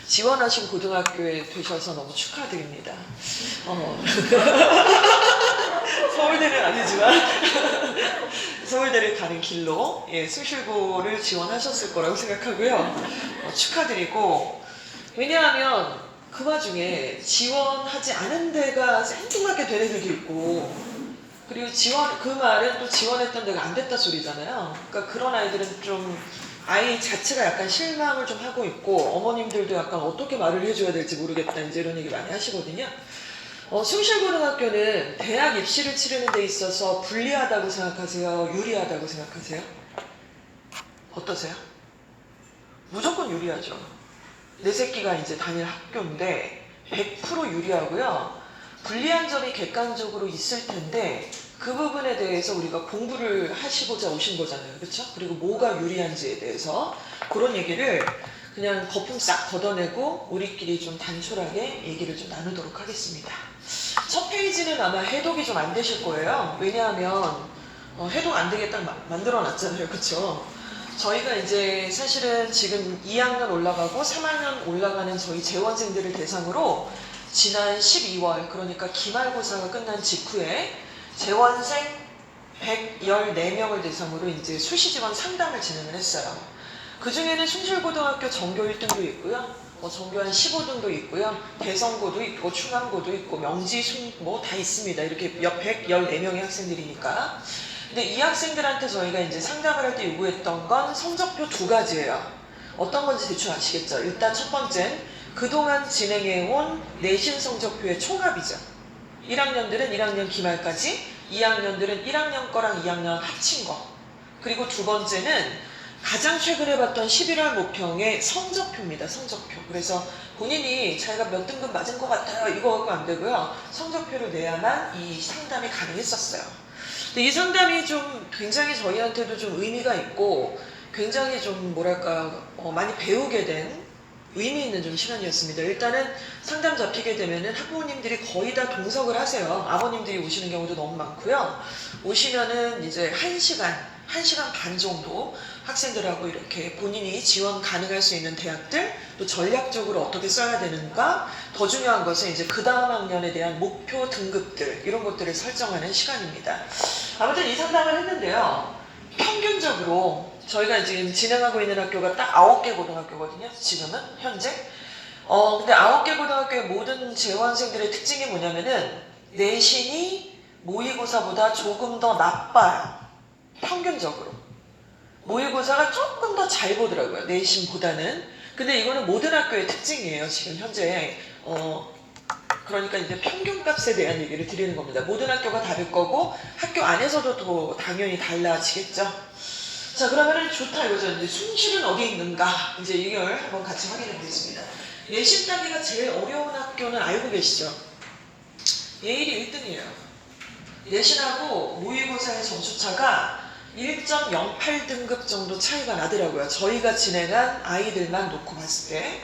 지원하신 고등학교에 되셔서 너무 축하드립니다. 서울대는 아니지만 서울대를 가는 길로 숭실고를 지원하셨을 거라고 생각하고요. 축하드리고, 왜냐하면 그 와중에 지원하지 않은 데가 생뚱맞게 된 애들도 있고, 그리고 그 말은 또 지원했던 데가 안 됐다 소리잖아요. 그러니까 그런 아이들은 좀 아이 자체가 약간 실망을 좀 하고 있고, 어머님들도 약간 어떻게 말을 해줘야 될지 모르겠다 이제 이런 얘기 많이 하시거든요. 숭실고등학교는 대학 입시를 치르는 데 있어서 불리하다고 생각하세요? 유리하다고 생각하세요? 어떠세요? 무조건 유리하죠. 내 새끼가 이제 다닐 학교인데 100% 유리하고요. 불리한 점이 객관적으로 있을 텐데 그 부분에 대해서 우리가 공부를 하시고자 오신 거잖아요. 그렇죠? 그리고 뭐가 유리한지에 대해서 그런 얘기를 그냥 거품 싹 걷어내고 우리끼리 좀 단촐하게 얘기를 좀 나누도록 하겠습니다. 첫 페이지는 아마 해독이 좀 안 되실 거예요. 왜냐하면 해독 안 되게 딱 만들어 놨잖아요. 그렇죠? 저희가 이제 사실은 지금 2학년 올라가고 3학년 올라가는 저희 재원생들을 대상으로 지난 12월, 그러니까 기말고사가 끝난 직후에 재원생 114명을 대상으로 이제 수시지원 상담을 진행을 했어요. 그 중에는 숭실고등학교 전교 1등도 있고요. 전교 한 15등도 있고요. 대성고도 있고 충암고도 있고 명지, 뭐 다 있습니다. 이렇게 114명의 학생들이니까. 근데 이 학생들한테 저희가 이제 상담을 할 때 요구했던 건 성적표 두 가지예요. 어떤 건지 대충 아시겠죠? 일단 첫 번째는 그동안 진행해온 내신 성적표의 총합이죠. 1학년들은 1학년 기말까지, 2학년들은 1학년 거랑 2학년 합친 거. 그리고 두 번째는 가장 최근에 봤던 11월 모평의 성적표입니다. 성적표. 그래서 본인이 자기가 몇 등급 맞은 것 같아요. 이거 갖고 안 되고요. 성적표를 내야만 이 상담이 가능했었어요. 근데 이 상담이 좀 굉장히 저희한테도 좀 의미가 있고 굉장히 좀 뭐랄까 많이 배우게 된 의미 있는 좀 시간이었습니다. 일단은 상담 잡히게 되면은 학부모님들이 거의 다 동석을 하세요. 아버님들이 오시는 경우도 너무 많고요. 오시면은 이제 1시간 반 정도 학생들하고 이렇게 본인이 지원 가능할 수 있는 대학들, 또 전략적으로 어떻게 써야 되는가, 더 중요한 것은 이제 그 다음 학년에 대한 목표 등급들, 이런 것들을 설정하는 시간입니다. 아무튼 이 상담을 했는데요. 평균적으로 저희가 지금 진행하고 있는 학교가 딱 9개 고등학교거든요. 지금은 현재. 근데 9개 고등학교의 모든 재원생들의 특징이 뭐냐면은 내신이 모의고사보다 조금 더 나빠요. 평균적으로. 모의고사가 조금 더 잘 보더라고요. 내신보다는. 근데 이거는 모든 학교의 특징이에요. 지금 현재. 그러니까 이제 평균값에 대한 얘기를 드리는 겁니다. 모든 학교가 다를 거고 학교 안에서도 또 당연히 달라지겠죠. 자, 그러면은 좋다 이거죠. 이제 숭실은 어디 있는가? 이제 이걸 한번 같이 확인해 보겠습니다. 내신 따기가 제일 어려운 학교는 알고 계시죠? 예일이 1등이에요. 내신하고 모의고사의 점수차가 1.08등급 정도 차이가 나더라고요. 저희가 진행한 아이들만 놓고 봤을 때.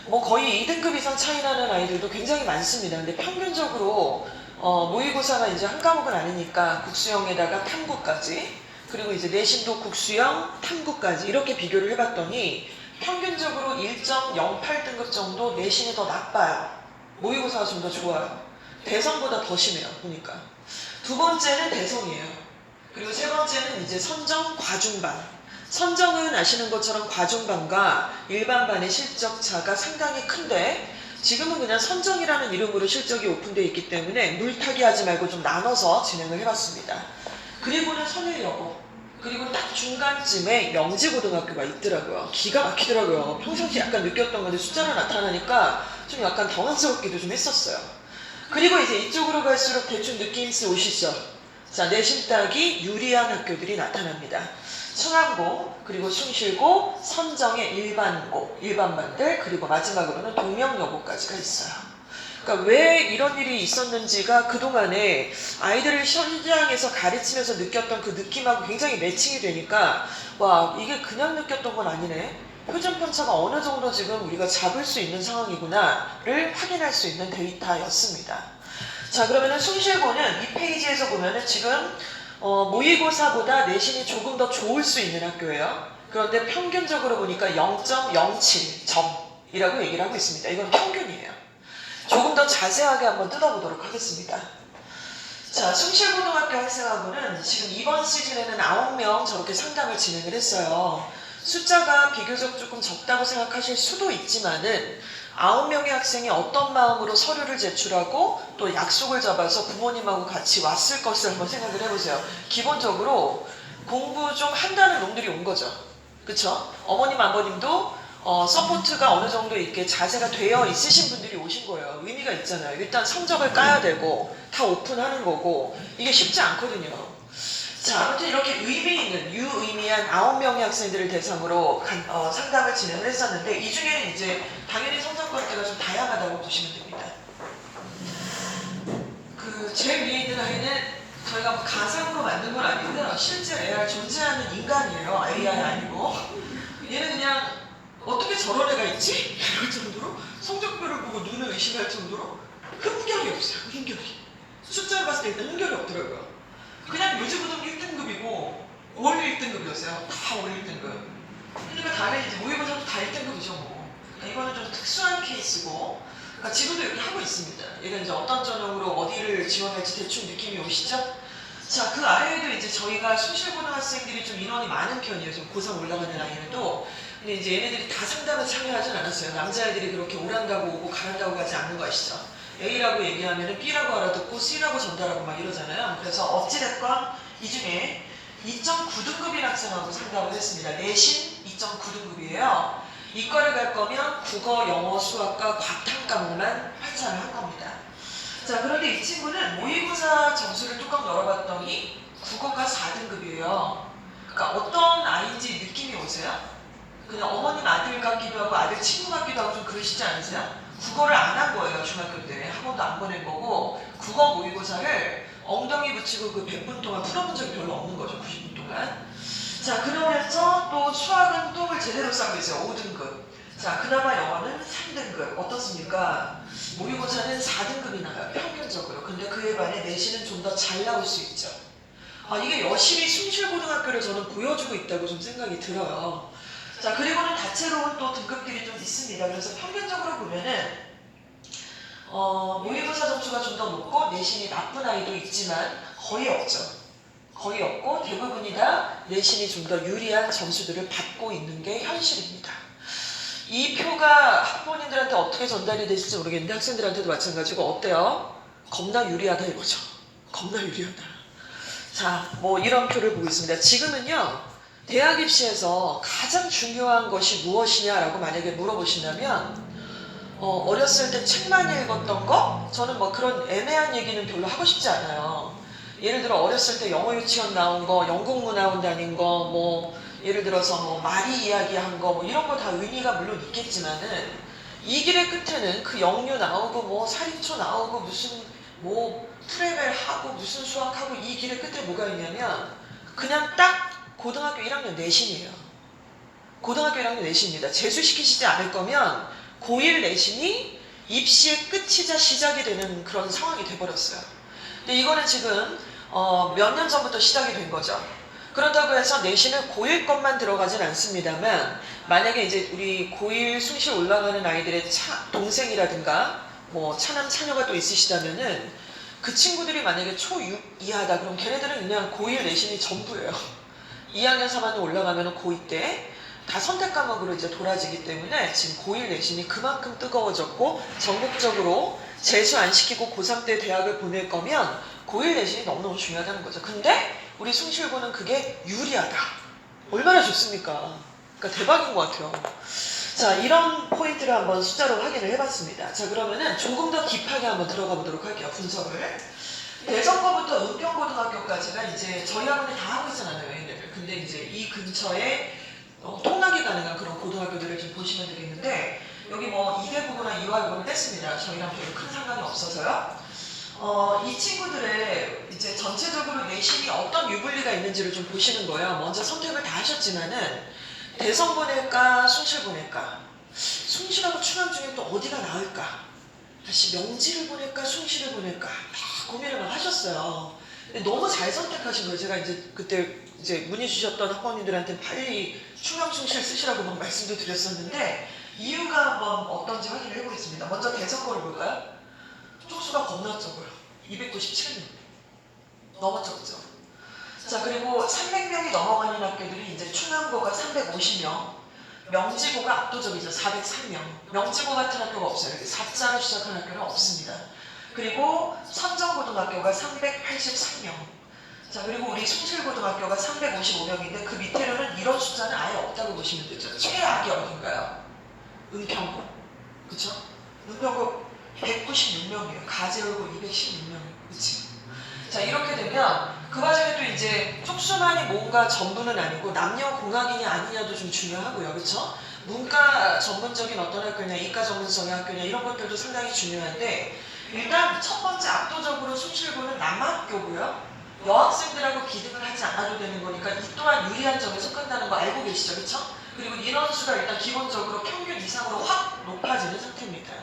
거의 2등급 이상 차이 나는 아이들도 굉장히 많습니다. 근데 평균적으로 모의고사가 이제 한 과목은 아니니까 국수형에다가 탐구까지, 그리고 이제 내신도 국수형, 탐구까지 이렇게 비교를 해봤더니 평균적으로 1.08등급 정도 내신이 더 나빠요. 모의고사가 좀 더 좋아요. 대성보다 더 심해요. 보니까. 두 번째는 대성이에요. 그리고 세 번째는 이제 선정, 과중반. 선정은 아시는 것처럼 과중반과 일반반의 실적 차가 상당히 큰데 지금은 그냥 선정이라는 이름으로 실적이 오픈되어 있기 때문에 물타기 하지 말고 좀 나눠서 진행을 해봤습니다. 그리고는 선일여고, 그리고 딱 중간쯤에 명지고등학교가 있더라고요. 기가 막히더라고요. 평상시 약간 느꼈던 건데 숫자로 나타나니까 좀 약간 당황스럽기도 좀 했었어요. 그리고 이제 이쪽으로 갈수록 대충 느낌이 오시죠? 자, 내신 따기 유리한 학교들이 나타납니다. 충암고, 그리고 숭실고, 선정의 일반고, 일반반들, 그리고 마지막으로는 동명여고까지가 있어요. 그러니까 왜 이런 일이 있었는지가 그동안에 아이들을 현장에서 가르치면서 느꼈던 그 느낌하고 굉장히 매칭이 되니까 와, 이게 그냥 느꼈던 건 아니네. 표준 편차가 어느 정도 지금 우리가 잡을 수 있는 상황이구나를 확인할 수 있는 데이터였습니다. 자, 그러면은 숭실고는 이 페이지에서 보면은 지금 모의고사보다 내신이 조금 더 좋을 수 있는 학교예요. 그런데 평균적으로 보니까 0.07점 이라고 얘기를 하고 있습니다. 이건 평균이에요. 조금 더 자세하게 한번 뜯어보도록 하겠습니다. 자, 숭실고등학교 학생하고는 지금 이번 시즌에는 9명 저렇게 상담을 진행을 했어요. 숫자가 비교적 조금 적다고 생각하실 수도 있지만은 9명의 학생이 어떤 마음으로 서류를 제출하고 또 약속을 잡아서 부모님하고 같이 왔을 것을 한번 생각을 해보세요. 기본적으로 공부 좀 한다는 놈들이 온 거죠. 그쵸? 어머님, 아버님도 서포트가 어느 정도 이렇게 자세가 되어 있으신 분들이 오신 거예요. 의미가 있잖아요. 일단 성적을 까야 되고 다 오픈하는 거고 이게 쉽지 않거든요. 자, 아무튼 이렇게 의미 있는 유의미한 9명의 학생들을 대상으로 상담을 진행을 했었는데 이 중에는 이제 당연히 성적권대가 좀 다양하다고 보시면 됩니다. 그 제일 위에 있는 아이는 저희가 뭐 가상으로 만든 건 아니고요. 실제 AR 존재하는 인간이에요. AI 아니고. 얘는 그냥 어떻게 저런 애가 있지? 이럴 정도로 성적표를 보고 눈을 의심할 정도로 흠결이 없어요. 흠결이. 숫자를 봤을 때 일단 흠결이 없더라고요. 그냥 요즘부터 1등급이고 올 1등급이었어요. 다 올 1등급. 그러니까 다른 이제 모의고사도 다 1등급이죠 뭐. 그러니까 이거는 좀 특수한 케이스고 그러니까 지금도 이렇게 하고 있습니다. 얘가 이제 어떤 전형으로 어디를 지원할지 대충 느낌이 오시죠? 자, 그 아래에도 이제 저희가 숭실고등학생들이 좀 인원이 많은 편이에요. 좀 고3 올라가는 아이들도. 근데 이제 얘네들이 다 상담에 참여하진 않았어요. 남자애들이 그렇게 오란다고 오고 가란다고 가지 않는 거 아시죠? A라고 얘기하면 B라고 알아듣고 C라고 전달하고 막 이러잖아요. 그래서 어찌됐건 이 중에 2.9등급인 학생하고 상담을 했습니다. 내신 2.9등급이에요. 이과를 갈 거면 국어, 영어, 수학과 과탐 과목만 환산을 한 겁니다. 자, 그런데 이 친구는 모의고사 점수를 뚜껑 열어봤더니 국어가 4등급이에요. 그러니까 어떤 아이인지 느낌이 오세요? 그냥 어머님 아들 같기도 하고 아들 친구 같기도 하고 좀 그러시지 않으세요? 국어를 안 한 거예요. 중학교 때 학원도 안 보낸 거고 국어 모의고사를 엉덩이 붙이고 그 100분 동안 풀어본 적이 별로 없는 거죠. 90분 동안. 자, 그러면서 또 수학은 똥을 제대로 싸고 있어요. 5등급. 자, 그나마 영어는 3등급. 어떻습니까? 모의고사는 4등급이 나와요. 평균적으로. 근데 그에 반해 내신은 좀 더 잘 나올 수 있죠. 이게 여실히 숭실고등학교를 저는 보여주고 있다고 좀 생각이 들어요. 자, 그리고는 다채로운 또 등급들이 좀 있습니다. 그래서 평균적으로 보면은 모의고사 점수가 좀 더 높고 내신이 나쁜 아이도 있지만 거의 없죠. 거의 없고 대부분이 다 내신이 좀 더 유리한 점수들을 받고 있는 게 현실입니다. 이 표가 학부모님들한테 어떻게 전달이 됐을지 모르겠는데 학생들한테도 마찬가지고 어때요? 겁나 유리하다 이거죠. 겁나 유리하다. 자, 뭐 이런 표를 보고 있습니다. 지금은요. 대학 입시에서 가장 중요한 것이 무엇이냐라고 만약에 물어보신다면 어렸을 때 책만 읽었던 거? 저는 뭐 그런 애매한 얘기는 별로 하고 싶지 않아요. 예를 들어 어렸을 때 영어 유치원 나온 거, 영국 문화원 다닌 거, 뭐 예를 들어서 뭐 마리 이야기한 거, 뭐 이런 거 다 의미가 물론 있겠지만은 이 길의 끝에는 그 영유 나오고 뭐 살인초 나오고 무슨 뭐 프레벨 하고 무슨 수학하고 이 길의 끝에 뭐가 있냐면 그냥 딱 고등학교 1학년 내신이에요. 고등학교 1학년 내신입니다. 재수시키시지 않을 거면 고1 내신이 입시의 끝이자 시작이 되는 그런 상황이 돼버렸어요. 근데 이거는 지금 몇 년 전부터 시작이 된 거죠. 그렇다고 해서 내신은 고1 것만 들어가진 않습니다만 만약에 이제 우리 고1 숭실 올라가는 아이들의 동생이라든가 뭐 차남 차녀가 또 있으시다면은 그 친구들이 만약에 초6 이하다 그럼 걔네들은 그냥 고1 내신이 전부예요. 2학년 3학년 올라가면 고2 때 다 선택 과목으로 이제 돌아지기 때문에 지금 고1 내신이 그만큼 뜨거워졌고 전국적으로 재수 안 시키고 고3 때 대학을 보낼 거면 고1 내신이 너무너무 중요하다는 거죠. 근데 우리 숭실고는 그게 유리하다. 얼마나 좋습니까? 그러니까 대박인 것 같아요. 자, 이런 포인트를 한번 숫자로 확인을 해봤습니다. 자, 그러면은 조금 더 딥하게 한번 들어가 보도록 할게요. 분석을. 대성고부터 은평고등학교까지가 이제 저희 학원에 다 하고 있잖아요. 얘네들. 근데 이제 이 근처에 통학이 가능한 그런 고등학교들을 좀 보시면 되겠는데 여기 뭐 이대부고나 이화여고는 뺐습니다. 저희랑 별로 큰 상관이 없어서요. 이 친구들의 이제 전체적으로 내신이 어떤 유불리가 있는지를 좀 보시는 거예요. 먼저 선택을 다 하셨지만은 대성 보낼까 숭실 보낼까 숭실하고 충암 중에 또 어디가 나을까 다시 명지를 보낼까 숭실을 보낼까 막 고민을 막 하셨어요. 근데 너무 잘 선택하신 거예요. 제가 이제 그때 이제 문의 주셨던 학부모님들한테 빨리 충암 숭실 쓰시라고 막 말씀도 드렸었는데 이유가 한번 어떤지 확인을 해보겠습니다. 먼저 대선거를 볼까요? 쪽수가 겁나 적어요. 297명. 너무 적죠. 자, 그리고 300명이 넘어가는 학교들이 이제 충암고가 350명, 명지고가 압도적이죠. 403명. 명지고 같은 학교가 없어요. 4자로 시작하는 학교는 없습니다. 그리고 선정고등학교가 383명. 자, 그리고 우리 숭실고등학교가 355명인데 그 밑에로는 이런 숫자는 아예 없다고 보시면 되죠. 최악이 어딘가요? 은평구. 그쵸? 은평구 196명이에요. 가제울고 216명이에요. 그치? 자, 이렇게 되면 그 과정에 또 이제 쪽수만이 뭔가 전부는 아니고 남녀 공학이냐 아니냐도 좀 중요하고요. 그쵸? 문과 전문적인 어떤 학교냐, 이과 전문성의 학교냐 이런 것들도 상당히 중요한데 일단 첫 번째 압도적으로 숭실고는 남학교고요. 여학생들하고 비등을 하지 않아도 되는 거니까 이 또한 유리한 점에 속한다는 거 알고 계시죠? 그쵸? 그리고 인원수가 일단 기본적으로 평균 이상으로 확 높아지는 상태입니다.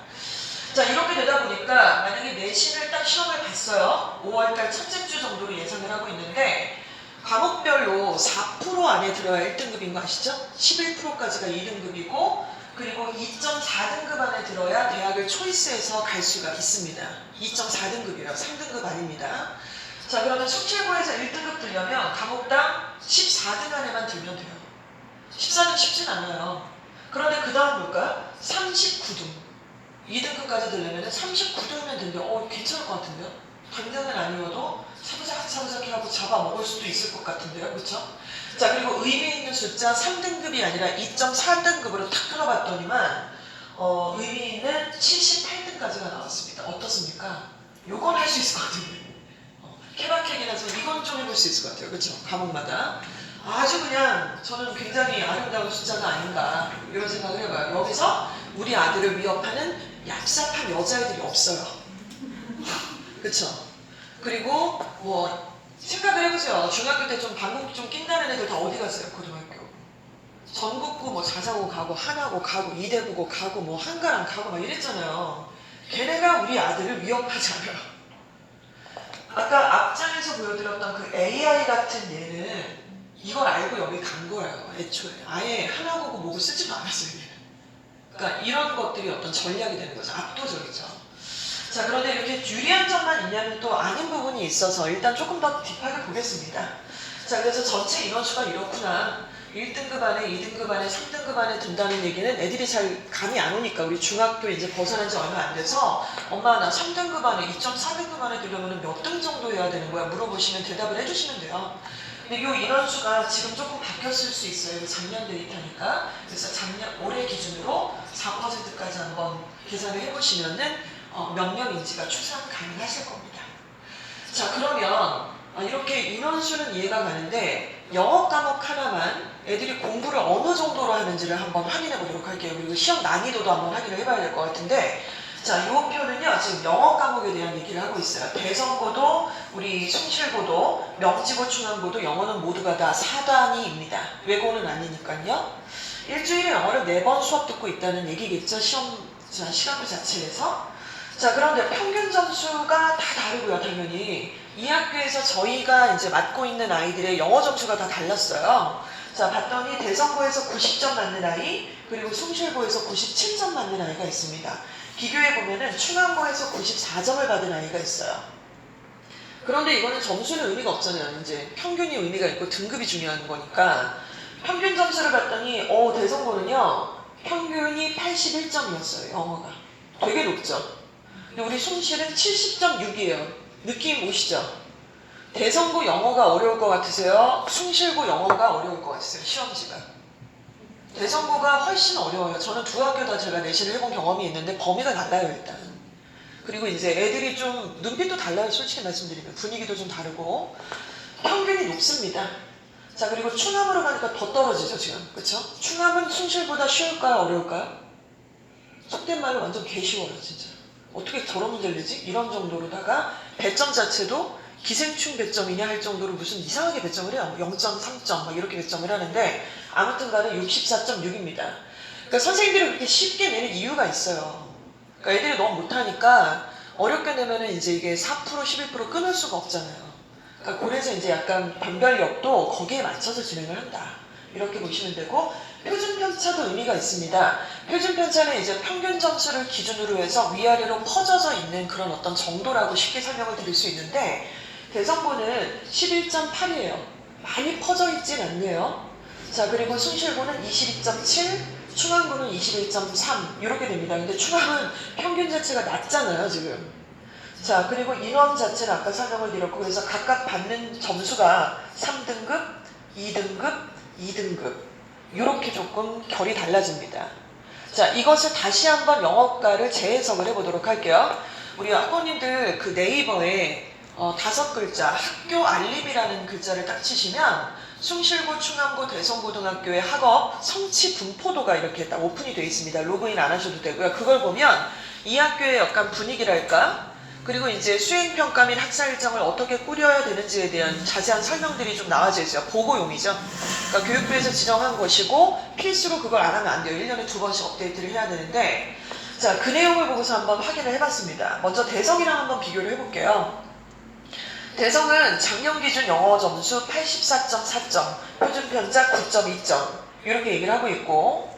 자, 이렇게 되다 보니까 만약에 내신을 딱 시험을 봤어요. 5월달 첫째 주 정도로 예상을 하고 있는데 과목별로 4% 안에 들어야 1등급인 거 아시죠? 11%까지가 2등급이고 그리고 2.4등급 안에 들어야 대학을 초이스해서 갈 수가 있습니다. 2.4등급이라 3등급 아닙니다. 자, 그러면 숭실고에서 1등급 들려면 과목당 14등 안에만 들면 돼요. 14등 쉽진 않아요. 그런데 그 다음 볼까요? 39등. 2등급까지 들려면 39등이면 된대요. 괜찮을 것 같은데요? 당장은 아니어도 차분하게 하고 잡아먹을 수도 있을 것 같은데요. 그쵸? 자, 그리고 의미 있는 숫자 3등급이 아니라 2.4등급으로 탁 끌어봤더니만 의미 있는 78등까지가 나왔습니다. 어떻습니까? 요건 할 수 있을 것 같은데. 케바케이라서 이건 좀 해볼 수 있을 것 같아요. 그쵸? 과목마다. 아주 그냥 저는 굉장히 아름다운 숫자가 아닌가 이런 생각을 해봐요. 여기서 우리 아들을 위협하는 얍삽한 여자애들이 없어요. 그쵸? 그리고 뭐 생각을 해보세요. 중학교 때 좀 방금 좀 낀다는 애들 다 어디 갔어요? 고등학교. 전국구 뭐 자사고 가고 하나고 가고 이대구고 가고 뭐 한가랑 가고 막 이랬잖아요. 걔네가 우리 아들을 위협하지 않아요. 아까 앞장에서 보여드렸던 그 AI 같은 얘는 이걸 알고 여기 간 거예요. 애초에. 아예 하나고고 뭐고 쓰지도 않았어요. 얘는. 그러니까 이런 것들이 어떤 전략이 되는 거죠. 압도적이죠. 자, 그런데 이렇게 유리한 점만 있냐면 또 아닌 부분이 있어서 일단 조금 더 딥하게 보겠습니다. 자, 그래서 전체 인원수가 이렇구나. 1등급 안에, 2등급 안에, 3등급 안에 든다는 얘기는 애들이 잘 감이 안 오니까 우리 중학교 이제 벗어난 지 얼마 안 돼서 엄마 나 3등급 안에, 2.4등급 안에 들려면 몇 등 정도 해야 되는 거야? 물어보시면 대답을 해주시면 돼요. 근데 이 인원수가 지금 조금 바뀌었을 수 있어요. 작년 데이터니까. 그래서 올해 기준으로 4%까지 한번 계산을 해보시면은 명령 인지가 추산 가능하실 겁니다. 자, 그러면 이렇게 인원수는 이해가 가는데 영어 과목 하나만 애들이 공부를 어느 정도로 하는지를 한번 확인해 보도록 할게요. 그리고 시험 난이도도 한번 확인을 해봐야 될 것 같은데 자, 이 표는요 지금 영어 과목에 대한 얘기를 하고 있어요. 대선고도 우리 숭실고도 명지고 충암고도 영어는 모두가 다 4단위입니다. 외고는 아니니까요. 일주일에 영어를 4번 수업 듣고 있다는 얘기겠죠. 시간표 자체에서. 자, 그런데 평균 점수가 다 다르고요. 당연히 이 학교에서 저희가 이제 맡고 있는 아이들의 영어 점수가 다 달랐어요. 자, 봤더니 대선고에서 90점 맞는 아이, 그리고 숭실고에서 97점 맞는 아이가 있습니다. 비교해 보면은 충암고에서 94점을 받은 아이가 있어요. 그런데 이거는 점수는 의미가 없잖아요. 이제 평균이 의미가 있고 등급이 중요한 거니까 평균 점수를 봤더니 대선고는요 평균이 81점이었어요. 영어가 되게 높죠. 근데 우리 숭실은 70.6이에요. 느낌 오시죠? 대선고 영어가 어려울 것 같으세요? 숭실고 영어가 어려울 것 같으세요? 시험지가. 대선고가 훨씬 어려워요. 저는 두 학교 다 제가 내신을 해본 경험이 있는데 범위가 달라요 일단. 그리고 이제 애들이 좀 눈빛도 달라요. 솔직히 말씀드리면 분위기도 좀 다르고 평균이 높습니다. 자, 그리고 충암으로 가니까 더 떨어지죠 지금. 그쵸? 충암은 숭실보다 쉬울까요? 어려울까요? 속된 말로 완전 개쉬워요 진짜. 어떻게 저런 문제를 내지? 이런 정도로다가 배점 자체도 기생충 배점이냐 할 정도로 무슨 이상하게 배점을 해요. 0.3점 막 이렇게 배점을 하는데 아무튼 간에 64.6입니다. 그러니까 선생님들이 그렇게 쉽게 내는 이유가 있어요. 그러니까 애들이 너무 못하니까 어렵게 내면은 이제 이게 4% 11% 끊을 수가 없잖아요. 그러니까 그래서 이제 약간 변별력도 거기에 맞춰서 진행을 한다. 이렇게 보시면 되고 표준 편차도 의미가 있습니다. 표준 편차는 이제 평균 점수를 기준으로 해서 위아래로 퍼져져 있는 그런 어떤 정도라고 쉽게 설명을 드릴 수 있는데, 대성고는 11.8이에요. 많이 퍼져 있진 않네요. 자, 그리고 숭실고는 22.7, 충암고는 21.3 이렇게 됩니다. 근데 충암은 평균 자체가 낮잖아요, 지금. 자, 그리고 인원 자체는 아까 설명을 드렸고, 그래서 각각 받는 점수가 3등급, 2등급, 2등급 이렇게 조금 결이 달라집니다. 자, 이것을 다시 한번 영어과를 재해석을 해보도록 할게요. 우리 학부모님들 그 네이버에 5글자 학교 알림이라는 글자를 딱 치시면 숭실고, 충암고, 대성고등학교의 학업 성취 분포도가 이렇게 딱 오픈이 되어 있습니다. 로그인 안 하셔도 되고요. 그걸 보면 이 학교의 약간 분위기랄까, 그리고 이제 수행평가 및 학사 일정을 어떻게 꾸려야 되는지에 대한 자세한 설명들이 좀 나와져 있어요. 보고용이죠. 그러니까 교육부에서 지정한 것이고 필수로 그걸 안 하면 안 돼요. 1년에 2번씩 업데이트를 해야 되는데, 자, 그 내용을 보고서 한번 확인을 해봤습니다. 먼저 대성이랑 한번 비교를 해볼게요. 대성은 작년 기준 영어 점수 84.4점, 표준 편차 9.2점 이렇게 얘기를 하고 있고,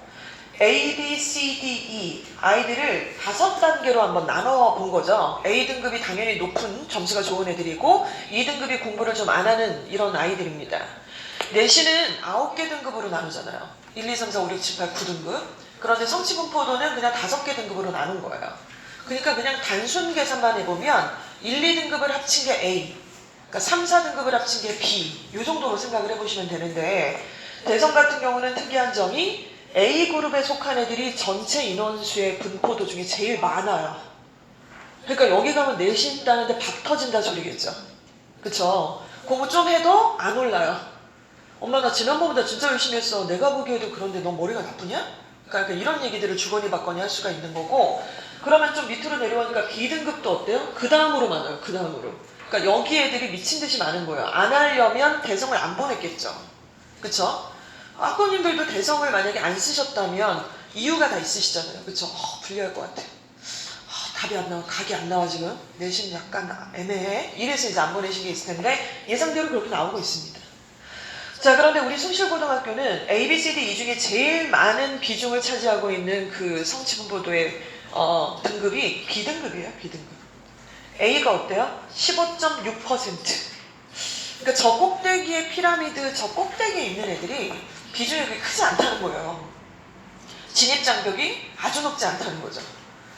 A, B, C, D, E 아이들을 5단계로 한번 나눠 본 거죠. A등급이 당연히 높은 점수가 좋은 애들이고 2등급이 공부를 좀 안 하는 이런 아이들입니다. 내신은 9개 등급으로 나누잖아요. 1, 2, 3, 4, 5, 6, 7, 8, 9등급. 그런데 성취분포도는 그냥 5개 등급으로 나눈 거예요. 그러니까 그냥 단순 계산만 해보면 1, 2등급을 합친 게 A, 그러니까 3, 4등급을 합친 게 B 이 정도로 생각을 해보시면 되는데, 대성 같은 경우는 특이한 점이 A그룹에 속한 애들이 전체 인원수의 분포도 중에 제일 많아요. 그러니까 여기 가면 내신 따는데 박 터진다 소리겠죠. 그쵸? 공부 좀 해도 안 올라요. 엄마 나 지난번보다 진짜 열심히 했어. 내가 보기에도 그런데 너 머리가 나쁘냐? 그러니까 이런 얘기들을 주거니 받거니 할 수가 있는 거고, 그러면 좀 밑으로 내려오니까 B등급도 어때요? 그 다음으로 많아요. 그 다음으로. 그러니까 여기 애들이 미친 듯이 많은 거예요. 안 하려면 대성을 안 보냈겠죠. 그쵸? 학부모님들도 대성을 만약에 안 쓰셨다면 이유가 다 있으시잖아요. 그쵸? 불리할 것 같아. 답이 안 나와. 각이 안 나와 지금. 내신 약간 애매해. 이래서 이제 안 보내신 게 있을 텐데 예상대로 그렇게 나오고 있습니다. 자, 그런데 우리 숭실고등학교는 A, B, C, D 이 중에 제일 많은 비중을 차지하고 있는 그 성취분포도의 등급이 B등급이에요. B등급. A가 어때요? 15.6%. 그러니까 저 꼭대기의 피라미드 저 꼭대기에 있는 애들이 비중이 그렇게 크지 않다는 거예요. 진입장벽이 아주 높지 않다는 거죠.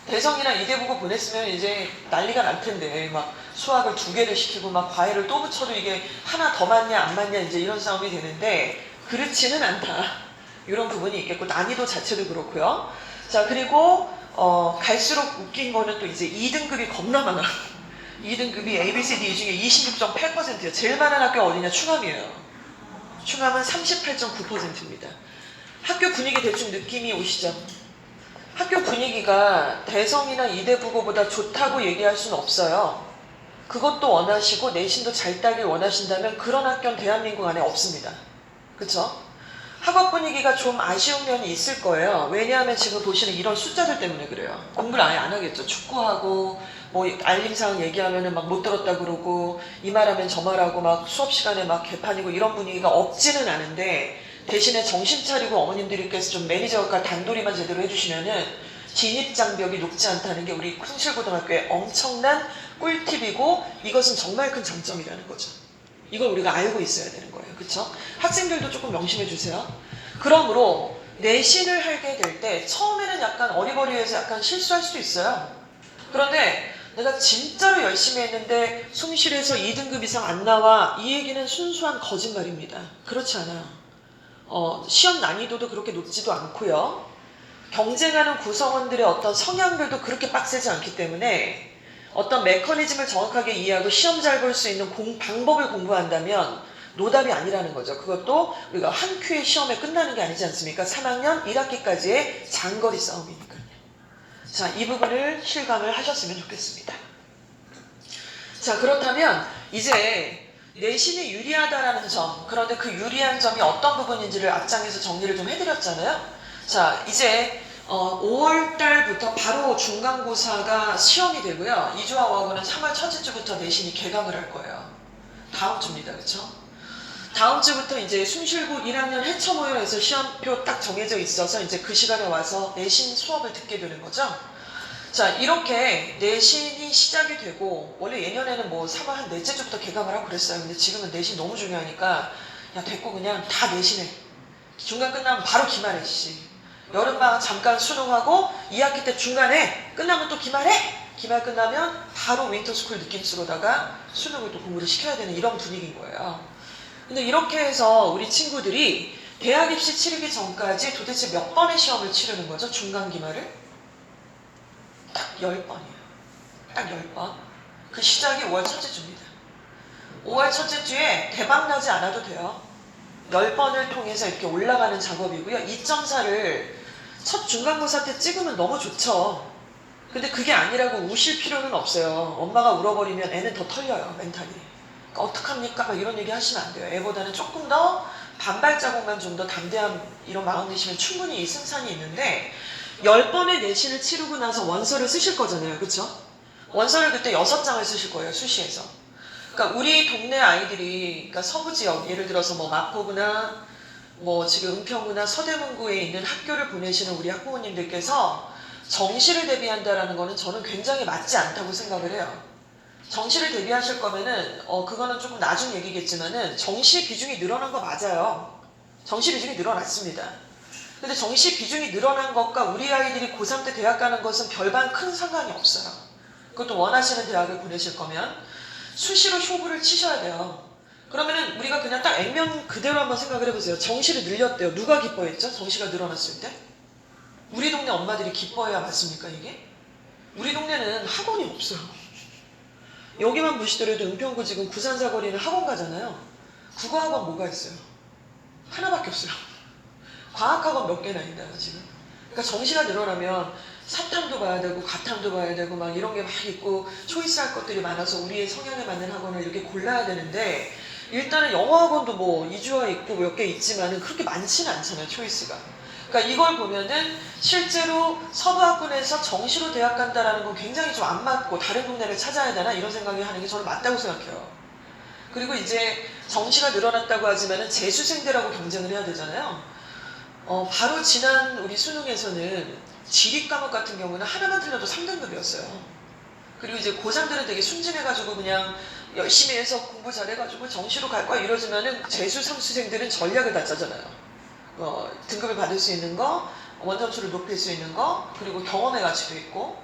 대성이나 이대보고 보냈으면 이제 난리가 날 텐데 막 수학을 2개를 시키고 막 과외를 또 붙여도 이게 하나 더 맞냐 안 맞냐 이제 이런 싸움이 되는데, 그렇지는 않다. 이런 부분이 있겠고 난이도 자체도 그렇고요. 자, 그리고 갈수록 웃긴 거는 또 이제 2등급이 겁나 많아. 2등급이 A, B, C, D 중에 26.8%예요. 제일 많은 학교 어디냐? 충암이에요. 충암은 38.9%입니다. 학교 분위기 대충 느낌이 오시죠? 학교 분위기가 대성이나 이대국어보다 좋다고 얘기할 수는 없어요. 그것도 원하시고 내신도 잘 따길 원하신다면 그런 학교는 대한민국 안에 없습니다. 그쵸? 학업 분위기가 좀 아쉬운 면이 있을 거예요. 왜냐하면 지금 보시는 이런 숫자들 때문에 그래요. 공부를 아예 안 하겠죠. 축구하고 뭐 알림사항 얘기하면은 막 못 들었다 그러고 이 말하면 저 말하고 막 수업 시간에 막 개판이고 이런 분위기가 없지는 않은데, 대신에 정신 차리고 어머님들께서 좀 매니저가 단도리만 제대로 해주시면은 진입장벽이 높지 않다는 게 우리 숭실고등학교의 엄청난 꿀팁이고, 이것은 정말 큰 장점이라는 거죠. 이걸 우리가 알고 있어야 되는 거예요. 그쵸? 학생들도 조금 명심해 주세요. 그러므로 내신을 하게 될 때 처음에는 약간 어리버리해서 약간 실수할 수도 있어요. 그런데 내가 진짜로 열심히 했는데 숭실에서 2등급 이상 안 나와, 이 얘기는 순수한 거짓말입니다. 그렇지 않아요. 시험 난이도도 그렇게 높지도 않고요. 경쟁하는 구성원들의 어떤 성향들도 그렇게 빡세지 않기 때문에 어떤 메커니즘을 정확하게 이해하고 시험 잘 볼 수 있는 방법을 공부한다면 노답이 아니라는 거죠. 그것도 우리가 한 큐의 시험에 끝나는 게 아니지 않습니까? 3학년 1학기까지의 장거리 싸움이니까요. 자, 이 부분을 실감을 하셨으면 좋겠습니다. 자, 그렇다면 이제 내신이 유리하다라는 점, 그런데 그 유리한 점이 어떤 부분인지를 앞장에서 정리를 좀 해드렸잖아요. 자, 이제 5월달부터 바로 중간고사가 시험이 되고요. 이주아어학원은 3월 첫째 주부터 내신이 개강을 할 거예요. 다음 주입니다. 그렇죠? 다음 주부터 이제 숭실고 1학년 해처 모형에서 시험표 딱 정해져 있어서 이제 그 시간에 와서 내신 수업을 듣게 되는 거죠. 자, 이렇게 내신이 시작이 되고, 원래 예년에는 뭐 3월 한 넷째 주부터 개강을 하고 그랬어요. 근데 지금은 내신 너무 중요하니까, 야, 됐고 그냥 다 내신해. 중간 끝나면 바로 기말해, 씨. 여름방학 잠깐 수능하고, 2학기 때 중간에 끝나면 또 기말해! 기말 끝나면 바로 윈터스쿨 느낌으로다가 수능을 또 공부를 시켜야 되는 이런 분위기인 거예요. 근데 이렇게 해서 우리 친구들이 대학 입시 치르기 전까지 도대체 몇 번의 시험을 치르는 거죠? 중간 기말을? 딱 10번이에요. 딱 10번. 그 시작이 5월 첫째 주입니다. 5월 첫째 주에 대박 나지 않아도 돼요. 10번을 통해서 이렇게 올라가는 작업이고요. 2.4를 첫 중간고사 때 찍으면 너무 좋죠. 근데 그게 아니라고 우실 필요는 없어요. 엄마가 울어버리면 애는 더 털려요, 멘탈이. 그러니까 어떡합니까? 막 이런 얘기 하시면 안 돼요. 애보다는 조금 더 반발자국만 좀 더 담대한 이런 마음 내시면 충분히 이 승산이 있는데 10번의 내신을 치르고 나서 원서를 쓰실 거잖아요. 그쵸? 원서를 그때 6장을 쓰실 거예요. 수시에서. 그러니까 우리 동네 아이들이 그러니까 서부지역 예를 들어서 뭐 마포구나 뭐 지금 은평구나 서대문구에 있는 학교를 보내시는 우리 학부모님들께서 정시를 대비한다라는 거는 저는 굉장히 맞지 않다고 생각을 해요. 정시를 대비하실 거면은 그거는 조금 나중 얘기겠지만은 정시 비중이 늘어난 거 맞아요. 정시 비중이 늘어났습니다. 근데 정시 비중이 늘어난 것과 우리 아이들이 고3 때 대학 가는 것은 별반 큰 상관이 없어요. 그것도 원하시는 대학을 보내실 거면 수시로 쇼부를 치셔야 돼요. 그러면은 우리가 그냥 딱 액면 그대로 한번 생각을 해보세요. 정시를 늘렸대요. 누가 기뻐했죠? 정시가 늘어났을 때? 우리 동네 엄마들이 기뻐해야 맞습니까 이게? 우리 동네는 학원이 없어요. 여기만 보시더라도 은평구 지금 구산사거리는 학원 가잖아요. 국어학원 뭐가 있어요? 하나밖에 없어요. 과학학원 몇 개나 있나요 지금? 그러니까 정시가 늘어나면 사탐도 봐야 되고 가탐도 봐야 되고 막 이런 게 막 있고 초이스할 것들이 많아서 우리의 성향에 맞는 학원을 이렇게 골라야 되는데 일단은 영어학원도 뭐 이주와 있고 몇 개 있지만은 그렇게 많지는 않잖아요 초이스가. 그러니까 이걸 보면은 실제로 서부학군에서 정시로 대학 간다라는 건 굉장히 좀 안 맞고 다른 동네를 찾아야 되나 이런 생각이 하는 게 저는 맞다고 생각해요. 그리고 이제 정시가 늘어났다고 하지만은 재수생들하고 경쟁을 해야 되잖아요. 바로 지난 우리 수능에서는 지리 과목 같은 경우는 하나만 틀려도 3등급이었어요. 그리고 이제 고3들은 되게 순진해가지고 그냥 열심히 해서 공부 잘해가지고 정시로 갈 거야 이러지만은 재수 상수생들은 전략을 다 짜잖아요. 등급을 받을 수 있는 거, 원점수를 높일 수 있는 거, 그리고 경험의 가치도 있고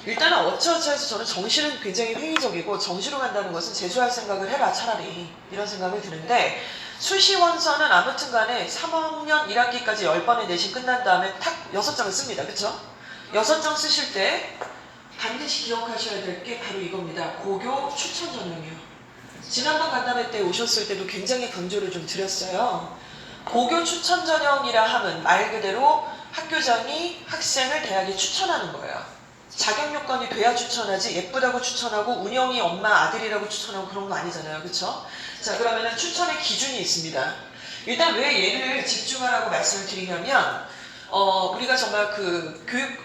일단은 어찌어찌해서 저는 정시는 굉장히 회의적이고 정시로 간다는 것은 재수할 생각을 해라 차라리 이런 생각을 드는데 수시 원서는 아무튼 간에 3학년 1학기까지 10번의 내신 끝난 다음에 탁 6장을 씁니다. 그쵸? 6장 쓰실 때 반드시 기억하셔야 될 게 바로 이겁니다. 고교 추천 전형이요. 지난번 간담회 때 오셨을 때도 굉장히 강조를 좀 드렸어요. 고교 추천 전형이라 함은 말 그대로 학교장이 학생을 대학에 추천하는 거예요. 자격 요건이 돼야 추천하지 예쁘다고 추천하고 운영이 엄마 아들이라고 추천하고 그런 거 아니잖아요. 그쵸? 자 그러면은 추천의 기준이 있습니다. 일단 왜 얘를 집중하라고 말씀을 드리냐면 우리가 정말 그 교육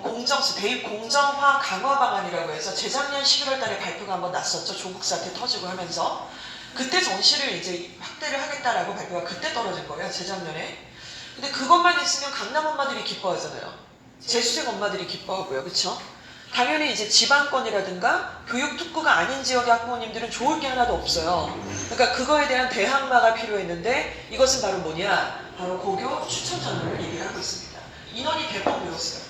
공정수 대입 공정화 강화 방안이라고 해서 재작년 11월 달에 발표가 한번 났었죠. 조국 사태 터지고 하면서 그때 정시를 이제 확대를 하겠다라고 발표가 그때 떨어진 거예요. 재작년에. 근데 그것만 있으면 강남 엄마들이 기뻐하잖아요. 재수생 엄마들이 기뻐하고요. 그쵸? 당연히 이제 지방권이라든가 교육 특구가 아닌 지역의 학부모님들은 좋을 게 하나도 없어요. 그러니까 그거에 대한 대항마가 필요했는데 이것은 바로 뭐냐? 바로 고교 추천 전형을 얘기를 하고 있습니다. 인원이 100번 늘었어요.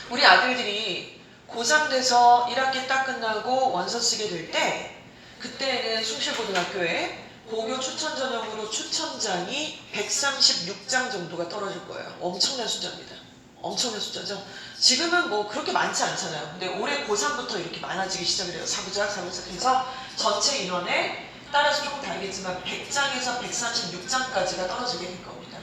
우리 아들들이 고3 돼서 1학기 딱 끝나고 원서 쓰게 될 때 그때는 숭실고등학교에 고교 추천 전형으로 추천장이 136장 정도가 떨어질 거예요. 엄청난 숫자입니다. 엄청난 숫자죠. 지금은 뭐 그렇게 많지 않잖아요. 근데 올해 고3부터 이렇게 많아지기 시작을 해요. 사부작 해서 전체 인원에 따라서 조금 다르겠지만 100장에서 136장까지가 떨어지게 될 겁니다.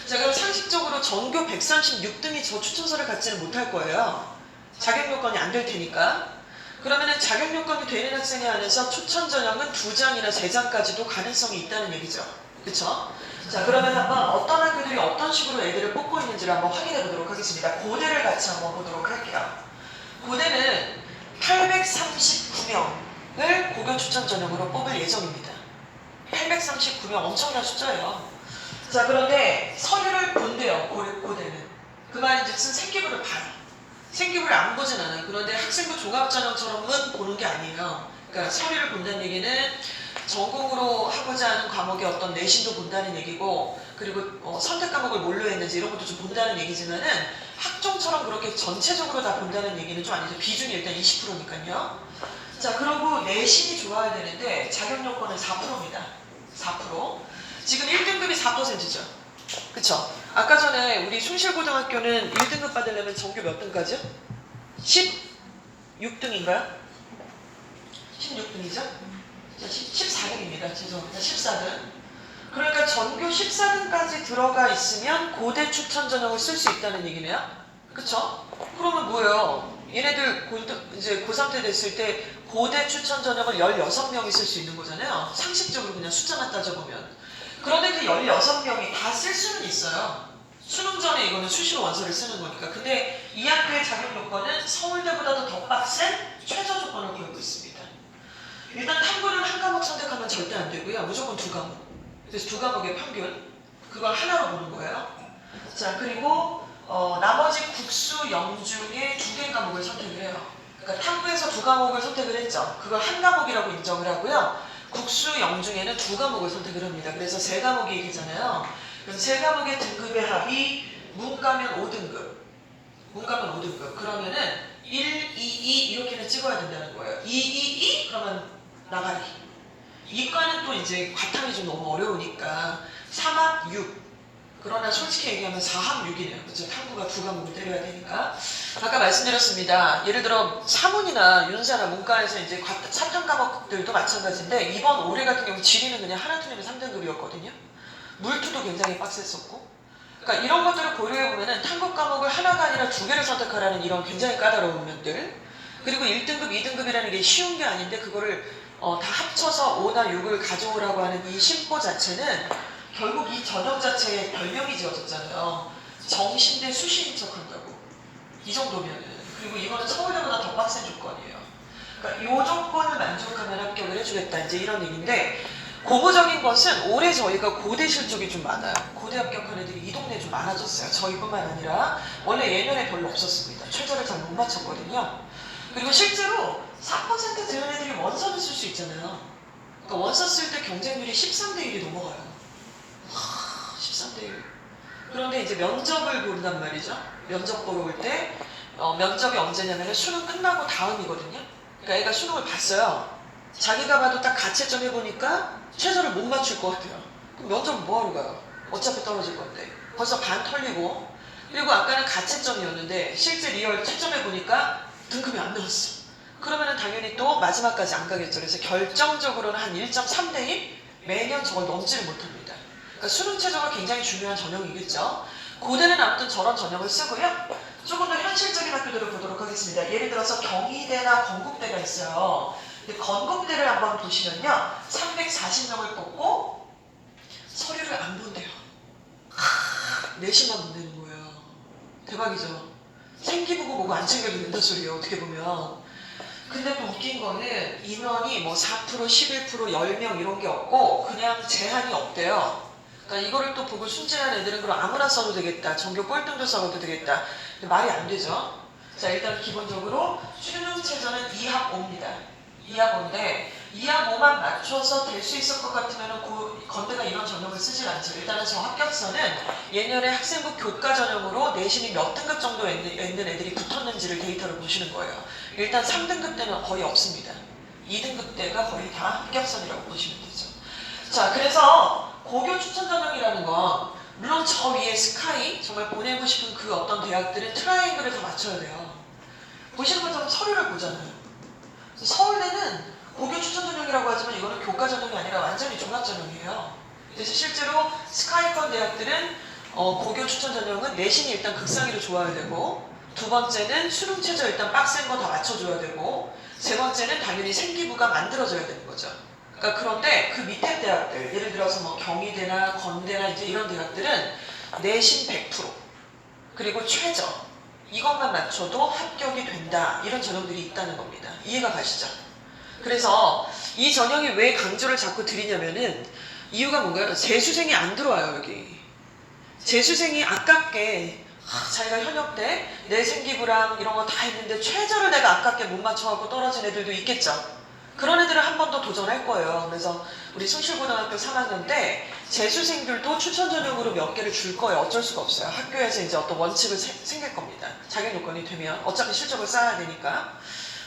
자 그럼 상식적으로 전교 136등이 저 추천서를 갖지는 못할 거예요. 자격 요건이 안 될 테니까. 그러면은 자격 요건이 되는 학생에 한해서 추천 전형은 2장이나 3장까지도 가능성이 있다는 얘기죠. 그쵸? 자 그러면 한번 어떤 학교들이 어떤 식으로 애들을 뽑고 있는지를 한번 확인해 보도록 하겠습니다. 고대를 같이 한번 보도록 할게요. 고대는 839명을 고교 추천 전형으로 뽑을 예정입니다. 839면 엄청난 숫자예요. 자, 그런데 서류를 본대요, 고대는. 그 말인즉슨 생기부를 봐요. 생기부를 안 보진 않아요. 그런데 학생부 종합전형처럼은 보는 게 아니에요. 그러니까 서류를 본다는 얘기는 전공으로 하고자 하는 과목의 어떤 내신도 본다는 얘기고, 그리고 선택 과목을 뭘로 했는지 이런 것도 좀 본다는 얘기지만은 학종처럼 그렇게 전체적으로 다 본다는 얘기는 좀 아니죠. 비중이 일단 20%니까요. 자, 그리고 내신이 좋아야 되는데 자격 요건은 4%입니다. 4%. 지금 1등급이 4%죠. 그쵸? 아까 전에 우리 숭실고등학교는 1등급 받으려면 전교 몇 등까지요? 16등인가요? 16등이죠? 14등입니다. 죄송합니다. 14등. 그러니까 전교 14등까지 들어가 있으면 고대 추천 전형을 쓸 수 있다는 얘기네요. 그쵸? 그러면 뭐예요? 얘네들 이제 고3 때 됐을 때 고대 추천 전형을 16명이 쓸 수 있는 거잖아요. 상식적으로 그냥 숫자만 따져보면. 그런데 그 16명이 다 쓸 수는 있어요. 수능 전에 이거는 수시로 원서를 쓰는 거니까. 근데 이 학교의 자격 요건은 서울대보다도 더 빡센 최저 조건을 걸고 있습니다. 일단 탐구는 한 과목 선택하면 절대 안 되고요. 무조건 2과목. 그래서 2과목의 평균. 그걸 하나로 보는 거예요. 자, 그리고 나머지 국수, 영중의 2개 과목을 선택을 해요. 그러니까 탐구에서 2과목을 선택을 했죠. 그걸 한 과목이라고 인정을 하고요. 국수, 영중에는 2과목을 선택을 합니다. 그래서 3과목이 얘기잖아요. 그럼 3과목의 등급의 합이 문과면 5등급. 문과면 5등급. 그러면은 1, 2, 2 이렇게는 찍어야 된다는 거예요. 2, 2, 2 그러면 나가리. 이과는 또 이제 과탐이 좀 너무 어려우니까 3합 6. 그러나 솔직히 얘기하면 4합 6이네요. 그렇죠? 탐구가 2과목을 때려야 되니까. 아까 말씀드렸습니다. 예를 들어 사문이나 윤사나 문과에서 이제 사탐 과목들도 마찬가지인데 이번 올해 같은 경우 지리는 그냥 하나 틀리면 3등급이었거든요. 물투도 굉장히 빡셌었고. 그러니까 이런 것들을 고려해보면은 탐구 과목을 하나가 아니라 2개를 선택하라는 이런 굉장히 까다로운 면들. 그리고 1등급, 2등급이라는 게 쉬운 게 아닌데 그거를 다 합쳐서 5나 6을 가져오라고 하는 이 심보 자체는 결국 이 전형 자체에 별명이 지어졌잖아요. 정신 대 수시인 척한다고. 이 정도면은. 그리고 이거는 서울대보다 더 빡센 조건이에요. 그러니까 이 조건을 만족하면 합격을 해주겠다. 이제 이런 얘기인데 고무적인 것은 올해 저희가 고대 실적이 좀 많아요. 고대 합격한 애들이 이 동네에 좀 많아졌어요. 저희뿐만 아니라 원래 예년에 별로 없었습니다. 최저를 잘 못 맞췄거든요. 그리고 실제로 4% 들은 애들이 원서를 쓸 수 있잖아요. 그러니까 원서 쓸 때 경쟁률이 13대 1이 넘어가요. 13대 1. 그런데 이제 면접을 본단 말이죠. 면접 보러 올 때 면접이 언제냐면 수능 끝나고 다음이거든요. 그러니까 애가 수능을 봤어요. 자기가 봐도 딱 가채점 해보니까 최저를 못 맞출 것 같아요. 그럼 면접은 뭐하러 가요? 어차피 떨어질 건데. 벌써 반 털리고. 그리고 아까는 가채점이었는데 실제 리얼 채점해보니까 등급이 안 나왔어. 그러면은 당연히 또 마지막까지 안 가겠죠. 그래서 결정적으로는 한 1.3대 1? 매년 저걸 넘지를 못합니다. 그러니까 수능 최저가 굉장히 중요한 전형이겠죠. 고대는 아무튼 저런 전형을 쓰고요. 조금 더 현실적인 학교들을 보도록 하겠습니다. 예를 들어서 경희대나 건국대가 있어요. 근데 건국대를 한번 보시면요. 340명을 뽑고 서류를 안 본대요. 내신만 본다는 거예요. 대박이죠. 생기부고 뭐고 안 챙겨도 된다 소리예요. 어떻게 보면. 근데 또 웃긴 거는 인원이 뭐 4%, 11%, 10명 이런 게 없고 그냥 제한이 없대요. 그러니까 이거를 또 보고 순진한 애들은 그럼 아무나 써도 되겠다. 전교 꼴등도 써도 되겠다. 근데 말이 안 되죠. 자, 일단 기본적으로 수능 최저는 2합 5입니다. 2합 5인데 2합 5만 맞춰서 될 수 있을 것 같으면 건대가 이런 전형을 쓰질 않죠. 일단은 저 합격서는 예년에 학생부 교과 전형으로 내신이 몇 등급 정도 있는 애들이 붙었는지를 데이터를 보시는 거예요. 일단 3등급 때는 거의 없습니다. 2등급 때가 거의 다 합격선이라고 보시면 되죠. 자, 그래서 고교 추천 전형이라는 건 물론 저 위에 스카이, 정말 보내고 싶은 그 어떤 대학들은 트라이앵글을 다 맞춰야 돼요. 보시는 것처럼 서류를 보잖아요. 서울대는 고교 추천 전형이라고 하지만 이거는 교과 전형이 아니라 완전히 종합 전형이에요. 그래서 실제로 스카이권 대학들은 고교 추천 전형은 내신이 일단 극상위로 좋아야 되고, 두 번째는 수능 최저 일단 빡센 거 다 맞춰줘야 되고, 세 번째는 당연히 생기부가 만들어져야 되는 거죠. 그러니까 그런데 그 밑에 대학들, 예를 들어서 뭐 경희대나 건대나 이제 이런 대학들은 내신 100% 그리고 최저 이것만 맞춰도 합격이 된다, 이런 전형들이 있다는 겁니다. 이해가 가시죠? 그래서 이 전형이 왜 강조를 자꾸 드리냐면은 이유가 뭔가요? 재수생이 안 들어와요, 여기. 재수생이 아깝게 자기가 현역 때 내 생기부랑 이런 거 다 했는데 최저를 내가 아깝게 못 맞춰갖고 떨어진 애들도 있겠죠. 그런 애들은 한 번 더 도전할 거예요. 그래서 우리 숭실고등학교 3학년 때 재수생들도 추천 전형으로 몇 개를 줄 거예요. 어쩔 수가 없어요. 학교에서 이제 어떤 원칙을 생길 겁니다. 자격 요건이 되면 어차피 실적을 쌓아야 되니까.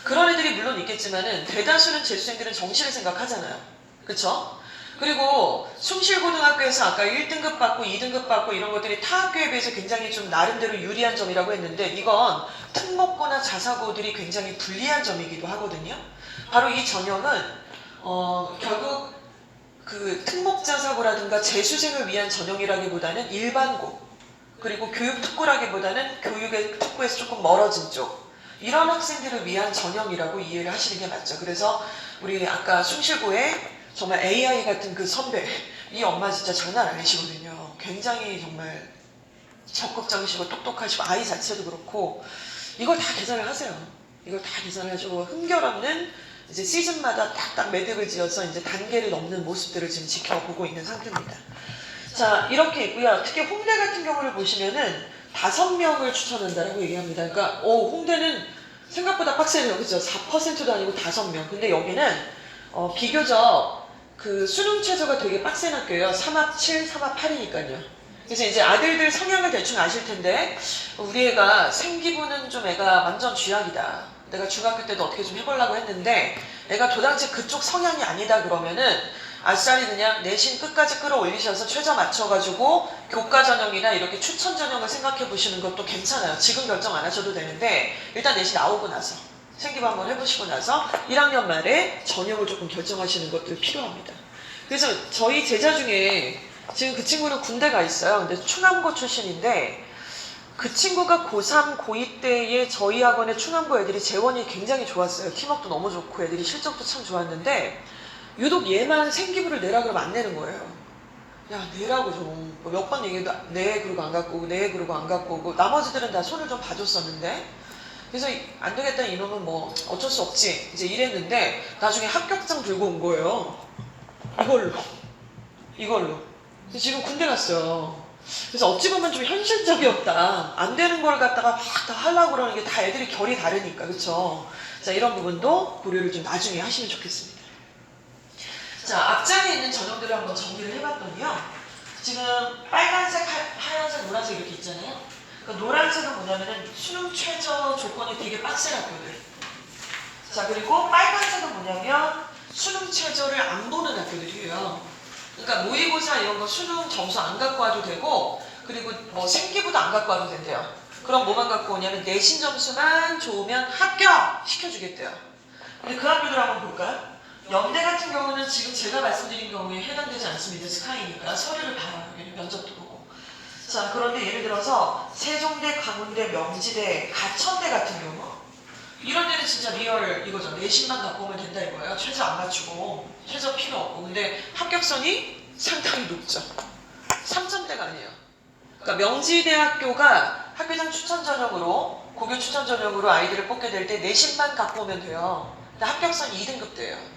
그런 애들이 물론 있겠지만은 대다수는 재수생들은 정시를 생각하잖아요. 그쵸? 그리고 숭실고등학교에서 아까 1등급 받고 2등급 받고 이런 것들이 타 학교에 비해서 굉장히 좀 나름대로 유리한 점이라고 했는데 이건 특목고나 자사고들이 굉장히 불리한 점이기도 하거든요. 바로 이 전형은 결국 그 특목자사고라든가 재수생을 위한 전형이라기보다는 일반고 그리고 교육특고라기보다는 교육의 특고에서 조금 멀어진 쪽 이런 학생들을 위한 전형이라고 이해를 하시는 게 맞죠. 그래서 우리 아까 숭실고에 정말 AI 같은 그 선배 이 엄마 진짜 장난 아니시거든요. 굉장히 정말 적극적이시고 똑똑하시고 아이 자체도 그렇고 이걸 다 계산을 하세요. 이걸 다 계산을 해주고 흥결없는 이제 시즌마다 딱딱 매듭을 지어서 이제 단계를 넘는 모습들을 지금 지켜보고 있는 상태입니다. 자, 이렇게 있고요. 특히 홍대 같은 경우를 보시면은 5명을 추천한다라고 얘기합니다. 그러니까 홍대는 생각보다 빡세네요. 그죠? 4%도 아니고 5명. 근데 여기는 비교적 그 수능 최저가 되게 빡센 학교예요. 3합 7, 3합 8이니까요. 그래서 이제 아들들 성향을 대충 아실 텐데 우리 애가 생기부는 좀 애가 완전 쥐약이다. 내가 중학교 때도 어떻게 좀 해보려고 했는데 애가 도당체 그쪽 성향이 아니다 그러면은 아싸리 그냥 내신 끝까지 끌어올리셔서 최저 맞춰가지고 교과 전형이나 이렇게 추천 전형을 생각해 보시는 것도 괜찮아요. 지금 결정 안 하셔도 되는데 일단 내신 나오고 나서 생기부 한번 해보시고 나서 1학년 말에 전형을 조금 결정하시는 것도 필요합니다. 그래서 저희 제자 중에 지금 그 친구는 군대 가 있어요. 근데 충암고 출신인데 그 친구가 고3, 고2 때에 저희 학원의 충암고 애들이 재원이 굉장히 좋았어요. 팀워크도 너무 좋고 애들이 실적도 참 좋았는데 유독 얘만 생기부를 내라 그러면 안 내는 거예요. 야 내라고 좀 몇 번 얘기해도 네 그러고 안 갖고 오고 네 그러고 안 갖고 오고 나머지들은 다 손을 좀 봐줬었는데 그래서 안 되겠다 이놈은 뭐 어쩔 수 없지 이제 이랬는데 나중에 합격장 들고 온 거예요. 이걸로 그래서 지금 군대 갔어요. 그래서 어찌 보면 좀 현실적이었다. 안 되는 걸 갖다가 막 다 하려고 그러는 게 다 애들이 결이 다르니까 그쵸? 자 이런 부분도 고려를 좀 나중에 하시면 좋겠습니다. 자 앞장에 있는 전형들을 한번 정리를 해봤더니요. 지금 빨간색, 하얀색, 노란색 이렇게 있잖아요. 그러니까 노란색은 뭐냐면은 수능 최저 조건이 되게 빡센 학교들. 자 그리고 빨간색은 뭐냐면 수능 최저를 안 보는 학교들이에요. 그러니까 모의고사 이런 거 수능 점수 안 갖고 와도 되고 그리고 뭐 생기부도 안 갖고 와도 된대요. 그럼 뭐만 갖고 오냐면 내신 점수만 좋으면 합격 시켜주겠대요. 근데 그 학교들 한번 볼까요? 연대 같은 경우는 지금 제가 말씀드린 경우에 해당되지 않습니다. 스카이니까 서류를 봐요. 면접도 보고. 자 그런데 예를 들어서 세종대, 광운대, 명지대, 가천대 같은 경우 이런 데는 진짜 리얼 이거죠. 내신만 갖고 오면 된다 이거예요. 최저 안 맞추고 최저 필요 없고 근데 합격선이 상당히 높죠. 3점대가 아니에요. 그러니까 명지대학교가 학교장 추천 전형으로 고교 추천 전형으로 아이들을 뽑게 될 때 내신만 갖고 오면 돼요. 근데 합격선이 2등급대예요.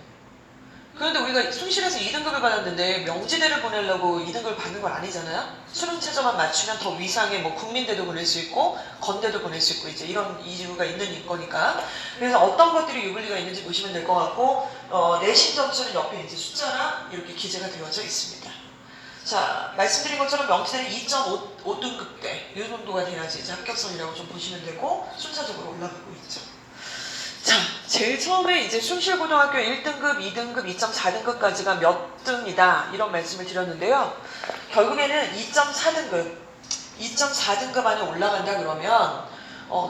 그런데 우리가 숭실에서 2등급을 받았는데 명지대를 보내려고 2등급을 받는 건 아니잖아요. 수능 최저만 맞추면 더 위상의 뭐 국민대도 보낼 수 있고 건대도 보낼 수 있고 이제 이런 이유가 있는 거니까. 그래서 어떤 것들이 유불리가 있는지 보시면 될 것 같고 내신 점수는 옆에 이제 숫자랑 이렇게 기재가 되어져 있습니다. 자 말씀드린 것처럼 명지대는 2.5등급대 이 정도가 돼야지 이제 합격선이라고 좀 보시면 되고 순차적으로 올라가고 있죠. 자, 제일 처음에 이제 숭실고등학교 1등급, 2등급, 2.4등급까지가 몇 등이다 이런 말씀을 드렸는데요. 결국에는 2.4등급, 2.4등급 안에 올라간다 그러면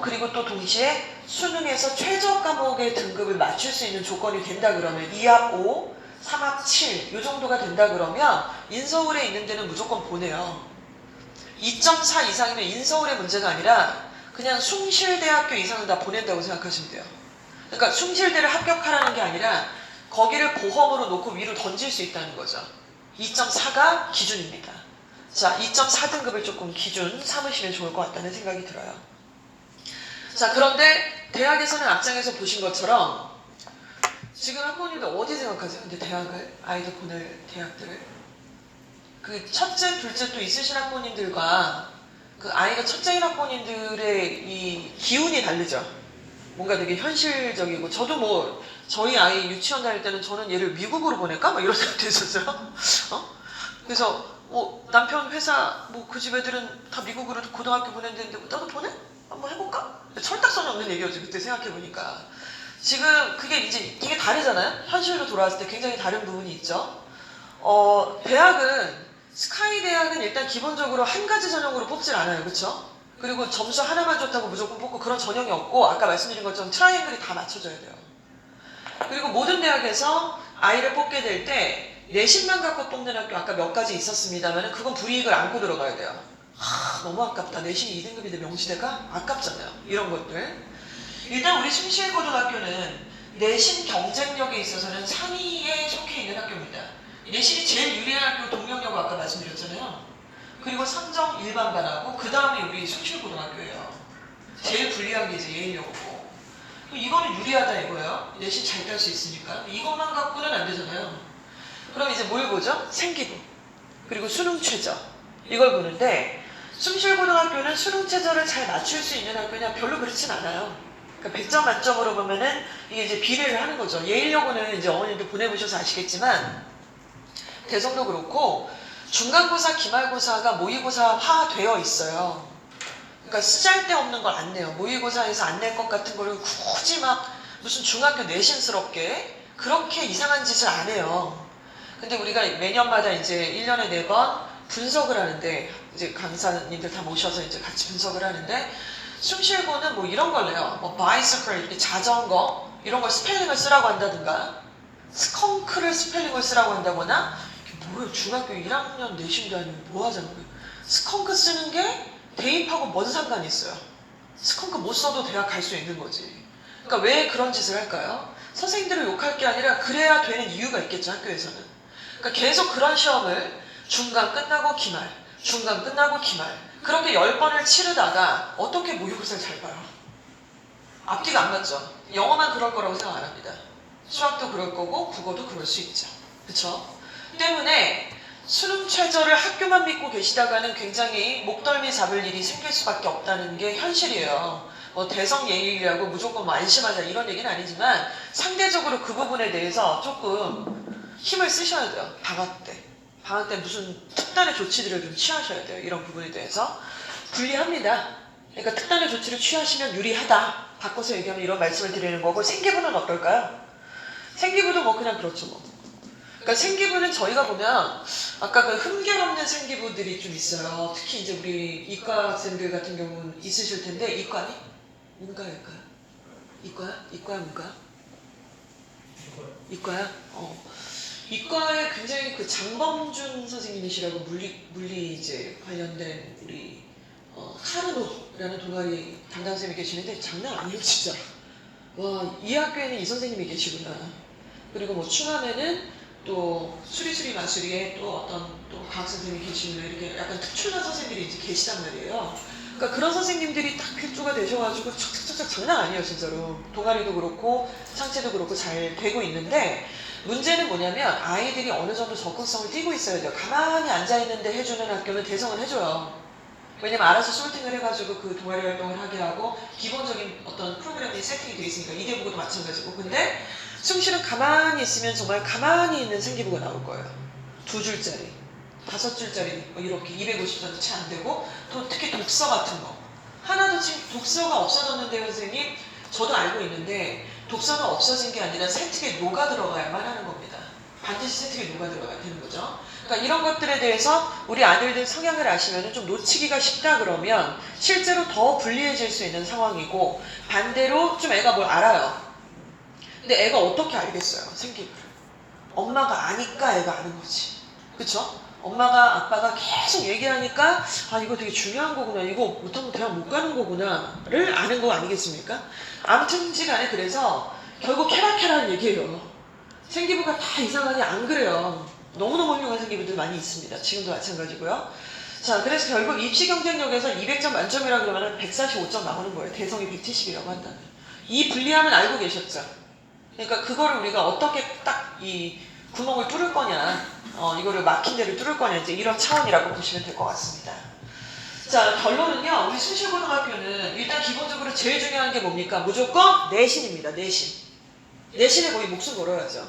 그리고 또 동시에 수능에서 최저 과목의 등급을 맞출 수 있는 조건이 된다 그러면 2합 5, 3합 7 이 정도가 된다 그러면 인서울에 있는 데는 무조건 보내요. 2.4 이상이면 인서울의 문제가 아니라 그냥 숭실대학교 이상은 다 보낸다고 생각하시면 돼요. 그러니까 숭실대를 합격하라는 게 아니라 거기를 보험으로 놓고 위로 던질 수 있다는 거죠. 2.4가 기준입니다. 자, 2.4등급을 조금 기준 삼으시면 좋을 것 같다는 생각이 들어요. 자, 그런데 대학에서는 앞장에서 보신 것처럼 지금 학부모님들 어디 생각하세요? 근데 대학을, 아이들 보낼 대학들을, 그 첫째, 둘째 또 있으신 학부모님들과 그 아이가 첫째인 학부모님들의 이 기운이 다르죠. 뭔가 되게 현실적이고, 저도 뭐 저희 아이 유치원 다닐 때는 저는 얘를 미국으로 보낼까? 막 이런 생각도 했었어요. 그래서 뭐 남편 회사 뭐 그 집 애들은 다 미국으로 고등학교 보낸다는데 나도 보내? 한번 해볼까? 철딱선이 없는 얘기였죠, 그때 생각해보니까. 지금 그게 이제 이게 다르잖아요. 현실로 돌아왔을 때 굉장히 다른 부분이 있죠. 대학은 스카이 대학은 일단 기본적으로 한 가지 전형으로 뽑질 않아요, 그렇죠? 그리고 점수 하나만 좋다고 무조건 뽑고 그런 전형이 없고, 아까 말씀드린 것처럼 트라이앵글이 다 맞춰져야 돼요. 그리고 모든 대학에서 아이를 뽑게 될 때 내신만 갖고 뽑는 학교 아까 몇 가지 있었습니다만 그건 불이익을 안고 들어가야 돼요. 너무 아깝다. 내신이 2등급인데 명시대가 아깝잖아요. 이런 것들. 일단 우리 숭실고등학교는 내신 경쟁력에 있어서는 상위에 속해 있는 학교입니다. 내신이 제일 유리한 학교 동명여고 아까 말씀드렸잖아요. 그리고 상정 일반반하고 그 다음에 우리 숭실고등학교예요. 제일 불리한 게 이제 예일여고고. 이거는 유리하다 이거예요. 내신 잘 딸 수 있으니까. 이것만 갖고는 안 되잖아요. 그럼 이제 뭘 보죠? 생기부. 그리고 수능 최저. 이걸 보는데 숭실고등학교는 수능 최저를 잘 맞출 수 있는 학교냐? 별로 그렇진 않아요. 그러니까 100점 만점으로 보면은 이게 이제 비례를 하는 거죠. 예일여고는 이제 어머님들 보내보셔서 아시겠지만 대성도 그렇고 중간고사, 기말고사가 모의고사화 되어 있어요. 그러니까 쓰잘데없는 걸 안 내요. 모의고사에서 안 낼 것 같은 거를 굳이 막 무슨 중학교 내신스럽게 그렇게 이상한 짓을 안 해요. 근데 우리가 매년마다 이제 1년에 4번 분석을 하는데, 이제 강사님들 다 모셔서 이제 같이 분석을 하는데, 숭실고는 뭐 이런 걸 내요. 뭐 bicycle, 이렇게 자전거, 이런 걸 스펠링을 쓰라고 한다든가, 스컹크를 스펠링을 쓰라고 한다거나, 이게 뭐예요? 중학교 1학년 내신도 아니고 뭐 하자는 거예요? 스컹크 쓰는 게 대입하고 뭔 상관이 있어요? 스컹크 못 써도 대학 갈 수 있는 거지. 그러니까 왜 그런 짓을 할까요? 선생님들을 욕할 게 아니라 그래야 되는 이유가 있겠죠, 학교에서는. 그러니까 계속 그런 시험을 중간 끝나고 기말, 중간 끝나고 기말, 그렇게 10번을 치르다가 어떻게 모의고사를 잘 봐요? 앞뒤가 안 맞죠? 영어만 그럴 거라고 생각 안 합니다. 수학도 그럴 거고 국어도 그럴 수 있죠. 그쵸? 때문에 수능 최저를 학교만 믿고 계시다가는 굉장히 목덜미 잡을 일이 생길 수밖에 없다는 게 현실이에요. 뭐 대성 예일이라고 무조건 뭐 안심하자 이런 얘기는 아니지만 상대적으로 그 부분에 대해서 조금 힘을 쓰셔야 돼요. 방학 때. 방학 때 무슨 특단의 조치들을 좀 취하셔야 돼요. 이런 부분에 대해서. 불리합니다. 그러니까 특단의 조치를 취하시면 유리하다. 바꿔서 얘기하면 이런 말씀을 드리는 거고, 생기부는 어떨까요? 생기부도 뭐 그냥 그렇죠 뭐. 그러니까 생기부는 저희가 보면 아까 그 흠결 없는 생기부들이 좀 있어요. 특히 이제 우리 이과 학생들 같은 경우는 있으실 텐데, 이과니? 문과일까요? 이과야? 이과야 문과야? 이과야? 이과에 굉장히 그 장범준 선생님이시라고 물리 이제 관련된 우리 카르노라는 동아리 담당쌤이 계시는데 장난 아니에요 진짜. 와, 이 학교에는 이 선생님이 계시구나. 그리고 뭐 충암에는 또 수리수리 마수리에 또 어떤 또 과학 선생님이 계시구나. 이렇게 약간 특출난 선생님들이 이제 계시단 말이에요. 그러니까 그런 선생님들이 딱 필두가 되셔가지고 척척척척 장난 아니에요 진짜로. 동아리도 그렇고 상체도 그렇고 잘 되고 있는데, 문제는 뭐냐면 아이들이 어느 정도 적극성을 띠고 있어야 돼요. 가만히 앉아있는데 해주는 학교는 대성을 해줘요. 왜냐면 알아서 솔팅을 해가지고 그 동아리 활동을 하게 하고 기본적인 어떤 프로그램이 세팅이 되어 있으니까. 이대부고도 마찬가지고. 근데 숭실은 가만히 있으면 정말 가만히 있는 생기부가 나올 거예요. 2줄짜리, 5줄짜리 뭐 이렇게 250점도 채 안 되고, 또 특히 독서 같은 거. 하나도 지금 독서가 없어졌는데요 선생님. 저도 알고 있는데 독서는 없어진 게 아니라 세특에 녹아 들어가야만 하는 겁니다. 반드시 세특에 녹아 들어가야 되는 거죠. 그러니까 이런 것들에 대해서 우리 아들들 성향을 아시면 좀 놓치기가 쉽다 그러면 실제로 더 불리해질 수 있는 상황이고, 반대로 좀 애가 뭘 알아요. 근데 애가 어떻게 알겠어요? 생기부를. 엄마가 아니까 애가 아는 거지. 그쵸? 엄마가 아빠가 계속 얘기하니까 아 이거 되게 중요한 거구나, 이거 못하면 대학 못 가는 거구나를 아는 거 아니겠습니까? 아무튼지 간에 그래서 결국 캐라캐라는 얘기예요. 생기부가 다 이상하게 안 그래요. 너무너무 훌륭한 생기부들 많이 있습니다. 지금도 마찬가지고요. 자, 그래서 결국 입시 경쟁력에서 200점 만점이라 그러면 145점 나오는 거예요. 대성이 170이라고 한다면. 이 불리함은 알고 계셨죠? 그러니까 그거를 우리가 어떻게 딱 이 구멍을 뚫을 거냐, 이거를 막힌 데를 뚫을 거냐, 이제 이런 차원이라고 보시면 될 것 같습니다. 자, 결론은요, 우리 숭실고등학교는 일단 기본적으로 제일 중요한 게 뭡니까? 무조건 내신입니다. 내신에 거의 목숨 걸어야죠.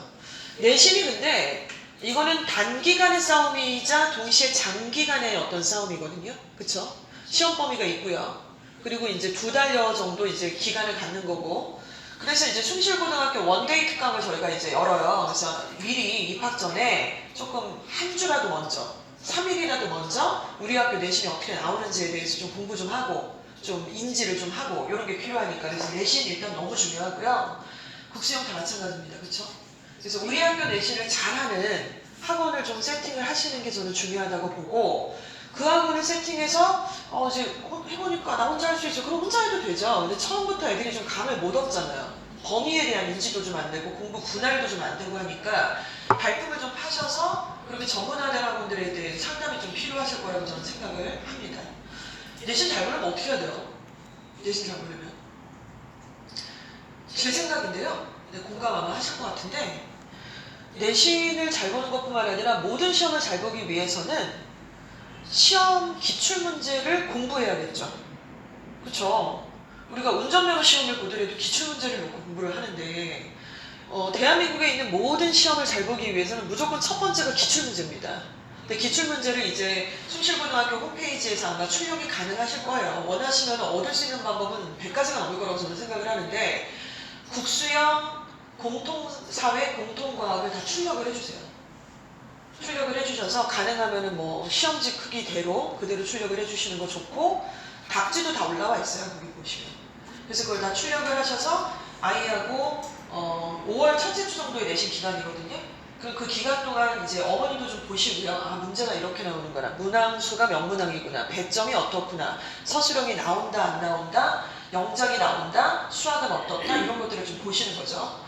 내신이 근데 이거는 단기간의 싸움이자 동시에 장기간의 어떤 싸움이거든요. 그쵸? 시험 범위가 있고요. 그리고 이제 2달여 정도 이제 기간을 갖는 거고, 그래서 이제 숭실고등학교 원데이 특강을 저희가 이제 열어요. 그래서 미리 입학 전에 조금 한 주라도 먼저, 3일이라도 먼저 우리 학교 내신이 어떻게 나오는지에 대해서 좀 공부 좀 하고, 좀 인지를 좀 하고, 이런 게 필요하니까. 그래서 내신 일단 너무 중요하고요. 국수형 다 마찬가지입니다. 그쵸? 그래서 우리 학교 내신을 잘하는 학원을 좀 세팅을 하시는 게 저는 중요하다고 보고, 그 학원을 세팅해서 이제 해보니까 나 혼자 할 수 있어. 그럼 혼자 해도 되죠. 근데 처음부터 애들이 좀 감을 못 얻잖아요. 범위에 대한 인지도 좀 안 되고 공부 분할도 좀 안 되고 하니까 발품을 좀 파셔서 그렇게 전문화된 학원들에 대해 상담이 좀 필요하실 거라고 저는 생각을 합니다. 내신 잘 보려면 어떻게 해야 돼요? 내신 잘 보려면 제 생각인데요. 공감 아마 하실 것 같은데, 내신을 잘 보는 것뿐만 아니라 모든 시험을 잘 보기 위해서는 시험 기출문제를 공부해야겠죠. 그쵸? 우리가 운전면허 시험을 보더라도 기출문제를 놓고 공부를 하는데, 대한민국에 있는 모든 시험을 잘 보기 위해서는 무조건 첫 번째가 기출문제입니다. 근데 기출문제를 이제 숭실고등학교 홈페이지에서 아마 출력이 가능하실 거예요. 원하시면 얻을 수 있는 방법은 100가지가 넘을 거라고 저는 생각을 하는데, 국수형, 공통사회, 공통과학을 다 출력을 해주세요. 출력을 해주셔서 가능하면은 뭐 시험지 크기대로 그대로 출력을 해주시는 거 좋고, 답지도 다 올라와 있어요. 거기 보시면. 그래서 그걸 다 출력을 하셔서 아이하고 5월 첫째 주 정도에 내신 기간이거든요. 그럼 그 기간 동안 이제 어머니도 좀 보시고요. 아, 문제가 이렇게 나오는구나. 문항수가 명문항이구나. 배점이 어떻구나. 서술형이 나온다 안 나온다. 영작이 나온다. 수학은 어떻다. 이런 것들을 좀 보시는 거죠.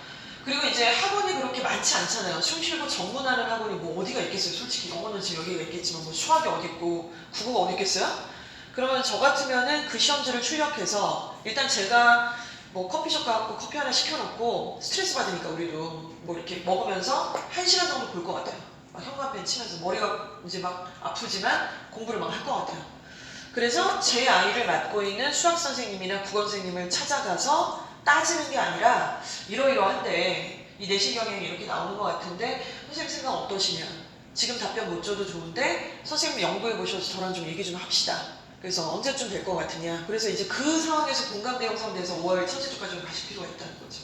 그리고 이제 학원이 그렇게 많지 않잖아요. 숭실고 전문하는 학원이 뭐 어디가 있겠어요. 솔직히 영어는 지금 여기가 있겠지만 뭐 수학이 어디 있고 국어가 어디 있겠어요? 그러면 저 같으면은 그 시험지를 출력해서 일단 제가 뭐 커피숍 가고 커피 하나 시켜놓고 스트레스 받으니까 우리도 뭐 이렇게 먹으면서 1시간 정도 볼 것 같아요. 막 현관펜 치면서 머리가 이제 막 아프지만 공부를 막 할 것 같아요. 그래서 제 아이를 맡고 있는 수학 선생님이나 국어 선생님을 찾아가서 따지는 게 아니라 이러이러한데 이 내신 경향이 이렇게 나오는 것 같은데 선생님 생각 어떠시냐? 지금 답변 못 줘도 좋은데 선생님 연구해 보셔서 저랑 좀 얘기 좀 합시다. 그래서 언제쯤 될 것 같으냐. 그래서 이제 그 상황에서 공감대 형성돼서 5월 첫째 주까지 가실 필요가 있다는 거죠.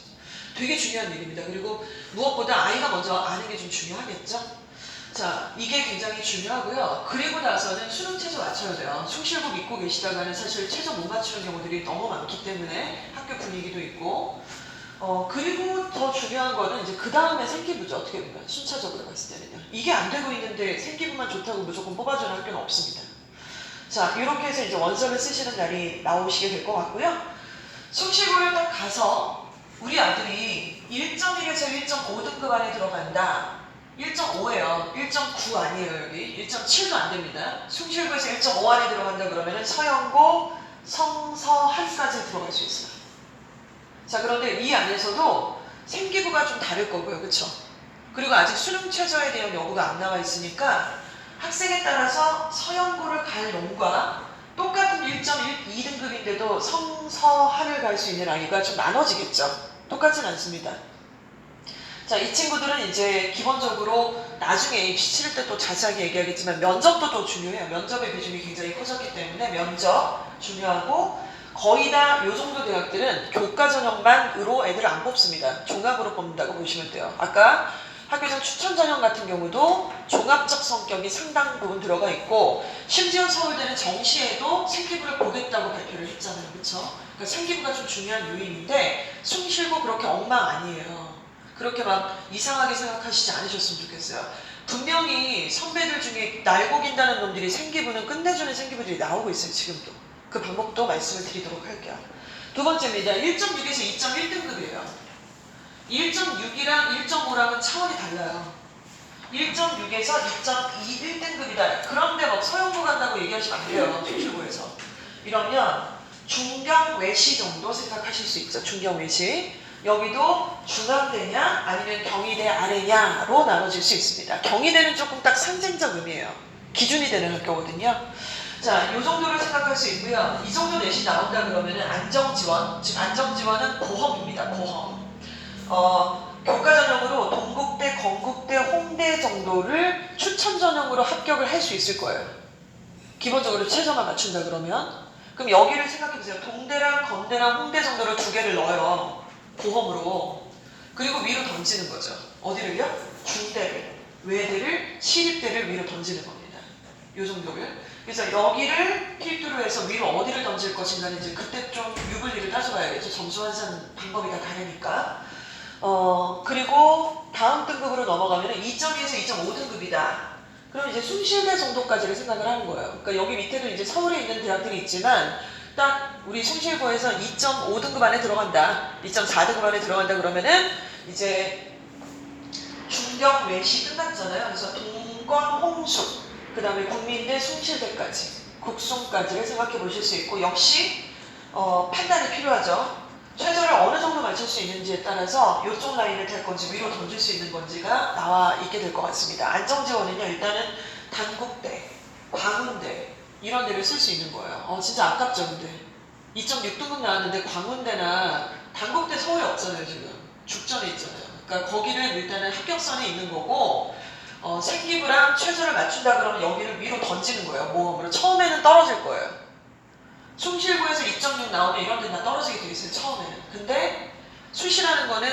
되게 중요한 일입니다. 그리고 무엇보다 아이가 먼저 아는 게 좀 중요하겠죠. 자, 이게 굉장히 중요하고요. 그리고 나서는 수능 최저 맞춰야 돼요. 숭실고 믿고 계시다가는 사실 최저 못 맞추는 경우들이 너무 많기 때문에 학교 분위기도 있고, 그리고 더 중요한 거는 이제 그 다음에 생기부죠. 어떻게 보면 순차적으로 봤을 때는요. 이게 안 되고 있는데 생기부만 좋다고 무조건 뽑아주는 학교는 없습니다. 자, 이렇게 해서 이제 원서를 쓰시는 날이 나오시게 될 것 같고요. 숭실고를 딱 가서 우리 아들이 1.1에서 1.5등급 안에 들어간다. 1.5예요. 1.9 아니에요. 여기 1.7도 안 됩니다. 숭실고에서 1.5 안에 들어간다 그러면 서영고, 성서한까지 들어갈 수 있어요. 자, 그런데 이 안에서도 생기부가 좀 다를 거고요. 그쵸? 그리고 아직 수능 최저에 대한 여부가 안 나와 있으니까 학생에 따라서 서영고를 갈 놈과 똑같은 1.2등급인데도 성서한을 갈 수 있는 아이가 좀 나눠지겠죠. 똑같진 않습니다. 자, 이 친구들은 이제 기본적으로 나중에 입시 치를 때 또 자세하게 얘기하겠지만 면접도 또 중요해요. 면접의 비중이 굉장히 커졌기 때문에 면접 중요하고, 거의 다 요 정도 대학들은 교과 전형만으로 애들을 안 뽑습니다. 종합으로 뽑는다고 보시면 돼요. 아까 학교장 추천 전형 같은 경우도 종합적 성격이 상당 부분 들어가 있고, 심지어 서울대는 정시에도 생기부를 보겠다고 발표를 했잖아요. 그쵸? 그러니까 생기부가 좀 중요한 요인인데 숭실고 그렇게 엉망 아니에요. 그렇게 막 이상하게 생각하시지 않으셨으면 좋겠어요. 분명히 선배들 중에 날고긴다는 놈들이 생기부는 끝내주는 생기부들이 나오고 있어요. 지금도. 그 방법도 말씀을 드리도록 할게요. 두 번째입니다. 1.6에서 2.1등급이에요. 1.6이랑 1.5랑은 차원이 달라요. 1.6에서 2.2 1등급이다. 그런데 막 서영고 간다고 얘기하시면 안 돼요. 숭실고에서. 이러면 중경외시 정도 생각하실 수 있죠. 중경외시. 여기도 중앙대냐 아니면 경희대 아래냐로 나눠질 수 있습니다. 경희대는 조금 딱 상징적 의미예요. 기준이 되는 학교거든요. 자, 이 정도를 생각할 수 있고요. 이 정도 넷이 나온다 그러면은 안정지원, 즉 안정지원은 고험입니다. 고험. 교과 전형으로 동국대, 건국대, 홍대 정도를 추천 전형으로 합격을 할 수 있을 거예요. 기본적으로 최저만 맞춘다 그러면. 그럼 여기를 생각해보세요. 동대랑 건대랑 홍대 정도를 두 개를 넣어요. 고험으로. 그리고 위로 던지는 거죠. 어디를요? 중대를, 외대를, 시립대를 위로 던지는 겁니다. 이 정도를. 그래서 여기를 필두로 해서 위로 어디를 던질 것인가는 이제 그때 좀 유불리를 따져봐야겠죠. 점수 환산 방법이 다 다르니까. 그리고 다음 등급으로 넘어가면 2.2에서 2.5등급이다. 그럼 이제 숭실대 정도까지를 생각을 하는 거예요. 그러니까 여기 밑에도 이제 서울에 있는 대학들이 있지만 딱 우리 숭실고에서 2.5등급 안에 들어간다, 2.4등급 안에 들어간다 그러면은 이제 중경 외시 끝났잖아요. 그래서 동광, 홍수, 그 다음에 국민대, 숭실대까지, 국숭까지를 생각해 보실 수 있고 역시 판단이 필요하죠. 최저를 어느 정도 맞출 수 있는지에 따라서 이쪽 라인을 탈 건지 위로 던질 수 있는 건지가 나와 있게 될 것 같습니다. 안정지원은요, 일단은 단국대, 광운대 이런 데를 쓸 수 있는 거예요. 진짜 아깝죠. 근데 2.6등급 나왔는데 광운대나 단국대 서울에 없잖아요. 지금 죽전에 있잖아요. 그러니까 거기는 일단은 합격선에 있는 거고 생기부랑 최저를 맞춘다 그러면 여기를 위로 던지는 거예요. 모험으로. 처음에는 떨어질 거예요. 숭실고에서 2.6 나오면 이런 데는 다 떨어지게 돼 있어요. 처음에는. 근데 숭실하는 거는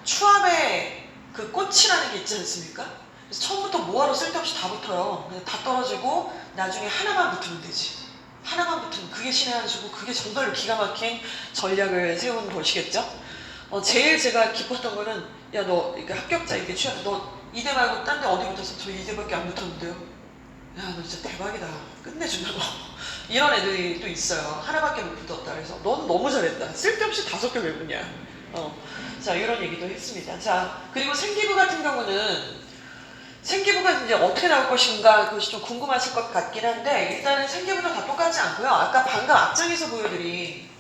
추함의 그 꽃이라는 게 있지 않습니까? 그래서 처음부터 뭐하러 쓸데없이 다 붙어요. 그냥 다 떨어지고 나중에 하나만 붙으면 되지. 하나만 붙으면 그게 신의 한 수고 그게 정말로 기가 막힌 전략을 세운 것이겠죠. 제일 제가 기뻤던 거는 야 너 이렇게 합격자 이렇게 취업 너 이대 말고 딴 데 어디 붙었어? 저 이대밖에 안 붙었는데요. 야 너 진짜 대박이다. 끝내준다 너. 이런 애들이 또 있어요. 하나밖에 못 붙었다. 그래서 넌 너무 잘했다. 쓸데없이 5개 왜 붙냐. 자 이런 얘기도 했습니다. 자 그리고 생기부 같은 경우는 생기부가 이제 어떻게 나올 것인가 그것이 좀 궁금하실 것 같긴 한데 일단은 생기부도 다 똑같지 않고요. 아까 방금 앞장에서 보여드린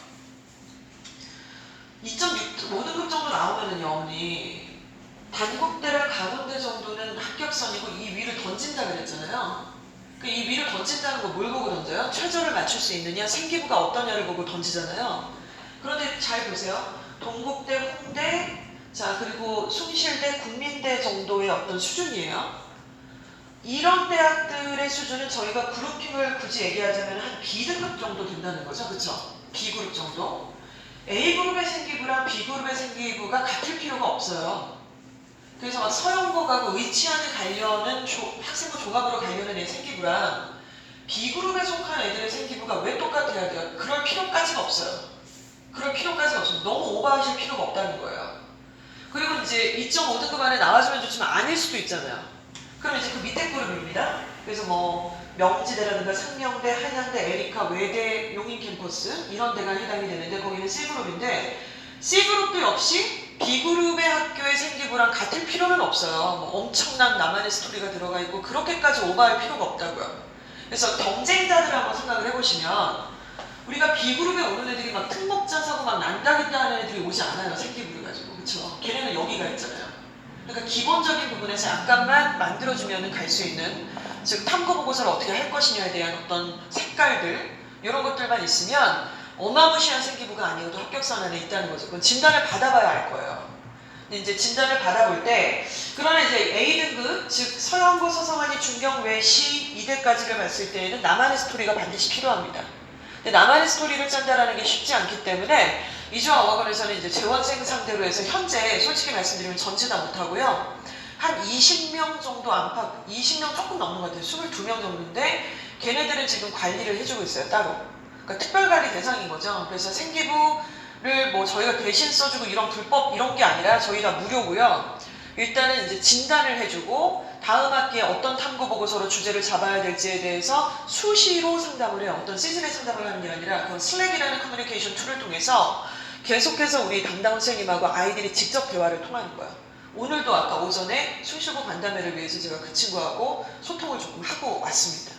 2.6, 5등급 정도 나오면은요, 어머니 단국대랑 가운데 정도는 합격선이고 이 위를 던진다 그랬잖아요. 이 위를 던진다는 거 뭘 보고 던져요? 최저를 맞출 수 있느냐, 생기부가 어떠냐를 보고 던지잖아요. 그런데 잘 보세요. 동국대, 홍대, 자 그리고 숭실대, 국민대 정도의 어떤 수준이에요. 이런 대학들의 수준은 저희가 그룹핑을 굳이 얘기하자면 한 B등급 정도 된다는 거죠. 그쵸? B그룹 정도. A그룹의 생기부랑 B그룹의 생기부가 같을 필요가 없어요. 그래서 막 서영고가고 의치안에 가려는 학생부 종합으로 가려는 애 생기부랑 B그룹에 속한 애들의 생기부가 왜 똑같아야 돼요? 그럴 필요까지가 없어요. 그럴 필요까지가 없어요. 너무 오버하실 필요가 없다는 거예요. 그리고 이제 2.5등급 안에 나와주면 좋지만 아닐 수도 있잖아요. 그럼 이제 그 밑에 그룹입니다. 그래서 뭐 명지대라든가 상명대, 한양대, 에리카, 외대, 용인캠퍼스 이런 데가 해당이 되는데 거기는 C그룹인데 C그룹도 역시 B그룹의 학교의 생기부랑 같을 필요는 없어요. 뭐 엄청난 나만의 스토리가 들어가 있고 그렇게까지 오버할 필요가 없다고요. 그래서 경쟁자들 한번 생각을 해보시면 우리가 B그룹에 오는 애들이 막 특목자 사고 막 난다긴다 하는 애들이 오지 않아요. 생기부를 가지고. 그쵸? 걔네는 여기가 있잖아요. 그러니까 기본적인 부분에서 약간만 만들어주면 갈 수 있는 즉 탐구보고서를 어떻게 할 것이냐에 대한 어떤 색깔들 이런 것들만 있으면 어마무시한 생기부가 아니어도 합격선 안에 있다는 거죠. 그건 진단을 받아봐야 알 거예요. 근데 이제 진단을 받아볼 때 그러나 이제 A등급 즉 서영고, 서성한이, 중경, 외시, 이대까지를 봤을 때에는 나만의 스토리가 반드시 필요합니다. 근데 나만의 스토리를 짠다라는 게 쉽지 않기 때문에 이주어학원에서는 이제 재원생 상대로 해서 현재 솔직히 말씀드리면 전체 다 못하고요. 한 20명 정도 안팎, 20명 조금 넘는 것 같아요. 22명 정도인데 걔네들은 지금 관리를 해주고 있어요. 따로. 그러니까 특별관리 대상인 거죠. 그래서 생기부를 뭐 저희가 대신 써주고 이런 불법 이런 게 아니라 저희가 무료고요. 일단은 이제 진단을 해주고 다음 학기에 어떤 탐구 보고서로 주제를 잡아야 될지에 대해서 수시로 상담을 해요. 어떤 시즌에 상담을 하는 게 아니라 그 슬랙이라는 커뮤니케이션 툴을 통해서 계속해서 우리 담당 선생님하고 아이들이 직접 대화를 통하는 거예요. 오늘도 아까 오전에 숭실고 간담회를 위해서 제가 그 친구하고 소통을 조금 하고 왔습니다.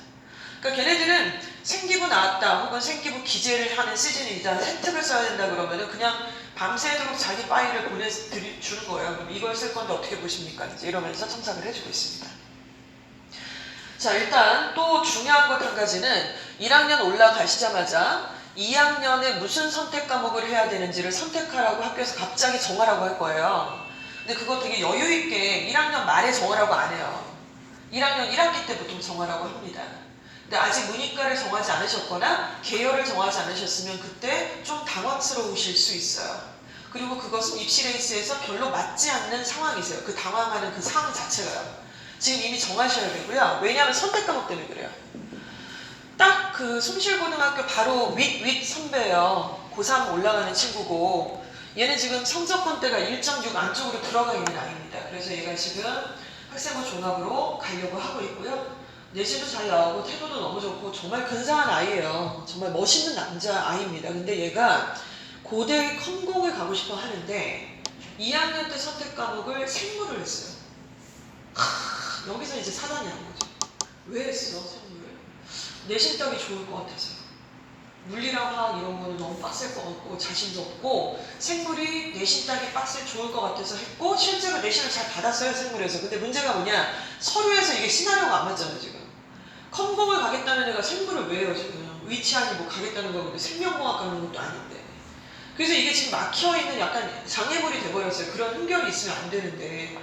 그러니까 걔네들은 생기부 나왔다 혹은 생기부 기재를 하는 시즌이다 세특을 써야 된다 그러면은 그냥 밤새도록 자기 파일을 보내주는 거예요. 그럼 이걸 쓸 건데 어떻게 보십니까? 이제 이러면서 첨삭을 해주고 있습니다. 자, 일단 또 중요한 것 한 가지는 1학년 올라가시자마자 2학년에 무슨 선택 과목을 해야 되는지를 선택하라고 학교에서 갑자기 정하라고 할 거예요. 근데 그거 되게 여유있게 1학년 말에 정하라고 안 해요. 1학년 1학기 때 보통 정하라고 합니다. 근데 아직 문이과를 정하지 않으셨거나 계열을 정하지 않으셨으면 그때 좀 당황스러우실 수 있어요. 그리고 그것은 입시 레이스에서 별로 맞지 않는 상황이세요. 그 당황하는 그 상황 자체가요. 지금 이미 정하셔야 되고요. 왜냐하면 선택 과목 때문에 그래요. 딱 그 숭실고등학교 바로 윗 선배예요. 고3 올라가는 친구고 얘는 지금 성적권대가 1.6 안쪽으로 들어가 있는 아이입니다. 그래서 얘가 지금 학생부 종합으로 가려고 하고 있고요. 내신도 잘 나오고 태도도 너무 좋고 정말 근사한 아이예요. 정말 멋있는 남자 아이입니다. 근데 얘가 고대 컴공을 가고 싶어 하는데 2학년 때 선택 과목을 생물을 했어요. 여기서 이제 사단이 한 거죠. 왜 했어 생물을? 내신 따기 좋을 것 같아서요. 물리랑 화학 이런 거는 너무 빡셀 것 같고 자신도 없고 생물이 내신 따기 빡셀 좋을 것 같아서 했고 실제로 내신을 잘 받았어요 생물에서. 근데 문제가 뭐냐, 서류에서 이게 시나리오가 안 맞잖아요. 지금 컴공을 가겠다는 애가 생물을 왜 해요? 지금 위치하니 뭐 가겠다는 거고 생명공학 가는 것도 아닌데. 그래서 이게 지금 막혀있는 약간 장애물이 돼버렸어요. 그런 흠결이 있으면 안 되는데.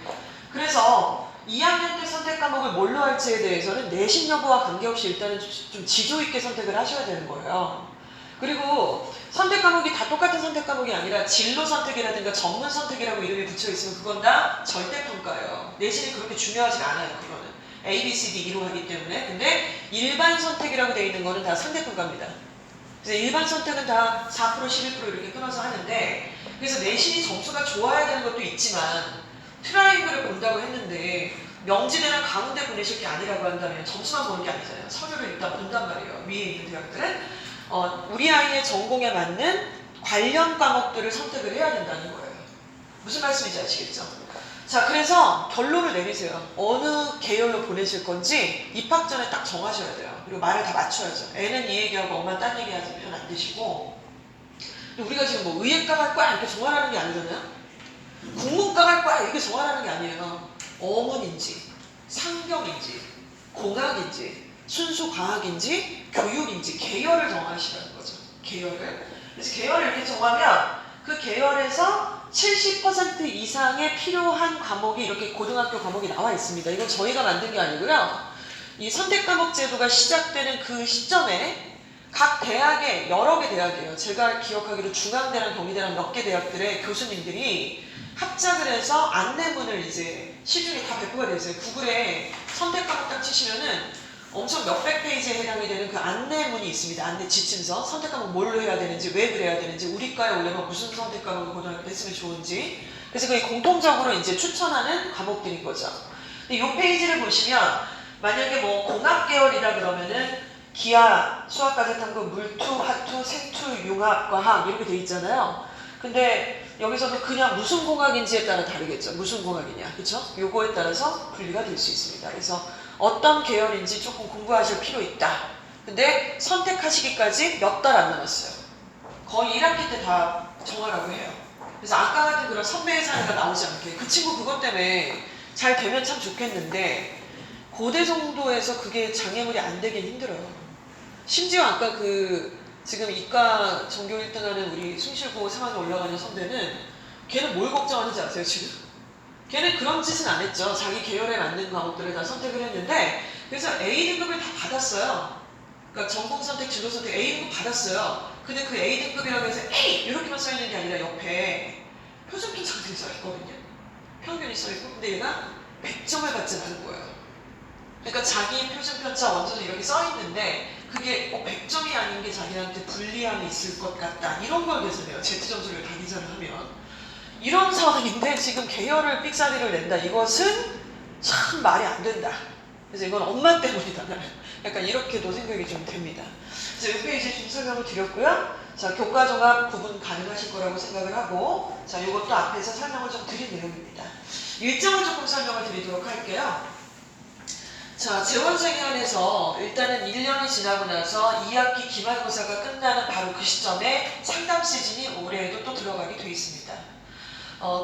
그래서 2학년 때 선택 과목을 뭘로 할지에 대해서는 내신 여부와 관계없이 일단은 좀 지조 있게 선택을 하셔야 되는 거예요. 그리고 선택 과목이 다 똑같은 선택 과목이 아니라 진로 선택이라든가 전문 선택이라고 이름이 붙여 있으면 그건 다 절대평가예요. 내신이 그렇게 중요하지 않아요. 그거는 A, B, C, D 이로 하기 때문에. 근데 일반 선택이라고 되어 있는 거는 다 상대평가입니다. 그래서 일반 선택은 다 4%, 11% 이렇게 끊어서 하는데, 그래서 내신이 점수가 좋아야 되는 것도 있지만 트라이앵글을 본다고 했는데 명지대나 강원대 보내실 게 아니라고 한다면 점수만 보는 게 아니잖아요. 서류를 일단 본단 말이에요. 위에 있는 대학들은 우리 아이의 전공에 맞는 관련 과목들을 선택을 해야 된다는 거예요. 무슨 말씀인지 아시겠죠? 자, 그래서 결론을 내리세요. 어느 계열로 보내실 건지 입학 전에 딱 정하셔야 돼요. 그리고 말을 다 맞춰야죠. 애는 이 얘기하고 엄마 딴 얘기 하면 안 되시고. 우리가 지금 뭐 의예과 갈 거야 이렇게 정하라는 게 아니잖아요. 국문과 갈 거야 이렇게 정하라는 게 아니에요. 어문인지 상경인지 공학인지 순수 과학인지 교육인지 계열을 정하시라는 거죠. 계열을. 그래서 계열을 이렇게 정하면 그 계열에서 70% 이상의 필요한 과목이 이렇게 고등학교 과목이 나와 있습니다. 이건 저희가 만든 게 아니고요. 이 선택 과목 제도가 시작되는 그 시점에 각 대학에, 여러 개 대학이에요. 제가 기억하기로 중앙대랑 경희대랑 몇 개 대학들의 교수님들이 합작을 해서 안내문을 이제 시중에 다 배포가 되어 있어요. 구글에 선택 과목 딱 치시면은 엄청 몇백 페이지에 해당이 되는 그 안내문이 있습니다. 안내 지침서. 선택 과목 뭘로 해야 되는지, 왜 그래야 되는지, 우리 과에 오려면 무슨 선택 과목을 고등학교 때 했으면 좋은지. 그래서 그게 공통적으로 이제 추천하는 과목들인 거죠. 근데 이 페이지를 보시면 만약에 뭐 공학 계열이라 그러면은 기하, 수학과제 탐구, 물투, 화투, 생투, 융합, 과학 이렇게 돼 있잖아요. 근데 여기서도 그냥 무슨 공학인지에 따라 다르겠죠. 무슨 공학이냐, 그렇죠? 요거에 따라서 분리가 될 수 있습니다. 그래서 어떤 계열인지 조금 공부하실 필요 있다. 근데 선택하시기까지 몇 달 안 남았어요. 거의 1학기 때 다 정하라고 해요. 그래서 아까 같은 그런 선배의 사례가 나오지 않게. 그 친구 그것 때문에 잘 되면 참 좋겠는데 고대 정도에서 그게 장애물이 안 되긴 힘들어요. 심지어 아까 그 지금 이과 전교 1등 하는 우리 숭실고 3학년 올라가는 선배는 걔는 뭘 걱정하는지 아세요 지금? 걔는 그런 짓은 안 했죠. 자기 계열에 맞는 과목들을 다 선택을 했는데 그래서 A등급을 다 받았어요. 그러니까 전공 선택, 진로 선택 A등급 받았어요. 근데 그 A등급이라고 해서 A! 이렇게만 써있는 게 아니라 옆에 표준편 장생이 써있거든요. 평균이 써있고 근데 얘가 100점을 받지 않은 거예요. 그러니까 자기 표준편차 원서도 이렇게 써있는데 그게 100점이 아닌 게 자기한테 불리함이 있을 것 같다. 이런 걸 계산해요. Z점수를 다 계산을 하면. 이런 상황인데 지금 계열을 삑사리를 낸다. 이것은 참 말이 안 된다. 그래서 이건 엄마 때문이다. 약간 이렇게도 생각이 좀 됩니다. 그래서 이 페이지에 좀 설명을 드렸고요. 자, 교과종합 구분 가능하실 거라고 생각을 하고 자, 이것도 앞에서 설명을 좀 드린 내용입니다. 일정을 조금 설명을 드리도록 할게요. 자, 재원생회안에서 일단은 1년이 지나고 나서 2학기 기말고사가 끝나는 바로 그 시점에 상담 시즌이 올해에도 또 들어가게 돼 있습니다.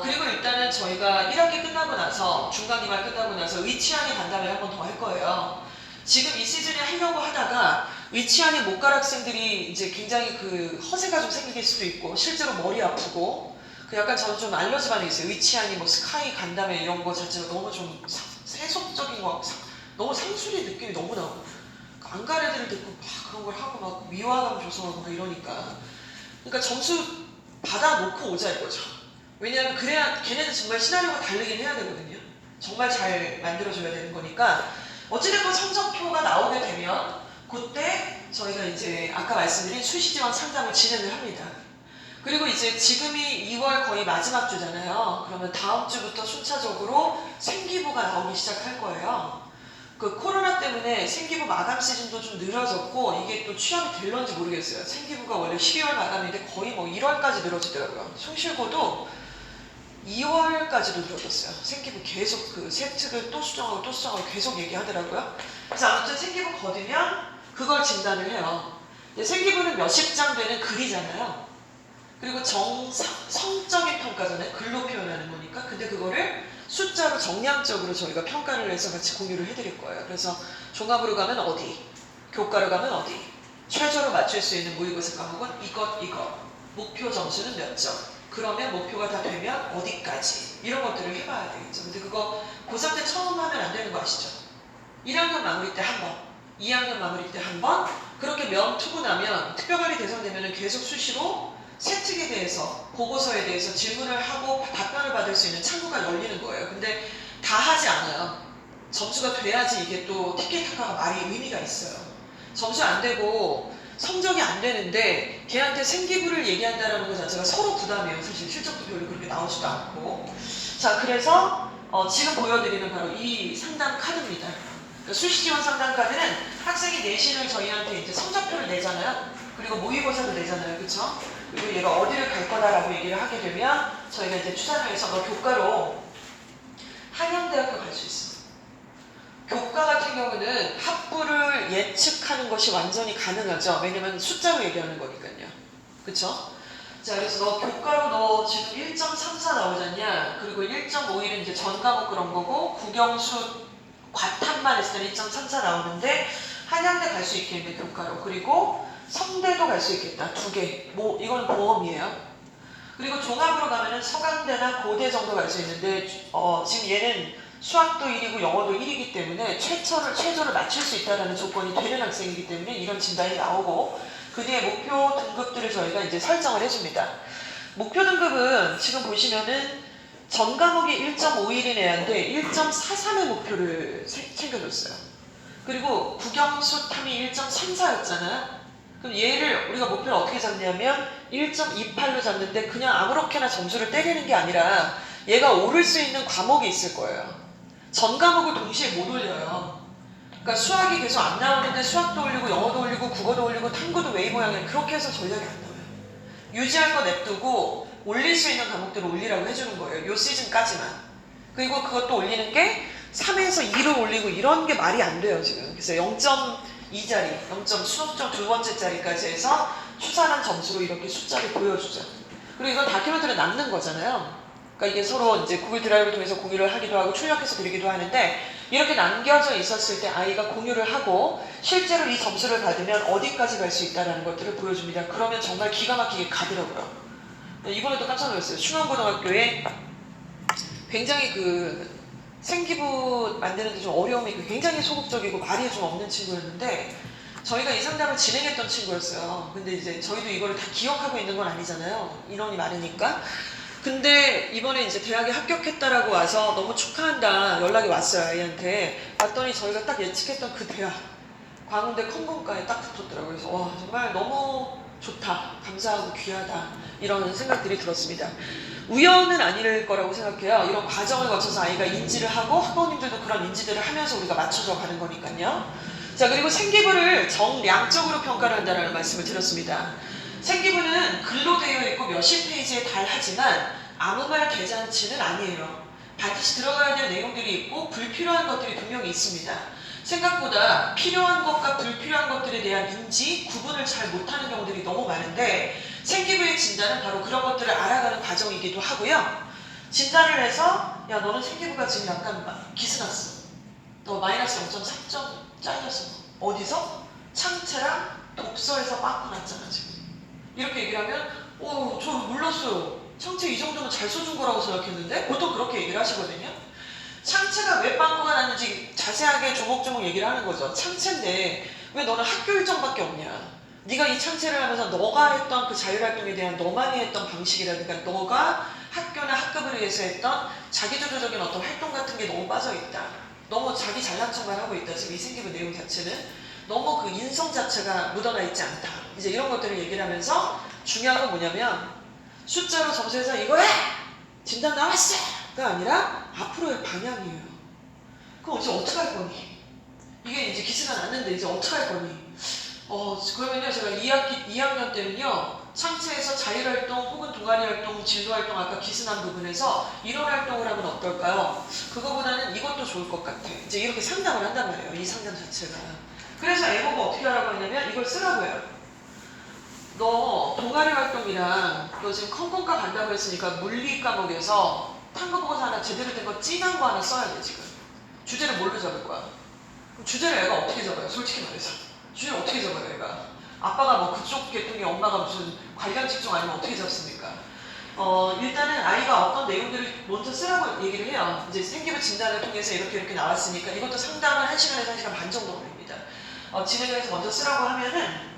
그리고 일단은 저희가 1학기 끝나고 나서 중간 기말 끝나고 나서 의치안이 간담회를 한 번 더 할 거예요. 지금 이 시즌에 하려고 하다가 의치안이 못 갈 학생들이 이제 굉장히 그 허세가 좀 생길 수도 있고 실제로 머리 아프고 그 약간 저는 좀 알러지 반응이 있어요. 의치안이 뭐 스카이 간담회 이런 거 자체가 너무 좀 세속적인 거 너무 상술의 느낌이 너무 나고 안 갈 애들을 데리고 막 그런 걸 하고 막 위화감 조성하고 막 이러니까 그러니까 점수 받아놓고 오자 이거죠. 왜냐하면 그래야 걔네들 정말 시나리오가 다르긴 해야 되거든요. 정말 잘 만들어줘야 되는 거니까 어찌됐건 성적표가 나오게 되면 그때 저희가 이제 아까 말씀드린 수시지원 상담을 진행을 합니다. 그리고 이제 지금이 2월 거의 마지막 주잖아요. 그러면 다음 주부터 순차적으로 생기부가 나오기 시작할 거예요. 그 코로나 때문에 생기부 마감 시즌도 좀 늘어졌고 이게 또 취업이 될런지 모르겠어요. 생기부가 원래 12월 마감인데 거의 뭐 1월까지 늘어지더라고요. 숭실고도 2월까지도 늘어졌어요. 생기부 계속 그 세특을 또 수정하고 또 수정하고 계속 얘기하더라고요. 그래서 아무튼 생기부 거두면 그걸 진단을 해요. 생기부는 몇십 장 되는 글이잖아요. 그리고 성적인 평가잖아요. 글로 표현하는 거니까. 근데 그거를 숫자로 정량적으로 저희가 평가를 해서 같이 공유를 해드릴 거예요. 그래서 종합으로 가면 어디, 교과로 가면 어디, 최저로 맞출 수 있는 모의고사 과목은 이것, 목표 점수는 몇 점, 그러면 목표가 다 되면 어디까지 이런 것들을 해봐야 되겠죠. 근데 그거 고3 때 처음 하면 안 되는 거 아시죠? 1학년 마무리 때 한 번, 2학년 마무리 때 한 번, 그렇게 면 투고 나면 특별관리 대상되면 계속 수시로 세특에 대해서 보고서에 대해서 질문을 하고 답변을 받을 수 있는 창구가 열리는 거예요. 근데 다 하지 않아요. 점수가 돼야지 이게 또 티켓타카가 말이 의미가 있어요. 점수 안 되고 성적이 안 되는데 걔한테 생기부를 얘기한다는 것 자체가 서로 부담이에요. 사실 실적도 별로 그렇게 나오지도 않고. 자, 그래서 지금 보여드리는 바로 이 상담 카드입니다. 그러니까 수시지원 상담 카드는 학생이 내신을 저희한테 이제 성적표를 내잖아요. 그리고 모의고사도 내잖아요. 그쵸? 그리고 얘가 어디를 갈 거다라고 얘기를 하게 되면 저희가 이제 추산을 해서 너 교과로 한양대학교 갈 수 있어. 교과 같은 경우는 학부를 예측하는 것이 완전히 가능하죠. 왜냐면 숫자로 얘기하는 거니까요. 그쵸? 자, 그래서 너 교과로 너 지금 1.34 나오잖냐? 그리고 1.51은 이제 전 과목 그런 거고 국영수 과탐만 했을 때 1.34 나오는데 한양대 갈 수 있겠네, 교과로. 그리고 성대도 갈 수 있겠다. 2개. 뭐 이건 보험이에요. 그리고 종합으로 가면은 서강대나 고대 정도 갈 수 있는데 지금 얘는 수학도 1이고 영어도 1이기 때문에 최저를 맞출 수 있다는 조건이 되는 학생이기 때문에 이런 진단이 나오고 그 뒤에 목표 등급들을 저희가 이제 설정을 해줍니다. 목표 등급은 지금 보시면은 전 과목이 1.51인 애한테 1.43의 목표를 챙겨줬어요. 그리고 국영수 탐이 1.34였잖아요. 그럼 얘를 우리가 목표를 어떻게 잡냐면 1.28로 잡는데 그냥 아무렇게나 점수를 때리는 게 아니라 얘가 오를 수 있는 과목이 있을 거예요. 전 과목을 동시에 못 올려요. 그러니까 수학이 계속 안 나오는데 수학도 올리고 영어도 올리고 국어도 올리고 탐구도 웨이 모양이에요. 그렇게 해서 전략이 안 나와요. 유지할 거 냅두고 올릴 수 있는 과목들을 올리라고 해주는 거예요. 요 시즌까지만. 그리고 그것도 올리는 게 3에서 2를 올리고 이런 게 말이 안 돼요 지금. 그래서 0.2짜리, 0. 수능점 두 번째 짜리까지 해서 추산한 점수로 이렇게 숫자를 보여주죠. 그리고 이건 다큐멘터리에 남는 거잖아요. 그러니까 이게 서로 이제 구글 드라이브를 통해서 공유를 하기도 하고 출력해서 드리기도 하는데 이렇게 남겨져 있었을 때 아이가 공유를 하고 실제로 이 점수를 받으면 어디까지 갈 수 있다는 것들을 보여줍니다. 그러면 정말 기가 막히게 가더라고요. 이번에도 깜짝 놀랐어요. 충원고등학교에 굉장히 그 생기부 만드는데 좀 어려움이 굉장히 소극적이고 말이 좀 없는 친구였는데 저희가 이 상담을 진행했던 친구였어요. 근데 이제 저희도 이거를 다 기억하고 있는 건 아니잖아요. 인원이 많으니까. 근데 이번에 이제 대학에 합격했다라고 와서 너무 축하한다 연락이 왔어요. 아이한테. 봤더니 저희가 딱 예측했던 그 대학 광운대 컴공과에 딱 붙었더라고요. 그래서 와 정말 너무 좋다, 감사하고 귀하다 이런 생각들이 들었습니다. 우연은 아닐 거라고 생각해요. 이런 과정을 거쳐서 아이가 인지를 하고 학부모님들도 그런 인지들을 하면서 우리가 맞춰져 가는 거니까요. 자, 그리고 생기부를 정량적으로 평가를 한다는 말씀을 드렸습니다. 생기부는 글로 되어 있고 몇십 페이지에 달하지만 아무 말 대잔치는 아니에요. 반드시 들어가야 될 내용들이 있고 불필요한 것들이 분명히 있습니다. 생각보다 필요한 것과 불필요한 것들에 대한 인지, 구분을 잘 못하는 경우들이 너무 많은데 생기부의 진단은 바로 그런 것들을 알아가는 과정이기도 하고요. 진단을 해서 야 너는 생기부가 지금 약간 기스났어. 너 마이너스 0.3점 잘렸어. 어디서? 창체랑 독서에서 빵꾸 났잖아 지금. 이렇게 얘기를 하면 저 몰랐어요. 창체 이 정도면 잘 써준 거라고 생각했는데 보통 그렇게 얘기를 하시거든요. 창체가 왜 빵꾸가 났는지 자세하게 조목조목 얘기를 하는 거죠. 창체인데 왜 너는 학교 일정밖에 없냐. 네가 이 창체를 하면서 너가 했던 그 자율활동에 대한 너만이 했던 방식이라든가 너가 학교나 학급을 위해서 했던 자기주도적인 어떤 활동 같은 게 너무 빠져있다. 너무 자기 잘난 척만 하고 있다. 지금 이 생기부 내용 자체는 너무 그 인성 자체가 묻어나 있지 않다. 이제 이런 것들을 얘기를 하면서 중요한 건 뭐냐면 숫자로 점수해서 이거 해! 진단 나왔어! 가 아니라 앞으로의 방향이에요. 그럼 이제 어떻게 할 거니? 이게 이제 기스가 났는데 이제 어떻게 할 거니? 그러면요 제가 2학년 때는요 창체에서 자율활동 혹은 동아리활동, 진로활동 아까 기스난 부분에서 이런 활동을 하면 어떨까요? 그거보다는 이것도 좋을 것 같아. 이제 이렇게 상담을 한단 말이에요. 이 상담 자체가. 그래서 애보고 어떻게 하라고 하냐면 이걸 쓰라고 해요. 너 동아리 활동이랑 너 지금 컴컴과 간다고 했으니까 물리 과목에서 탐구 보고서 하나 제대로 된 거 진한 거 하나 써야 돼 지금. 주제를 뭘로 잡을 거야? 그럼 주제를 애가 어떻게 잡아요? 솔직히 말해서. 주제를 어떻게 잡아요 애가? 아빠가 뭐 그쪽 계통이 엄마가 무슨 관련 직종 아니면 어떻게 잡습니까? 일단은 아이가 어떤 내용들을 먼저 쓰라고 얘기를 해요. 이제 생기부 진단을 통해서 이렇게 나왔으니까 이것도 상담을 1시간에서 1시간 반 정도 걸립니다. 진행을 해서 먼저 쓰라고 하면은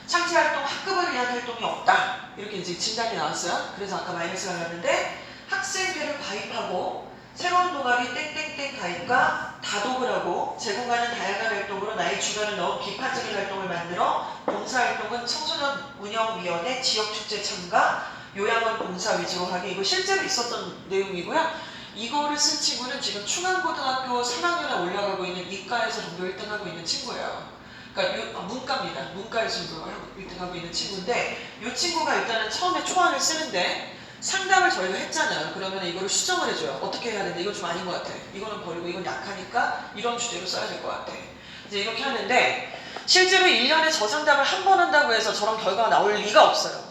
창체 활동, 학급을 위한 활동이 없다. 이렇게 이제 진단이 나왔어요. 그래서 아까 마이너스가 나왔는데 학생회를 가입하고 새로운 동아리 땡땡땡 가입과 다독을 하고 제공하는 다양한 활동으로 나의 주관을 넣은 비판적인 활동을 만들어 봉사활동은 청소년 운영위원회 지역축제 참가 요양원 봉사 위주로 하기. 이거 실제로 있었던 내용이고요. 이거를 쓴 친구는 지금 충안고등학교 3학년에 올라가고 있는 이과에서 전교 1등하고 있는 친구예요. 그러니까 문과입니다. 문과에서 1등하고 있는 친구인데 이 친구가 일단은 처음에 초안을 쓰는데 상담을 저희가 했잖아요. 그러면 이거를 수정을 해줘요. 어떻게 해야 되는데 이건 좀 아닌 것 같아. 이거는 버리고 이건 약하니까 이런 주제로 써야 될 것 같아. 이제 이렇게 하는데 실제로 1년에 저 상담을 한 번 한다고 해서 저런 결과가 나올 리가 없어요.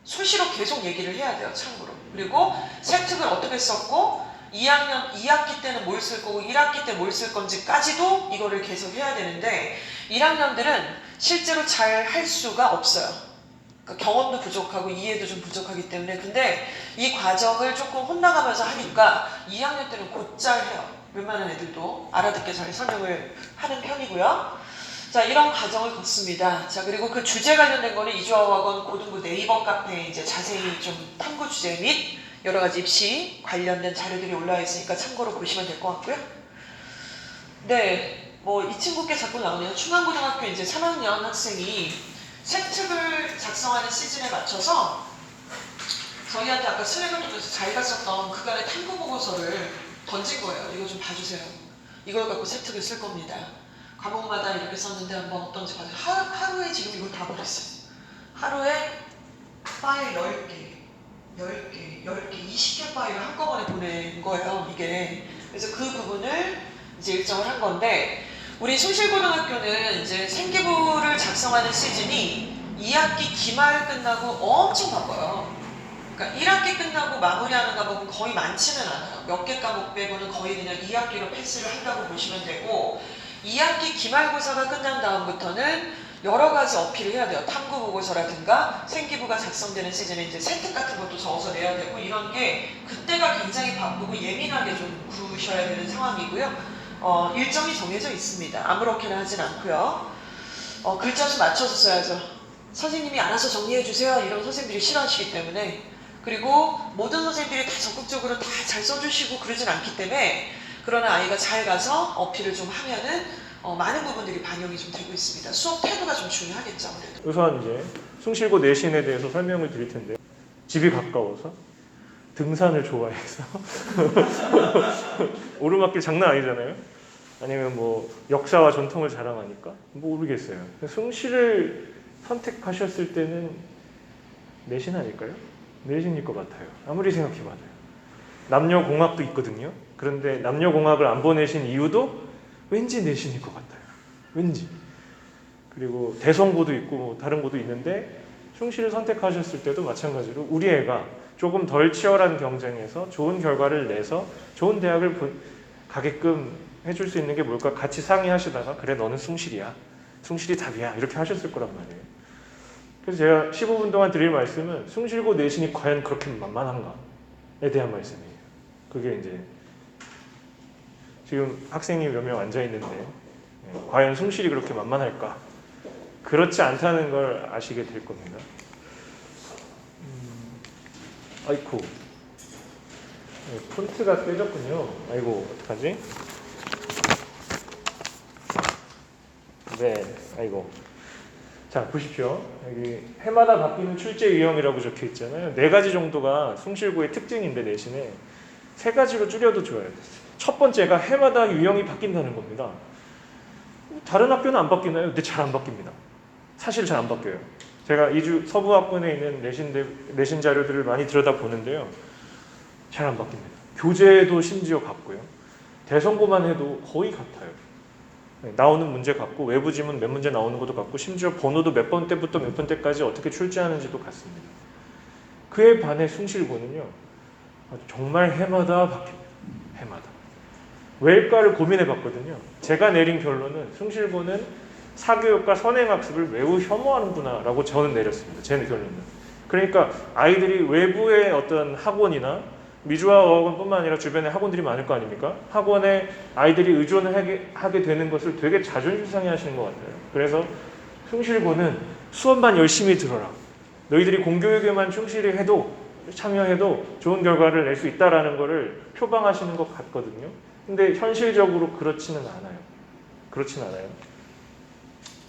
수시로 계속 얘기를 해야 돼요. 참고로. 그리고 세특을 어떻게 썼고 2학기 때는 뭘 쓸 거고 1학기 때 뭘 쓸 건지까지도 이거를 계속 해야 되는데 1학년들은 실제로 잘 할 수가 없어요. 그러니까 경험도 부족하고 이해도 좀 부족하기 때문에. 근데 이 과정을 조금 혼나가면서 하니까 2학년 때는 곧잘 해요. 웬만한 애들도 알아듣게 잘 설명을 하는 편이고요. 자, 이런 과정을 걷습니다. 자, 그리고 그 주제 관련된 거는 이주아학원 고등부 네이버 카페에 이제 자세히 좀 탐구 주제 및 여러 가지 입시 관련된 자료들이 올라와 있으니까 참고로 보시면 될 것 같고요. 네, 뭐 이 친구께 자꾸 나오네요. 충안고등학교 이제 3학년 학생이 세특을 작성하는 시즌에 맞춰서 저희한테 아까 슬랙을 통해서 자기가 썼던 그간의 탐구 보고서를 던진 거예요. 이거 좀 봐주세요. 이걸 갖고 세특을 쓸 겁니다. 과목마다 이렇게 썼는데 한번 어떤지 봐주세요. 하루에 지금 이걸 다 버렸어요. 하루에 파일 10개, 20개 파일을 한꺼번에 보낸 거예요, 이게. 그래서 그 부분을 이제 일정을 한 건데, 우리 숭실고등학교는 이제 생기부를 작성하는 시즌이 2학기 기말 끝나고 엄청 바빠요. 그러니까 1학기 끝나고 마무리하는 과목은 거의 많지는 않아요. 몇 개 과목 빼고는 거의 그냥 2학기로 패스를 한다고 보시면 되고, 2학기 기말고사가 끝난 다음부터는 여러 가지 어필을 해야 돼요. 탐구 보고서라든가 생기부가 작성되는 시즌에 이제 세특 같은 것도 적어서 내야 되고 이런 게 그때가 굉장히 바쁘고 예민하게 좀 구셔야 되는 상황이고요. 일정이 정해져 있습니다. 아무렇게나 하진 않고요. 글자 수 맞춰서 써야죠. 선생님이 알아서 정리해 주세요. 이런 선생님들이 싫어하시기 때문에. 그리고 모든 선생님들이 다 적극적으로 다 잘 써주시고 그러진 않기 때문에 그러나 아이가 잘 가서 어필을 좀 하면은 많은 부분들이 반영이 좀 되고 있습니다. 수업 태도가 좀 중요하겠죠, 아무래도. 우선 이제 숭실고 내신에 대해서 설명을 드릴 텐데요. 집이 가까워서, 등산을 좋아해서, 오르막길 장난 아니잖아요. 아니면 뭐 역사와 전통을 자랑하니까 모르겠어요. 숭실을 선택하셨을 때는 내신 아닐까요? 내신일 것 같아요. 아무리 생각해봐도. 남녀공학도 있거든요. 그런데 남녀공학을 안 보내신 이유도 왠지 내신일 것 같아요. 왠지. 그리고 대성고도 있고 뭐 다른 고도 있는데 숭실을 선택하셨을 때도 마찬가지로 우리 애가 조금 덜 치열한 경쟁에서 좋은 결과를 내서 좋은 대학을 가게끔 해줄 수 있는 게 뭘까 같이 상의하시다가 그래 너는 숭실이야. 숭실이 답이야. 이렇게 하셨을 거란 말이에요. 그래서 제가 15분 동안 드릴 말씀은 숭실고 내신이 과연 그렇게 만만한가에 대한 말씀이에요. 그게 이제 지금 학생이 몇 명 앉아 있는데 과연 숭실이 그렇게 만만할까? 그렇지 않다는 걸 아시게 될 겁니다. 아이쿠, 폰트가 깨졌군요. 아이고 어떡하지? 네, 아이고. 자 보십시오. 여기 해마다 바뀌는 출제 유형이라고 적혀 있잖아요. 4가지 정도가 숭실고의 특징인데 내신에 3가지로 줄여도 좋아요. 첫 번째가 해마다 유형이 바뀐다는 겁니다. 다른 학교는 안 바뀌나요? 근데 잘 안 바뀝니다. 사실 잘 안 바뀌어요. 제가 서부학번에 있는 내신 자료들을 많이 들여다보는데요. 잘 안 바뀝니다. 교재도 심지어 같고요. 대성고만 해도 거의 같아요. 나오는 문제 같고 외부 지문 몇 문제 나오는 것도 같고 심지어 번호도 몇 번 때부터 몇 번 때까지 어떻게 출제하는지도 같습니다. 그에 반해 숭실고는요. 정말 해마다 바뀝니다. 해마다. 왜일까를 고민해 봤거든요. 제가 내린 결론은 숭실고는 사교육과 선행학습을 매우 혐오하는구나 라고 저는 내렸습니다. 제 결론은. 그러니까 아이들이 외부의 어떤 학원이나 미주화 어학원뿐만 아니라 주변에 학원들이 많을 거 아닙니까? 학원에 아이들이 의존을 하게 되는 것을 되게 자존심 상해 하시는 것 같아요. 그래서 숭실고는 수업만 열심히 들어라. 너희들이 공교육에만 충실히 해도 참여해도 좋은 결과를 낼 수 있다라는 것을 표방하시는 것 같거든요. 근데 현실적으로 그렇지는 않아요. 그렇진 않아요.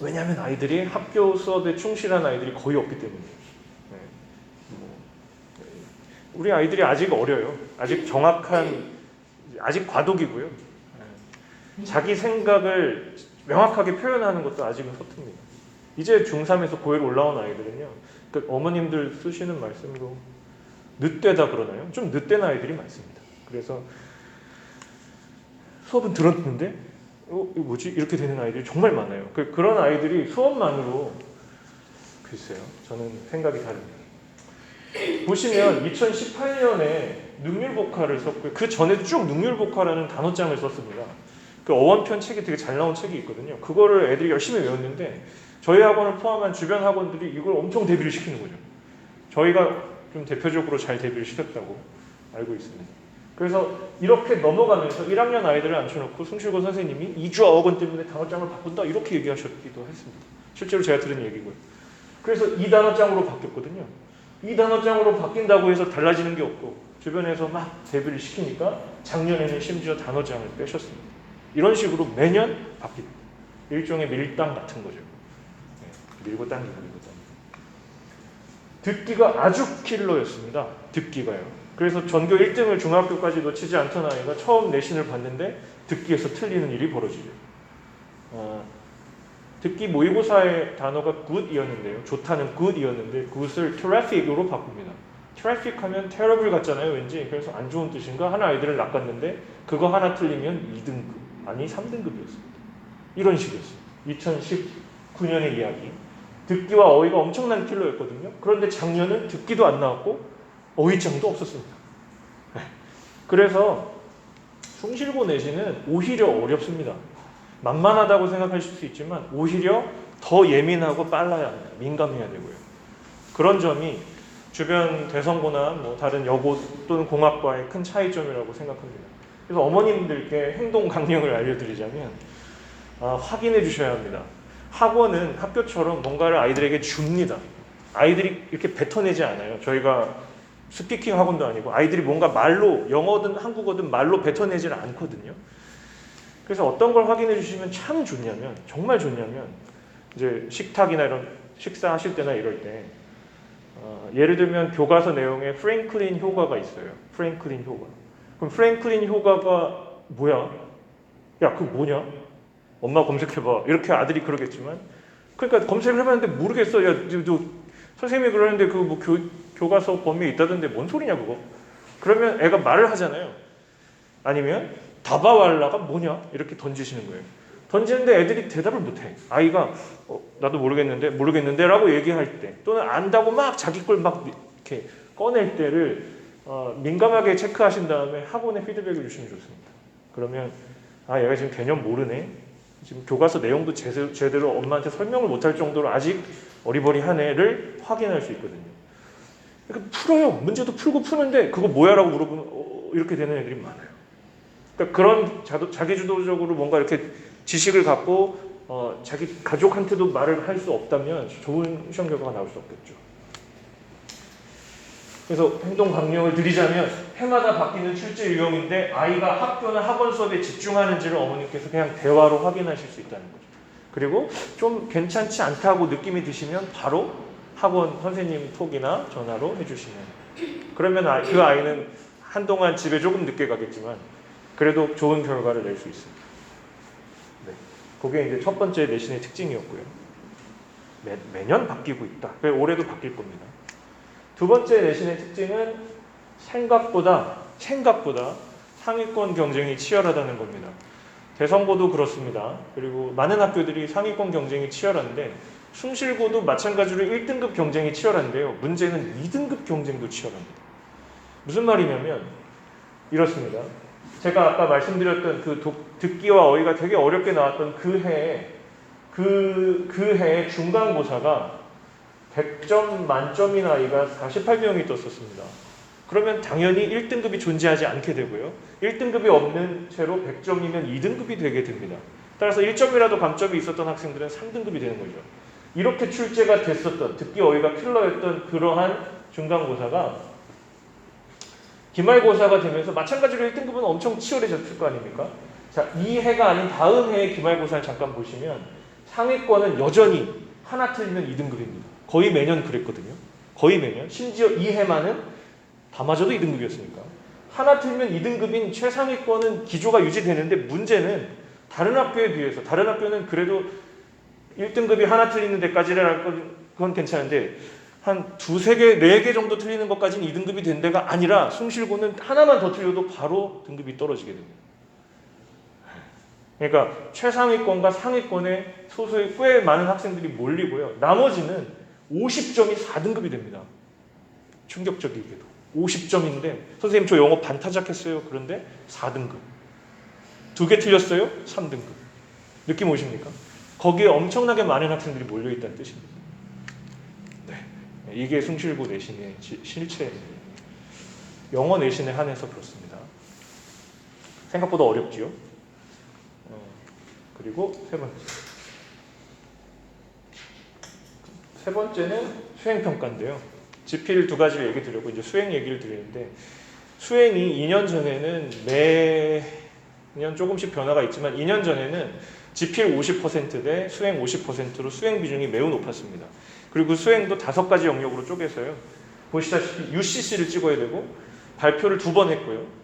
왜냐하면 아이들이 학교 수업에 충실한 아이들이 거의 없기 때문이에요. 우리 아이들이 아직 어려요. 아직 아직 과도기고요. 자기 생각을 명확하게 표현하는 것도 아직은 서툽니다. 이제 중3에서 고1 올라온 아이들은요. 그러니까 어머님들 쓰시는 말씀으로 늦되다 그러나요? 좀 늦된 아이들이 많습니다. 그래서 수업은 들었는데 이거 뭐지? 이렇게 되는 아이들이 정말 많아요. 그런 아이들이 수업만으로 글쎄요. 저는 생각이 다릅니다. 보시면 2018년에 능률복화를 썼고요. 그 전에도 쭉 능률복화라는 단어장을 썼습니다. 그 어원편 책이 되게 잘 나온 책이 있거든요. 그거를 애들이 열심히 외웠는데 저희 학원을 포함한 주변 학원들이 이걸 엄청 대비를 시키는 거죠. 저희가 좀 대표적으로 잘 대비를 시켰다고 알고 있습니다. 그래서 이렇게 넘어가면서 1학년 아이들을 앉혀놓고 숭실고 선생님이 2주 어학원 때문에 단어장을 바꾼다 이렇게 얘기하셨기도 했습니다. 실제로 제가 들은 얘기고요. 그래서 이 단어장으로 바뀌었거든요. 이 단어장으로 바뀐다고 해서 달라지는 게 없고 주변에서 막 대비를 시키니까 작년에는 심지어 단어장을 빼셨습니다. 이런 식으로 매년 바뀝니다. 일종의 밀당 같은 거죠. 네, 밀고 당기고 밀고 당기고. 듣기가 아주 킬러였습니다. 듣기가요. 그래서 전교 1등을 중학교까지 놓치지 않던 아이가 처음 내신을 봤는데 듣기에서 틀리는 일이 벌어지죠. 듣기 모의고사의 단어가 good이었는데요. 좋다는 good이었는데 good을 terrific으로 바꿉니다. terrific 하면 terrible 같잖아요. 왠지. 그래서 안 좋은 뜻인가 하나 아이들을 낚았는데 그거 하나 틀리면 2등급 아니 3등급이었습니다. 이런 식이었어요. 2019년의 이야기. 듣기와 어휘가 엄청난 킬러였거든요. 그런데 작년은 듣기도 안 나왔고 어휘장도 없었습니다. 그래서 숭실고 내신은 오히려 어렵습니다. 만만하다고 생각하실 수 있지만 오히려 더 예민하고 빨라야 합니다. 민감해야 되고요. 그런 점이 주변 대성고나 뭐 다른 여고 또는 공학과의 큰 차이점이라고 생각합니다. 그래서 어머님들께 행동 강령을 알려드리자면 확인해 주셔야 합니다. 학원은 학교처럼 뭔가를 아이들에게 줍니다. 아이들이 이렇게 뱉어내지 않아요. 저희가 스피킹 학원도 아니고 아이들이 뭔가 말로 영어든 한국어든 말로 뱉어내지는 않거든요. 그래서 어떤 걸 확인해 주시면 참 좋냐면 정말 좋냐면 이제 식탁이나 이런 식사하실 때나 이럴 때 예를 들면 교과서 내용에 프랭클린 효과가 있어요. 프랭클린 효과. 그럼 프랭클린 효과가 뭐야? 야, 그거 뭐냐? 엄마 검색해봐. 이렇게 아들이 그러겠지만 그러니까 검색을 해봤는데 모르겠어. 야, 너 선생님이 그러는데 그 뭐 교과서 범위에 있다던데 뭔 소리냐 그거? 그러면 애가 말을 하잖아요. 아니면 다바왈라가 뭐냐? 이렇게 던지시는 거예요. 던지는데 애들이 대답을 못해. 아이가 나도 모르겠는데 라고 얘기할 때 또는 안다고 막 자기 걸 막 이렇게 꺼낼 때를 민감하게 체크하신 다음에 학원에 피드백을 주시면 좋습니다. 그러면 얘가 지금 개념 모르네. 지금 교과서 내용도 제대로 엄마한테 설명을 못할 정도로 아직 어리버리하네를 확인할 수 있거든요. 그러니까 풀어요. 문제도 풀고 푸는데 그거 뭐야라고 물어보면 이렇게 되는 애들이 많아요. 그러니까 그런 자기주도적으로 뭔가 이렇게 지식을 갖고 자기 가족한테도 말을 할 수 없다면 좋은 시험 결과가 나올 수 없겠죠. 그래서 행동 강령을 드리자면 해마다 바뀌는 출제 유형인데 아이가 학교나 학원 수업에 집중하는지를 어머님께서 그냥 대화로 확인하실 수 있다는 거죠. 그리고 좀 괜찮지 않다고 느낌이 드시면 바로 학원 선생님 톡이나 전화로 해주시면, 그러면 그 아이는 한동안 집에 조금 늦게 가겠지만 그래도 좋은 결과를 낼 수 있습니다. 네. 그게 이제 첫 번째 내신의 특징이었고요. 매년 바뀌고 있다. 올해도 바뀔 겁니다. 두 번째 내신의 특징은 생각보다 상위권 경쟁이 치열하다는 겁니다. 대성고도 그렇습니다. 그리고 많은 학교들이 상위권 경쟁이 치열한데 숭실고도 마찬가지로 1등급 경쟁이 치열한데요. 문제는 2등급 경쟁도 치열합니다. 무슨 말이냐면 이렇습니다. 제가 아까 말씀드렸던 그 듣기와 어휘가 되게 어렵게 나왔던 그 해에 중간고사가 100점 만점인 아이가 48명이 떴었습니다. 그러면 당연히 1등급이 존재하지 않게 되고요. 1등급이 없는 채로 100점이면 2등급이 되게 됩니다. 따라서 1점이라도 감점이 있었던 학생들은 3등급이 되는 거죠. 이렇게 출제가 됐었던, 듣기 어휘가 킬러였던 그러한 중간고사가 기말고사가 되면서 마찬가지로 1등급은 엄청 치열해졌을 거 아닙니까? 자, 이 해가 아닌 다음 해의 기말고사를 잠깐 보시면 상위권은 여전히 하나 틀리면 2등급입니다. 거의 매년 그랬거든요. 거의 매년. 심지어 이 해만은 다 맞아도 2등급이었으니까. 하나 틀리면 2등급인 최상위권은 기조가 유지되는데 문제는 다른 학교에 비해서, 다른 학교는 그래도 1등급이 하나 틀리는 데까지는 그건 괜찮은데 한 두세 개, 네 개 정도 틀리는 것까지는 2등급이 된 데가 아니라 숭실고는 하나만 더 틀려도 바로 등급이 떨어지게 됩니다. 그러니까 최상위권과 상위권에 소수의 꽤 많은 학생들이 몰리고요. 나머지는 50점이 4등급이 됩니다. 충격적이게도. 50점인데 선생님 저 영어 반타작했어요. 그런데 4등급. 2개 틀렸어요? 3등급. 느낌 오십니까? 거기에 엄청나게 많은 학생들이 몰려있다는 뜻입니다. 네. 이게 숭실고 내신의 실체입니다. 영어 내신에 한해서 그렇습니다. 생각보다 어렵지요? 그리고 세 번째는 수행평가인데요. 지필 두 가지를 얘기 드리고 이제 수행 얘기를 드리는데, 수행이 2년 전에는 매년 조금씩 변화가 있지만 2년 전에는 지필 50%대 수행 50%로 수행 비중이 매우 높았습니다. 그리고 수행도 5가지 영역으로 쪼개서요. 보시다시피 UCC를 찍어야 되고 발표를 2번 했고요.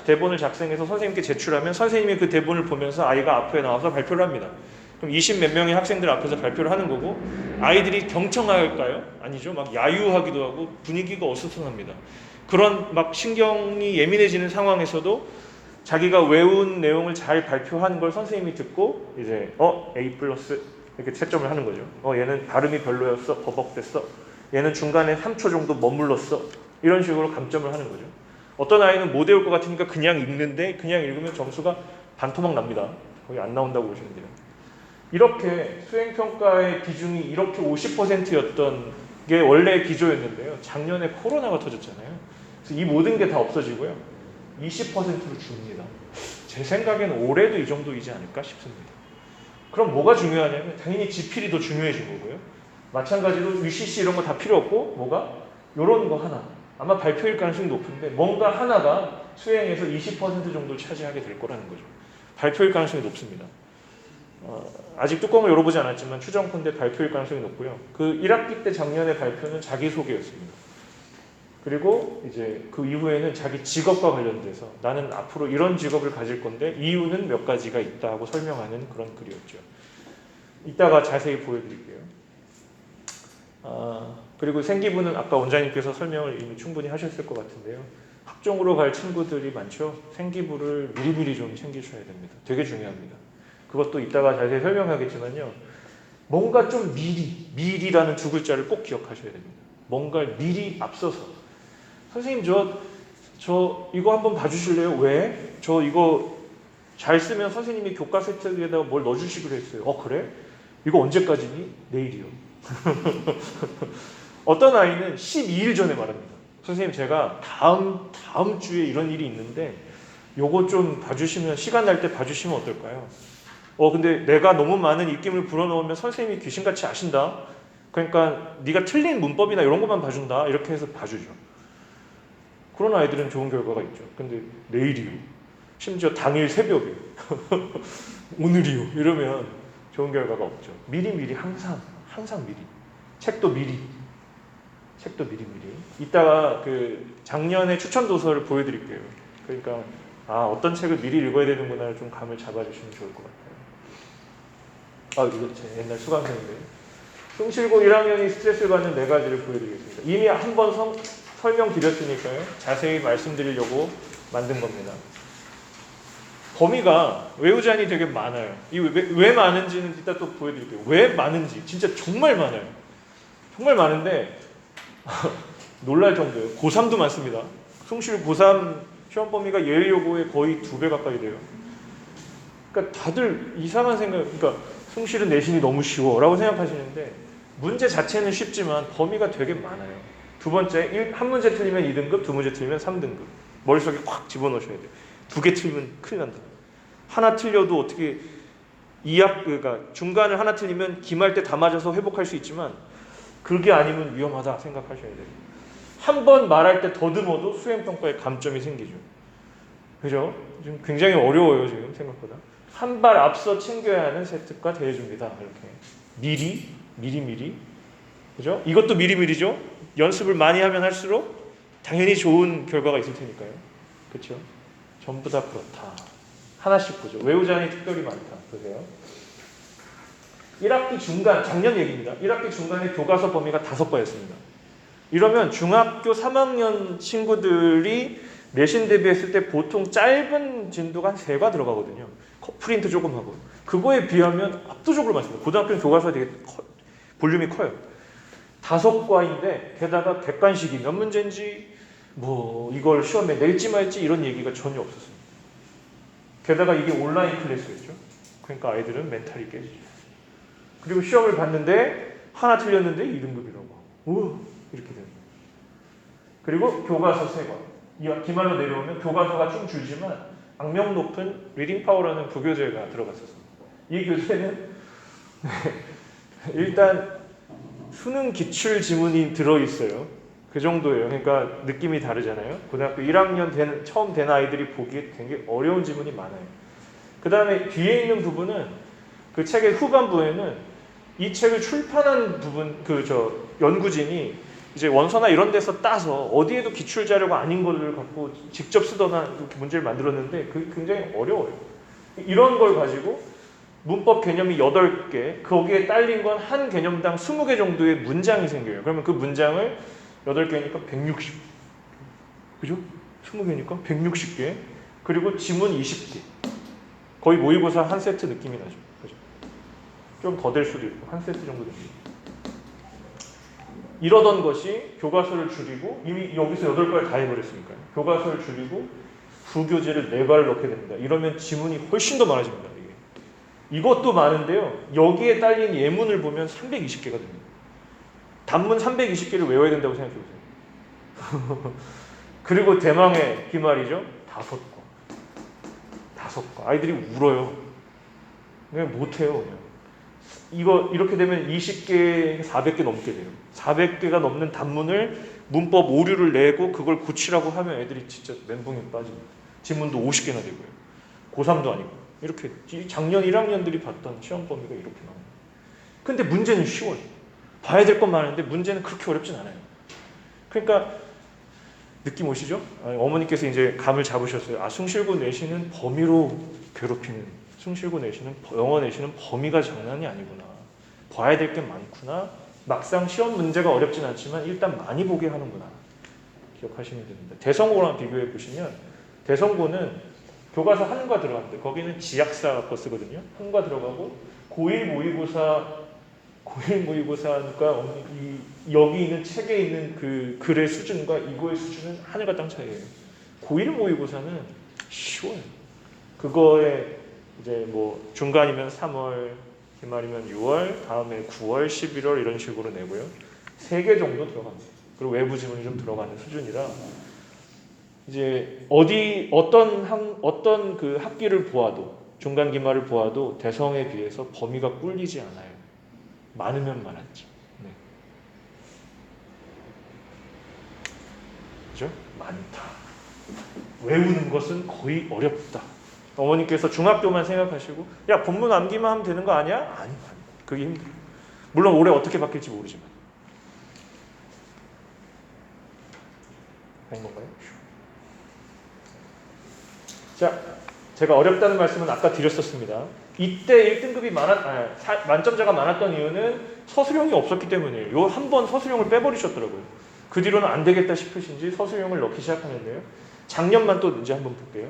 대본을 작성해서 선생님께 제출하면 선생님이 그 대본을 보면서 아이가 앞에 나와서 발표를 합니다. 그럼 20 몇 명의 학생들 앞에서 발표를 하는 거고, 아이들이 경청할까요? 아니죠. 막 야유하기도 하고 분위기가 어수선합니다. 그런 막 신경이 예민해지는 상황에서도 자기가 외운 내용을 잘 발표한 걸 선생님이 듣고 이제 A+ 이렇게 채점을 하는 거죠. 얘는 발음이 별로였어. 버벅댔어. 얘는 중간에 3초 정도 머물렀어. 이런 식으로 감점을 하는 거죠. 어떤 아이는 못 외울 것 같으니까 그냥 읽는데 그냥 읽으면 점수가 반토막 납니다. 거의 안 나온다고 보시면 돼요. 이렇게 수행평가의 비중이 이렇게 50%였던 게 원래 기조였는데요. 작년에 코로나가 터졌잖아요. 그래서 이 모든 게 다 없어지고요. 20%로 줍니다. 제 생각에는 올해도 이 정도이지 않을까 싶습니다. 그럼 뭐가 중요하냐면 당연히 지필이 더 중요해진 거고요. 마찬가지로 UCC 이런 거 다 필요 없고 뭐가? 요런 거 하나. 아마 발표일 가능성이 높은데 뭔가 하나가 수행에서 20% 정도를 차지하게 될 거라는 거죠. 발표일 가능성이 높습니다. 아직 뚜껑을 열어보지 않았지만 추정컨대 발표일 가능성이 높고요. 그 1학기 때 작년에 발표는 자기소개였습니다. 그리고 이제 그 이후에는 자기 직업과 관련돼서 나는 앞으로 이런 직업을 가질 건데 이유는 몇 가지가 있다 하고 설명하는 그런 글이었죠. 이따가 자세히 보여드릴게요. 그리고 생기부는 아까 원장님께서 설명을 이미 충분히 하셨을 것 같은데요. 학종으로 갈 친구들이 많죠. 생기부를 미리미리 좀 챙기셔야 됩니다. 되게 중요합니다. 그것도 이따가 자세히 설명하겠지만요. 뭔가 좀 미리라는 두 글자를 꼭 기억하셔야 됩니다. 뭔가를 미리 앞서서 선생님 저 이거 한번 봐주실래요? 왜? 저 이거 잘 쓰면 선생님이 교과 세트에다가 뭘 넣어주시기로 했어요. 그래? 이거 언제까지니? 내일이요. 어떤 아이는 12일 전에 말합니다. 선생님 제가 다음 주에 이런 일이 있는데 요거 좀 봐주시면 시간 날 때 봐주시면 어떨까요? 근데 내가 너무 많은 입김을 불어넣으면 선생님이 귀신같이 아신다. 그러니까 네가 틀린 문법이나 이런 것만 봐준다. 이렇게 해서 봐주죠. 그런 아이들은 좋은 결과가 있죠. 근데 내일이요. 심지어 당일 새벽이요. 오늘이요. 이러면 좋은 결과가 없죠. 미리 항상 미리. 책도 미리. 이따가 그 작년에 추천 도서를 보여드릴게요. 그러니까 어떤 책을 미리 읽어야 되는구나 좀 감을 잡아주시면 좋을 것 같아요. 이거 제 옛날 수강생인데 숭실고 1학년이 스트레스를 받는 4가지를 보여드리겠습니다. 이미 한 번 설명드렸으니까요. 자세히 말씀드리려고 만든 겁니다. 범위가 외우자니 되게 많아요. 왜 많은지는 이따 또 보여드릴게요. 왜 많은지 진짜 정말 많아요. 정말 많은데 놀랄 정도예요. 고3도 많습니다. 숭실 고3 시험 범위가 예일여고의 거의 2배 가까이 돼요. 그러니까 다들 이상한 생각, 그러니까 숭실은 내신이 너무 쉬워라고 생각하시는데 문제 자체는 쉽지만 범위가 되게 많아요. 두 번째, 한 문제 틀리면 2등급, 두 문제 틀리면 3등급. 머릿속에 콱 집어넣으셔야 돼요. 2개 틀리면 큰일 난다. 하나 틀려도 어떻게 그러니까 중간을 하나 틀리면 기말 때 다 맞아서 회복할 수 있지만 그게 아니면 위험하다 생각하셔야 돼요. 한 번 말할 때 더듬어도 수행평가에 감점이 생기죠. 그죠? 지금 굉장히 어려워요, 지금 생각보다. 한 발 앞서 챙겨야 하는 세특과 대해줍니다. 이렇게. 미리. 그죠? 이것도 미리죠? 연습을 많이 하면 할수록 당연히 좋은 결과가 있을 테니까요. 그렇죠? 전부 다 그렇다. 하나씩 보죠. 외우자니 특별히 많다. 보세요. 1학기 중간, 작년 얘기입니다. 1학기 중간에 교과서 범위가 5과였습니다. 이러면 중학교 3학년 친구들이 내신 대비했을 때 보통 짧은 진도가 한 3과 들어가거든요. 프린트 조금 하고. 그거에 비하면 압도적으로 많습니다. 고등학교는 교과서 되게 볼륨이 커요. 5과인데 게다가 객관식이 몇 문제인지 이걸 시험에 낼지 말지 이런 얘기가 전혀 없었습니다. 게다가 이게 온라인 클래스였죠. 그러니까 아이들은 멘탈이 깨지죠. 그리고 시험을 봤는데 하나 틀렸는데 2등급이라고. 이렇게 됩니다. 그리고 교과서 3과. 기말로 내려오면 교과서가 좀 줄지만 악명 높은 리딩 파워라는 부교재가 들어갔었습니다. 이 교재는 일단 수능 기출 지문이 들어있어요. 그 정도예요. 그러니까 느낌이 다르잖아요. 고등학교 1학년 처음 된 아이들이 보기에 되게 어려운 지문이 많아요. 그 다음에 뒤에 있는 부분은 그 책의 후반부에는 이 책을 출판한 부분, 연구진이 이제 원서나 이런 데서 따서 어디에도 기출 자료가 아닌 거를 갖고 직접 쓰거나 문제를 만들었는데 그게 굉장히 어려워요. 이런 걸 가지고 문법 개념이 8개, 거기에 딸린 건 한 개념당 20개 정도의 문장이 생겨요. 그러면 그 문장을 8개니까 160. 그죠? 20개니까 160개. 그리고 지문 20개. 거의 모의고사 한 세트 느낌이 나죠. 그죠? 좀 더 될 수도 있고, 한 세트 정도 됩니다. 이러던 것이 교과서를 줄이고, 이미 여기서 8과를 다 해버렸으니까요. 교과서를 줄이고, 부교재를 4과를 넣게 됩니다. 이러면 지문이 훨씬 더 많아집니다. 이것도 많은데요. 여기에 딸린 예문을 보면 320개가 됩니다. 단문 320개를 외워야 된다고 생각해보세요. 그리고 대망의 기말이죠. 5과. 아이들이 울어요. 그냥 못해요. 그냥. 이렇게 되면 20개, 400개 넘게 돼요. 400개가 넘는 단문을 문법 오류를 내고 그걸 고치라고 하면 애들이 진짜 멘붕이 빠집니다. 지문도 50개나 되고요. 고3도 아니고. 이렇게 작년 1학년들이 봤던 시험 범위가 이렇게 나옵니다. 근데 문제는 쉬워요. 봐야 될 건 많은데 문제는 그렇게 어렵진 않아요. 그러니까 느낌 오시죠? 어머니께서 이제 감을 잡으셨어요. 숭실고 내신은 범위로 괴롭히는, 숭실고 내신은 영어 내신은 범위가 장난이 아니구나. 봐야 될 게 많구나. 막상 시험 문제가 어렵진 않지만 일단 많이 보게 하는구나. 기억하시면 됩니다. 대성고랑 비교해 보시면 대성고는 교과서 한과 들어가는데 거기는 지약사 거 쓰거든요. 한과 들어가고 고1 모의고사니까 여기 있는 책에 있는 그 글의 수준과 이거의 수준은 하늘과 땅 차이예요. 고1 모의고사는 쉬워요. 그거에 이제 뭐 중간이면 3월, 기말이면 6월, 다음에 9월, 11월 이런 식으로 내고요. 3개 정도 들어갑니다. 그리고 외부 지문이 좀 들어가는 수준이라 이제 어떤 그 학기를 보아도 중간 기말을 보아도 대성에 비해서 범위가 꿀리지 않아요. 많으면 많았죠. 네. 그죠? 많다. 외우는 것은 거의 어렵다. 어머니께서 중학교만 생각하시고 야 본문 암기만 하면 되는 거 아니야? 아니. 그게 힘들어요. 물론 올해 어떻게 바뀔지 모르지만. 된 건가요? 자, 제가 어렵다는 말씀은 아까 드렸었습니다. 이때 1등급이 만점자가 많았던 이유는 서술형이 없었기 때문이에요. 요 한 번 서술형을 빼버리셨더라고요. 그 뒤로는 안 되겠다 싶으신지 서술형을 넣기 시작하는데요. 작년만 또 이제 한번 볼게요.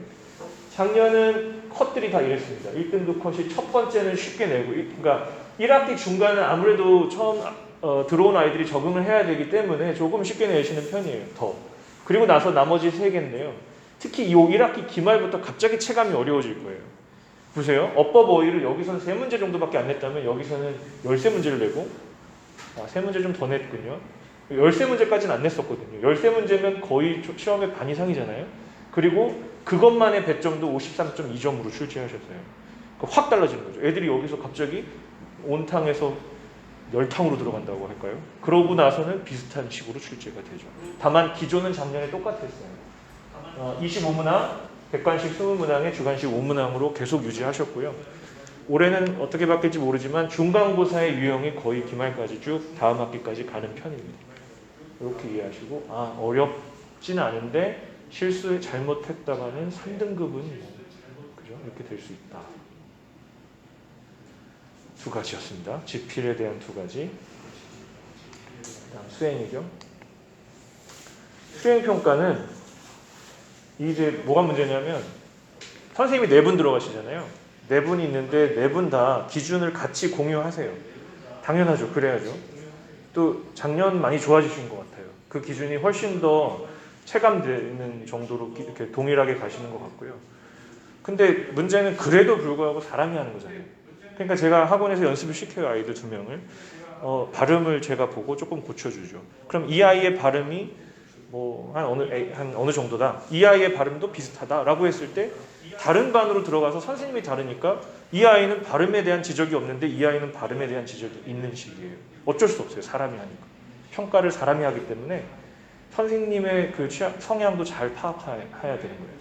작년은 컷들이 다 이랬습니다. 1등급 컷이 첫 번째는 쉽게 내고, 그러니까 1학기 중간은 아무래도 처음 들어온 아이들이 적응을 해야 되기 때문에 조금 쉽게 내시는 편이에요. 더. 그리고 나서 나머지 3개인데요. 특히 이 1학기 기말부터 갑자기 체감이 어려워질 거예요. 보세요. 어법 어휘를 여기서는 3문제 정도밖에 안 냈다면 여기서는 13문제를 내고 3문제 좀 더 냈군요. 13문제까지는 안 냈었거든요. 13문제면 거의 시험의 반 이상이잖아요. 그리고 그것만의 배점도 53.2점으로 출제하셨어요. 확 달라지는 거죠. 애들이 여기서 갑자기 온탕에서 열탕으로 들어간다고 할까요? 그러고 나서는 비슷한 식으로 출제가 되죠. 다만 기조는 작년에 똑같았어요. 25문항, 백관식 20문항에 주관식 5문항으로 계속 유지하셨고요. 올해는 어떻게 바뀔지 모르지만 중간고사의 유형이 거의 기말까지 쭉 다음 학기까지 가는 편입니다. 이렇게 이해하시고 어렵진 않은데 실수 잘못했다가는 3등급은 그죠? 이렇게 될 수 있다. 2가지였습니다. 지필에 대한 2가지. 다음 수행이죠. 수행평가는 이제 뭐가 문제냐면 선생님이 4분 들어가시잖아요. 4분이 있는데 4분 다 기준을 같이 공유하세요. 당연하죠. 그래야죠. 또 작년 많이 좋아지신 것 같아요. 그 기준이 훨씬 더 체감되는 정도로 이렇게 동일하게 가시는 것 같고요. 근데 문제는 그래도 불구하고 사람이 하는 거잖아요. 그러니까 제가 학원에서 연습을 시켜요. 아이들 2명을. 발음을 제가 보고 조금 고쳐주죠. 그럼 이 아이의 발음이 한 어느 정도다. 이 아이의 발음도 비슷하다라고 했을 때 다른 반으로 들어가서 선생님이 다르니까 이 아이는 발음에 대한 지적이 없는데 이 아이는 발음에 대한 지적이 있는 식이에요. 어쩔 수 없어요. 사람이 하니까. 평가를 사람이 하기 때문에 선생님의 그 성향도 잘 파악해야 되는 거예요.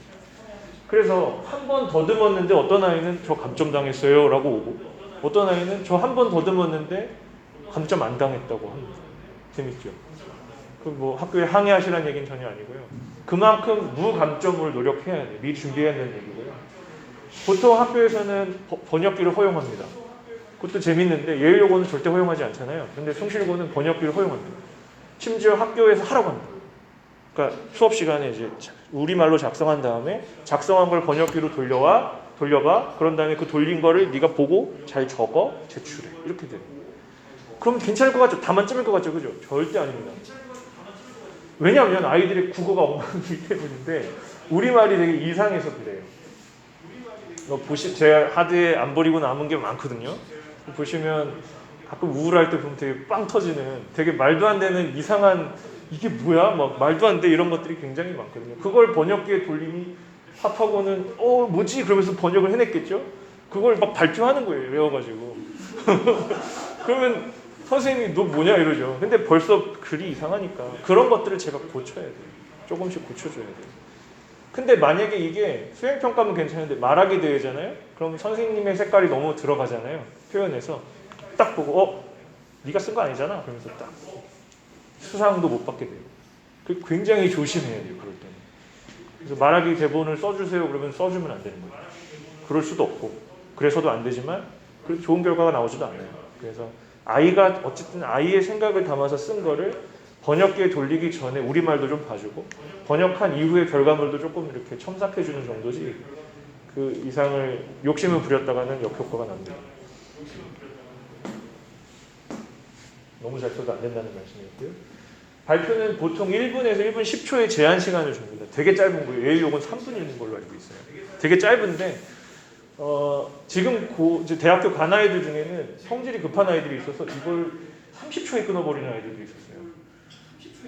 그래서 한 번 더듬었는데 어떤 아이는 저 감점 당했어요 라고 오고 어떤 아이는 저 한 번 더듬었는데 감점 안 당했다고 합니다. 재밌죠? 그 뭐 학교에 항의하시라는 얘기는 전혀 아니고요. 그만큼 무감점을 노력해야 돼요. 미리 준비해야 되는 얘기고요. 보통 학교에서는 번역기를 허용합니다. 그것도 재밌는데 예일여고는 절대 허용하지 않잖아요. 근데 숭실고는 번역기를 허용합니다. 심지어 학교에서 하라고 합니다. 그러니까 수업 시간에 이제 우리말로 작성한 다음에 작성한 걸 번역기로 돌려봐. 그런 다음에 그 돌린 거를 네가 보고 잘 적어 제출해. 이렇게 돼요. 그럼 괜찮을 것 같죠? 다 만점일 것 같죠? 그죠? 절대 아닙니다. 왜냐하면 아이들의 국어가 엉망이기 때문인데 우리말이 되게 이상해서 그래요. 제가 하드에 안 버리고 남은 게 많거든요. 보시면 가끔 우울할 때 보면 되게 빵 터지는 되게 말도 안 되는 이상한 이게 뭐야? 막 말도 안 돼 이런 것들이 굉장히 많거든요. 그걸 번역기에 돌리니 합하고는 뭐지? 그러면서 번역을 해냈겠죠? 그걸 막 발표하는 거예요. 외워가지고. 그러면 선생님이 너 뭐냐 이러죠. 근데 벌써 글이 이상하니까 그런 것들을 제가 고쳐야 돼요. 조금씩 고쳐줘야 돼요. 근데 만약에 이게 수행평가면 괜찮은데 말하기 대회잖아요. 그럼 선생님의 색깔이 너무 들어가잖아요. 표현에서 딱 보고 네가 쓴 거 아니잖아. 그러면서 딱 수상도 못 받게 돼요. 굉장히 조심해야 돼요. 그럴 때는. 그래서 말하기 대본을 써주세요. 그러면 써주면 안 되는 거예요. 그럴 수도 없고 그래서도 안 되지만 좋은 결과가 나오지도 않아요. 그래서 아이가 어쨌든 아이의 생각을 담아서 쓴 거를 번역기에 돌리기 전에 우리말도 좀 봐주고 번역한 이후에 결과물도 조금 이렇게 첨삭해주는 정도지 그 이상을 욕심을 부렸다가는 역효과가 납니다. 너무 잘 써도 안 된다는 말씀이었고요. 발표는 보통 1분에서 1분 10초의 제한 시간을 줍니다. 되게 짧은 거예요. 예의욕은 3분 있는 걸로 알고 있어요. 되게 짧은데 지금 이제 대학교 간 아이들 중에는 성질이 급한 아이들이 있어서 이걸 30초에 끊어버리는 아이들도 있었어요.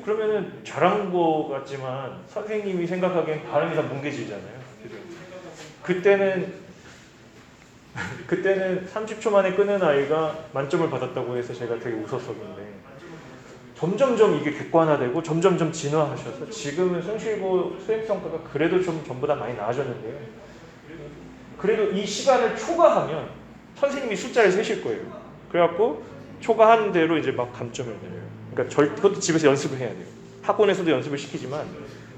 그러면은 잘한 거 같지만 선생님이 생각하기엔 발음이 다 뭉개지잖아요. 그때는 30초 만에 끊은 아이가 만점을 받았다고 해서 제가 되게 웃었었는데 점점점 이게 객관화되고 점점점 진화하셔서 지금은 숭실고 수행평가가 그래도 좀 전보다 많이 나아졌는데요. 그래도 이 시간을 초과하면 선생님이 숫자를 세실 거예요. 그래갖고 초과하는 대로 이제 막 감점을 내려요. 그러니까 그것도 집에서 연습을 해야 돼요. 학원에서도 연습을 시키지만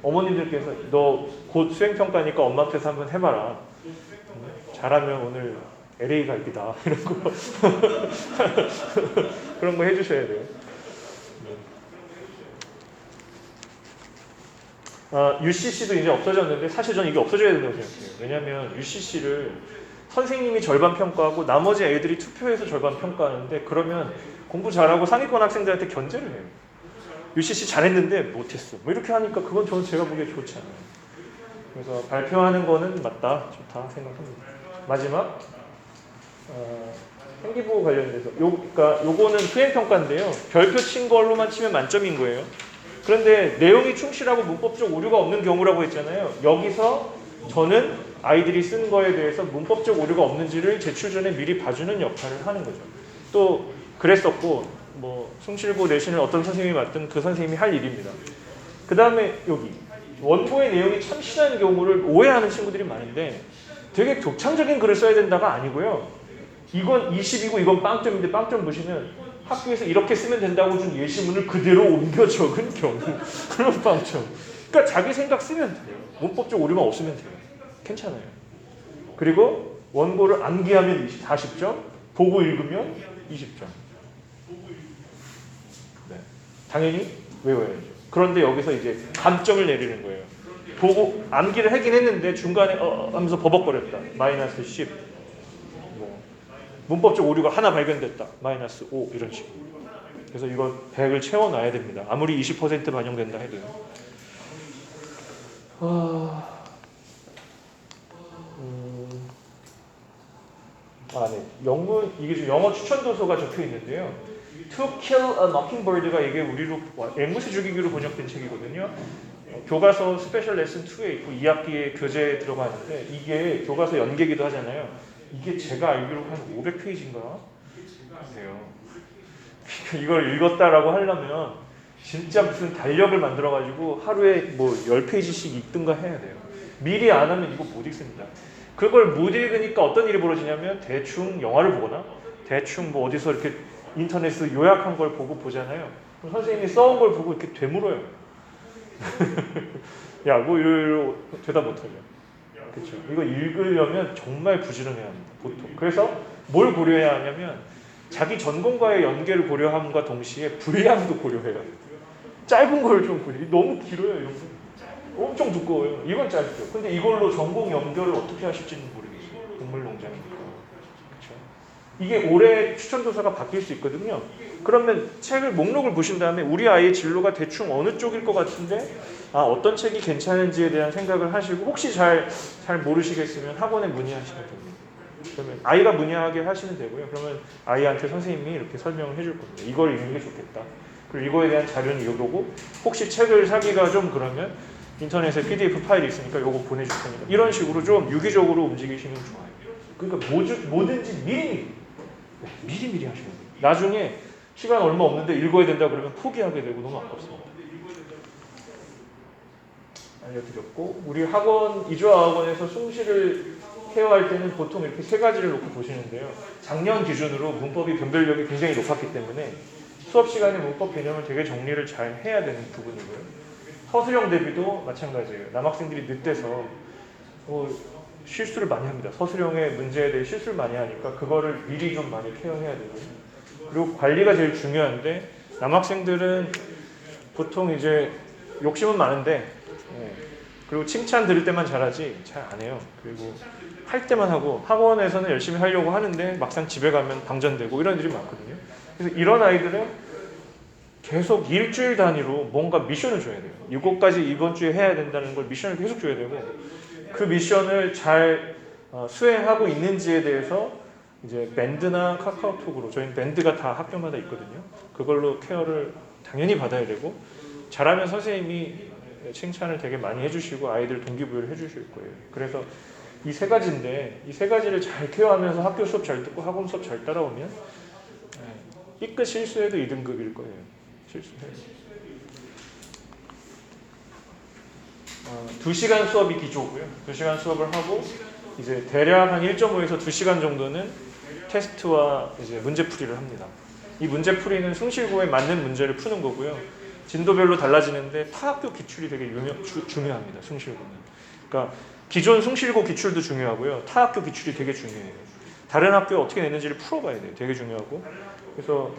어머님들께서 너 곧 수행평가니까 엄마한테서 한번 해봐라. 잘하면 오늘 LA 갈기다 이런 거 그런 거 해주셔야 돼요. UCC도 이제 없어졌는데 사실 저는 이게 없어져야 된다고 생각해요. 왜냐하면 UCC를 선생님이 절반 평가하고 나머지 애들이 투표해서 절반 평가하는데 그러면 공부 잘하고 상위권 학생들한테 견제를 해요. UCC 잘했는데 못했어. 뭐 이렇게 하니까 그건 제가 보기에 좋지 않아요. 그래서 발표하는 거는 맞다, 좋다 생각합니다. 마지막 생기부 관련돼서 그러니까 요거는 수행평가인데요. 별표 친 걸로만 치면 만점인 거예요. 그런데 내용이 충실하고 문법적 오류가 없는 경우라고 했잖아요. 여기서 저는 아이들이 쓴 거에 대해서 문법적 오류가 없는지를 제출 전에 미리 봐주는 역할을 하는 거죠. 또 그랬었고 뭐 숭실고 내신을 어떤 선생님이 맡든 그 선생님이 할 일입니다. 그 다음에 여기 원고의 내용이 참신한 경우를 오해하는 친구들이 많은데 되게 독창적인 글을 써야 된다가 아니고요. 이건 20이고 이건 빵점인데 빵점 보시면 학교에서 이렇게 쓰면 된다고 준 예시문을 그대로 옮겨 적은 경우 그런 빵점. 그러니까 자기 생각 쓰면 돼요. 문법적 오류만 없으면 돼요. 괜찮아요. 그리고 원고를 암기하면 40점, 보고 읽으면 20점. 네. 당연히 외워야죠. 그런데 여기서 이제 감점을 내리는 거예요. 보고 암기를 하긴 했는데 중간에 하면서 버벅거렸다. 마이너스 10. 뭐 문법적 오류가 하나 발견됐다. 마이너스 5 이런 식으로. 그래서 이거 100을 채워놔야 됩니다. 아무리 20% 반영된다 해도요. 네. 영문 이게 지금 영어 추천 도서가 적혀 있는데요. To Kill a Mockingbird가 이게 우리로 앵무새 죽이기로 번역된 책이거든요. 교과서 스페셜 레슨 2에 있고 2학기에 교재에 들어가 있는데 이게 교과서 연계기도 하잖아요. 이게 제가 알기로 한 500페이지인가 돼요. 이걸 읽었다라고 하려면 진짜 무슨 달력을 만들어가지고 하루에 뭐 10페이지씩 읽든가 해야 돼요. 미리 안 하면 이거 못 읽습니다. 그걸 못 읽으니까 어떤 일이 벌어지냐면 대충 영화를 보거나 대충 뭐 어디서 이렇게 인터넷에서 요약한 걸 보고 보잖아요. 그럼 선생님이 써온 걸 보고 이렇게 되물어요. 야, 뭐 이러 대답 못하죠. 그렇죠. 이거 읽으려면 정말 부지런해야 합니다. 보통. 그래서 뭘 고려해야 하냐면 자기 전공과의 연계를 고려함과 동시에 분량도 고려해야 돼요. 짧은 걸 좀 고려. 너무 길어요. 이런 거. 엄청 두꺼워요. 이건 짧죠. 근데 이걸로 전공 연결을 어떻게 하실지는 모르겠어요. 동물농장이니까. 그렇죠. 이게 올해 추천도서가 바뀔 수 있거든요. 그러면 책을 목록을 보신 다음에 우리 아이의 진로가 대충 어느 쪽일 것 같은데 어떤 책이 괜찮은지에 대한 생각을 하시고 혹시 잘 모르시겠으면 학원에 문의하시면 됩니다. 그러면 아이가 문의하게 하시면 되고요. 그러면 아이한테 선생님이 이렇게 설명을 해줄 겁니다. 이걸 읽는 게 좋겠다. 그리고 이거에 대한 자료는 이거고 혹시 책을 사기가 좀 그러면 인터넷에 PDF 파일이 있으니까 이거 보내줄 테니까 이런 식으로 좀 유기적으로 움직이시면 좋아요. 그러니까 뭐든지 미리 하셔야 돼요. 나중에 시간 얼마 없는데 읽어야 된다 그러면 포기하게 되고 너무 아깝습니다. 알려드렸고 우리 학원 이주학원에서 숭실을 케어할 때는 보통 이렇게 세 가지를 놓고 보시는데요. 작년 기준으로 문법이 변별력이 굉장히 높았기 때문에 수업 시간에 문법 개념을 되게 정리를 잘 해야 되는 부분이고요. 서술형 대비도 마찬가지예요. 남학생들이 늦대서 실수를 많이 합니다. 서술형의 문제에 대해 실수를 많이 하니까 그거를 미리 좀 많이 케어해야 되고요. 그리고 관리가 제일 중요한데 남학생들은 보통 이제 욕심은 많은데 예. 그리고 칭찬 들을 때만 잘하지 잘 안 해요. 그리고 할 때만 하고 학원에서는 열심히 하려고 하는데 막상 집에 가면 방전되고 이런 일이 많거든요. 그래서 이런 아이들은 계속 일주일 단위로 뭔가 미션을 줘야 돼요. 이것까지 이번 주에 해야 된다는 걸 미션을 계속 줘야 되고 그 미션을 잘 수행하고 있는지에 대해서 이제 밴드나 카카오톡으로 저희는 밴드가 다 학교마다 있거든요. 그걸로 케어를 당연히 받아야 되고 잘하면 선생님이 칭찬을 되게 많이 해주시고 아이들 동기부여를 해주실 거예요. 그래서 이 세 가지인데 이 세 가지를 잘 케어하면서 학교 수업 잘 듣고 학원 수업 잘 따라오면 삐끗 실수해도 2등급일 거예요. 실수해도. 2시간 수업이 기초고요. 2시간 수업을 하고 이제 대략 한 1.5에서 2시간 정도는 테스트와 이제 문제풀이를 합니다. 이 문제풀이는 숭실고에 맞는 문제를 푸는 거고요. 진도별로 달라지는데 타학교 기출이 되게 중요합니다. 숭실고는. 그러니까 기존 숭실고 기출도 중요하고요. 타학교 기출이 되게 중요해요. 다른 학교 어떻게 냈는지를 풀어봐야 돼요. 되게 중요하고. 그래서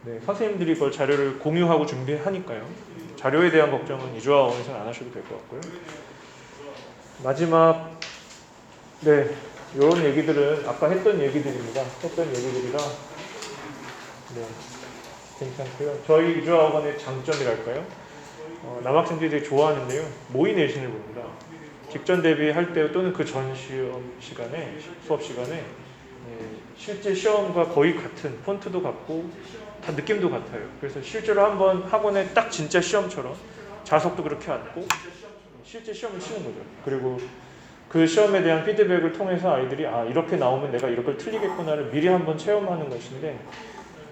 네, 선생님들이 그걸 자료를 공유하고 준비하니까요. 자료에 대한 걱정은 이주아 어원에서는 안 하셔도 될 것 같고요. 마지막 네 이런 얘기들은 아까 했던 얘기들입니다. 했던 얘기들이라 네 괜찮고요. 저희 이주아 어원의 장점이랄까요? 남학생들이 되게 좋아하는데요. 모의 내신을 봅니다. 직전 대비할 때 또는 그 전 시험 시간에 수업 시간에 실제 시험과 거의 같은 폰트도 같고 다 느낌도 같아요. 그래서 실제로 한번 학원에 딱 진짜 시험처럼 자석도 그렇게 앉고 실제 시험을 치는 거죠. 그리고 그 시험에 대한 피드백을 통해서 아이들이 아 이렇게 나오면 내가 이걸 틀리겠구나를 미리 한번 체험하는 것인데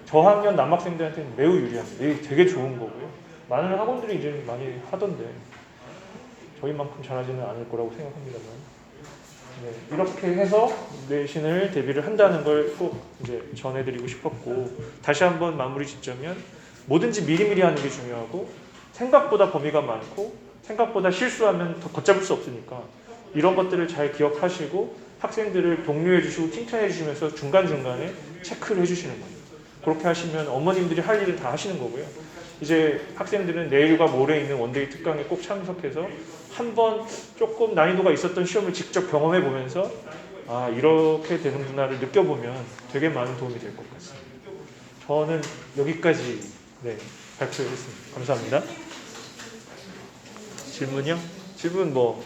저학년 남학생들한테는 매우 유리합니다. 이게 되게 좋은 거고요. 많은 학원들이 이제 많이 하던데 저희만큼 잘하지는 않을 거라고 생각합니다만 네, 이렇게 해서 내신을 대비를 한다는 걸 꼭 이제 전해드리고 싶었고 다시 한번 마무리 짓자면 뭐든지 미리미리 하는 게 중요하고 생각보다 범위가 많고 생각보다 실수하면 더 걷잡을 수 없으니까 이런 것들을 잘 기억하시고 학생들을 독려해 주시고 칭찬해 주시면서 중간중간에 체크를 해 주시는 거예요. 그렇게 하시면 어머님들이 할 일을 다 하시는 거고요. 이제 학생들은 내일과 모레 있는 원데이 특강에 꼭 참석해서 한번 조금 난이도가 있었던 시험을 직접 경험해 보면서 아 이렇게 되는구나를 느껴보면 되게 많은 도움이 될 것 같습니다. 저는 여기까지 네, 발표했습니다. 감사합니다. 질문이요? 질문 뭐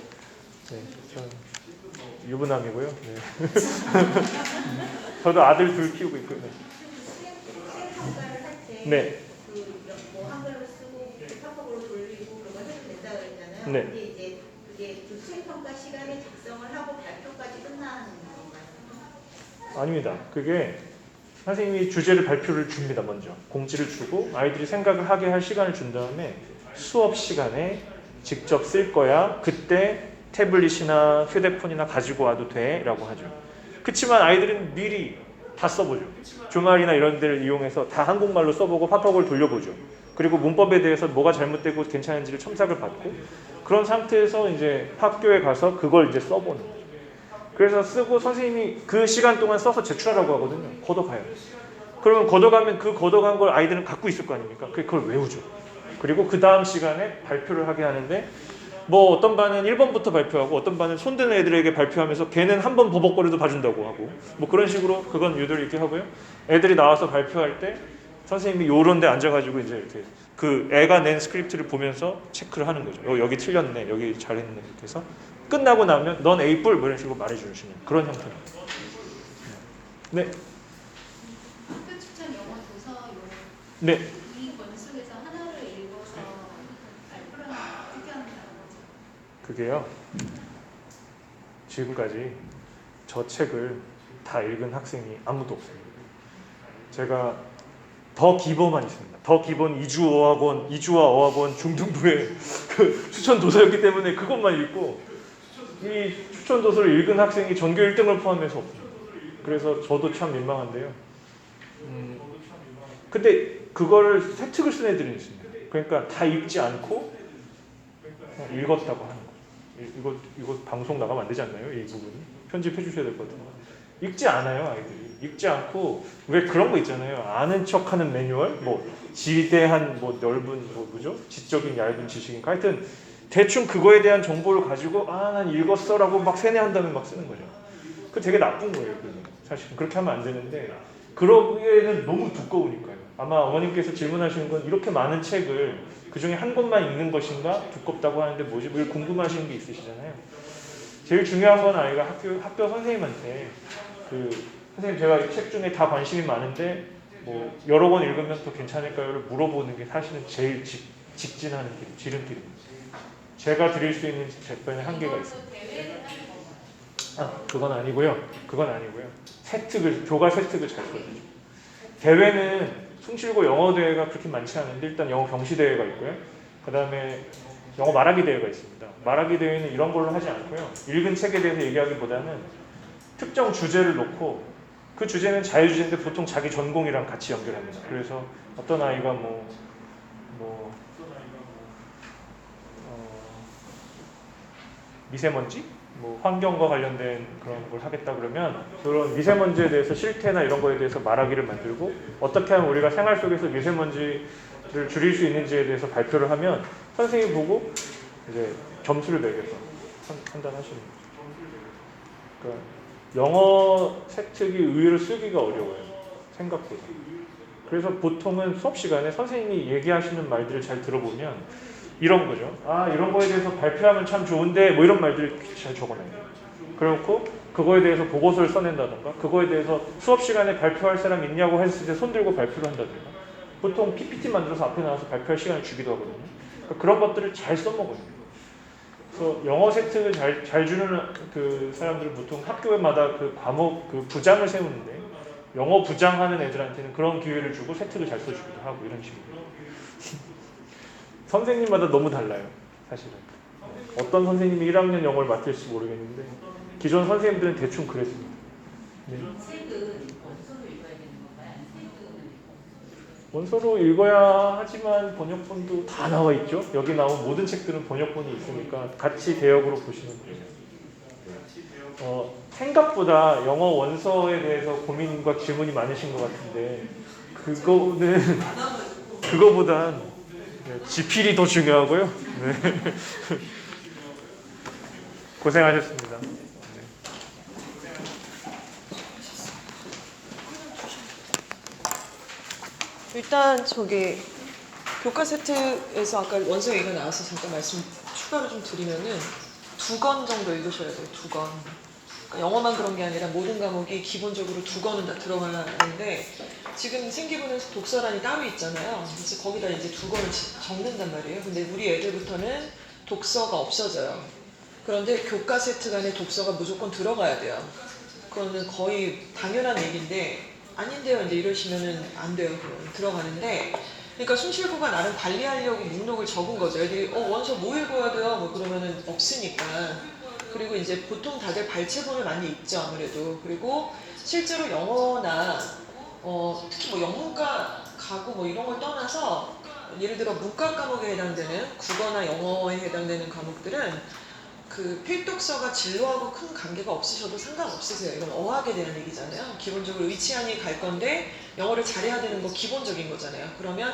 네, 저는 유부남이고요. 네. 저도 아들 둘 키우고 있고요. 네. 뭐 한글로 쓰고 카톡으로 돌리고 그런 거 해도 된다 그랬잖아요. 네. 근데 이제 그게 수행평가 시간에 작성을 하고 발표까지 끝나는 건가요? 아닙니다. 그게 선생님이 주제를 발표를 줍니다. 먼저 공지를 주고 아이들이 생각을 하게 할 시간을 준 다음에 수업 시간에 직접 쓸 거야. 그때 태블릿이나 휴대폰이나 가지고 와도 돼 라고 하죠. 그렇지만 아이들은 미리 다 써보죠. 주말이나 이런 데를 이용해서 다 한국말로 써보고 파파고를 돌려보죠. 그리고 문법에 대해서 뭐가 잘못되고 괜찮은지를 첨삭을 받고 그런 상태에서 이제 학교에 가서 그걸 이제 써보는 거죠. 그래서 쓰고 선생님이 그 시간 동안 써서 제출하라고 하거든요. 걷어가요. 그러면 걷어가면 그 걷어간 걸 아이들은 갖고 있을 거 아닙니까? 그걸 외우죠. 그리고 그 다음 시간에 발표를 하게 하는데 뭐 어떤 반은 1번부터 발표하고 어떤 반은 손드는 애들에게 발표하면서 걔는 한 번 버벅거려도 봐준다고 하고 뭐 그런 식으로 그건 유도를 이렇게 하고요. 애들이 나와서 발표할 때 선생님이 요런 데 앉아가지고 이제 이렇게 그 애가 낸 스크립트를 보면서 체크를 하는 거죠. 여기 틀렸네, 여기 잘했네 이렇게 해서 끝나고 나면 넌 A뿔 뭐 이런 식으로 말해주시는 그런 형태입니다. 네. 학교 추천 영어 도서 네. 이 권속에서 하나를 읽어서 발표를 어떻게 한다는 거죠? 그게요. 지금까지 저 책을 다 읽은 학생이 아무도 없습니다. 제가 더 기본만 있습니다. 더 기본 이주어학원, 이주와 어학원 중등부의 그 추천 도서였기 때문에 그것만 읽고 이 추천 도서를 읽은 학생이 전교 1등을 포함해서 없습니다. 그래서 저도 참 민망한데요. 근데 그거를 세특을 쓴 애들이 있습니다. 그러니까 다 읽지 않고 그냥 읽었다고 하는 거죠. 이거 방송 나가면 안 되지 않나요? 이 부분이 편집해 주셔야 될 것 같은데 읽지 않아요 아이들이. 읽지 않고 왜 그런 거 있잖아요. 아는 척하는 매뉴얼, 뭐 지대한 뭐 넓은 뭐 뭐죠? 지적인 얇은 지식인가 하여튼 대충 그거에 대한 정보를 가지고 아 난 읽었어라고 막 세뇌한 다음에 막 쓰는 거죠. 그 되게 나쁜 거예요. 그건. 사실 그렇게 하면 안 되는데 그러기에는 너무 두꺼우니까요. 아마 어머님께서 질문하시는 건 이렇게 많은 책을 그 중에 한 권만 읽는 것인가 두껍다고 하는데 뭐지? 뭘 궁금하신 게 있으시잖아요. 제일 중요한 건 아이가 학교 선생님한테 그 선생님 제가 이 책 중에 다 관심이 많은데 뭐 여러 권 읽으면 또 괜찮을까요를 물어보는 게 사실은 제일 직진하는 길, 지름길입니다. 제가 드릴 수 있는 답변에 한계가 있습니다. 대회를 하는 건가요? 아, 그건 아니고요. 교과 세특을 잘 써야죠. 대회는 숭실고 영어 대회가 그렇게 많지 않은데 일단 영어 경시 대회가 있고요. 그 다음에 영어 말하기 대회가 있습니다. 말하기 대회는 이런 걸로 하지 않고요. 읽은 책에 대해서 얘기하기보다는 특정 주제를 놓고 그 주제는 자유주제인데 보통 자기 전공이랑 같이 연결합니다. 그래서 어떤 아이가 미세먼지? 뭐 환경과 관련된 그런 걸 하겠다 그러면 그런 미세먼지에 대해서 실태나 이런 거에 대해서 말하기를 만들고 어떻게 하면 우리가 생활 속에서 미세먼지를 줄일 수 있는지에 대해서 발표를 하면 선생님이 보고 이제 점수를 매겨서 판단하시는 거죠. 그러니까 영어 세특이 의외로 쓰기가 어려워요. 생각보다. 그래서 보통은 수업 시간에 선생님이 얘기하시는 말들을 잘 들어보면 이런 거죠. 아, 이런 거에 대해서 발표하면 참 좋은데 뭐 이런 말들을 잘 적어내요. 그래놓고 그거에 대해서 보고서를 써낸다던가 그거에 대해서 수업 시간에 발표할 사람 있냐고 했을 때 손 들고 발표를 한다든가 보통 PPT 만들어서 앞에 나와서 발표할 시간을 주기도 하거든요. 그러니까 그런 것들을 잘 써먹어요. 그래서 영어 세특을 잘 주는 그 사람들은 보통 학교마다 그 과목 그 부장을 세우는데 영어 부장하는 애들한테는 그런 기회를 주고 세특을 잘 써주기도 하고 이런 식으로. 선생님마다 너무 달라요, 사실은. 어떤 선생님이 1학년 영어를 맡을지 모르겠는데 기존 선생님들은 대충 그랬습니다. 네. 책은 원서로 읽어야 되는 건가요? 책은 원서로 읽어야 하지만 번역본도 다 나와 있죠. 여기 나온 모든 책들은 번역본이 있으니까 같이 대역으로 보시면 돼요. 생각보다 영어 원서에 대해서 고민과 질문이 많으신 것 같은데 그거보단 지필이 더 중요하고요. 네. 고생하셨습니다. 네. 일단 교과 세트에서 아까 원서 얘기가 나와서 잠깐 말씀 추가로 좀 드리면은 2권 정도 읽으셔야 돼요. 2권. 그러니까 영어만 그런 게 아니라 모든 과목이 기본적으로 2권은 다 들어가야 하는데 지금 생기부는 독서란이 따로 있잖아요. 그래서 거기다 이제 2권을 적는단 말이에요. 근데 우리 애들부터는 독서가 없어져요. 그런데 교과 세트 간에 독서가 무조건 들어가야 돼요. 그거는 거의 당연한 얘기인데 아닌데요. 이제 이러시면은 안 돼요. 그건 들어가는데 그러니까 숭실고가 나름 관리하려고 목록을 적은 거죠. 애들이 원서 뭐 읽어야 돼요? 뭐 그러면은 없으니까. 그리고 이제 보통 다들 발췌본을 많이 읽죠. 아무래도. 그리고 실제로 영어나 특히 뭐 영문과 가고 뭐 이런 걸 떠나서 예를 들어 문과 과목에 해당되는 국어나 영어에 해당되는 과목들은 그 필독서가 진로하고 큰 관계가 없으셔도 상관없으세요. 이건 어학에 대한 얘기잖아요. 기본적으로 의치안이 갈 건데 영어를 잘해야 되는 거 기본적인 거잖아요. 그러면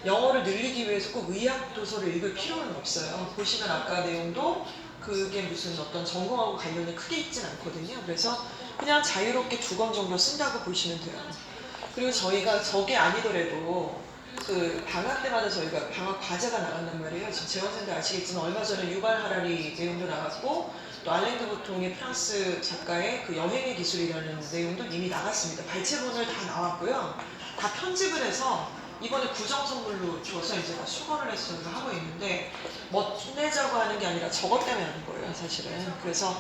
영어를 늘리기 위해서 꼭 의학 도서를 읽을 필요는 없어요. 보시면 아까 내용도 그게 무슨 어떤 전공하고 관련이 크게 있진 않거든요. 그래서 그냥 자유롭게 2권 정도 쓴다고 보시면 돼요. 그리고 저희가 저게 아니더라도 그 방학 때마다 저희가 방학 과제가 나간단 말이에요. 지금 재원생들 아시겠지만 얼마 전에 유발 하라리 내용도 나갔고 또 알랭드 보통의 프랑스 작가의 그 여행의 기술이라는 내용도 이미 나갔습니다. 발췌본을 다 나왔고요. 다 편집을 해서 이번에 구정 선물로 줘서 이제 다 수거를 해서 저희가 하고 있는데 멋내자고 하는 게 아니라 저것 때문에 하는 거예요, 사실은. 그래서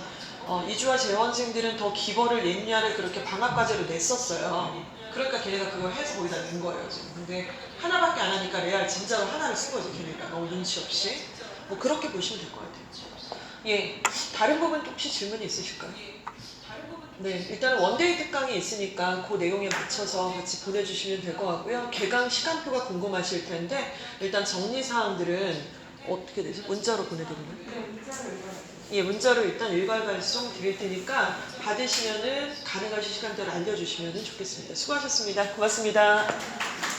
이주와 재원생들은 더 기벌을 옛날에 그렇게 방학 과제로 냈었어요. 그러니까 걔네가 그걸 해서 거기다 낸 거예요, 지금. 근데 하나밖에 안 하니까 레알 진짜로 하나를 쓴 거죠, 걔네가. 너무 눈치 없이. 뭐 그렇게 보시면 될 것 같아요. 예, 다른 부분 혹시 질문이 있으실까요? 네, 일단 원데이 특강이 있으니까 그 내용에 맞춰서 같이 보내주시면 될 것 같고요. 개강 시간표가 궁금하실 텐데 일단 정리사항들은 어떻게 되죠? 문자로 보내드리나요? 예, 문자로 일단 일괄 발송 드릴 테니까 받으시면은 가능하신 시간대로 알려주시면 좋겠습니다. 수고하셨습니다. 고맙습니다.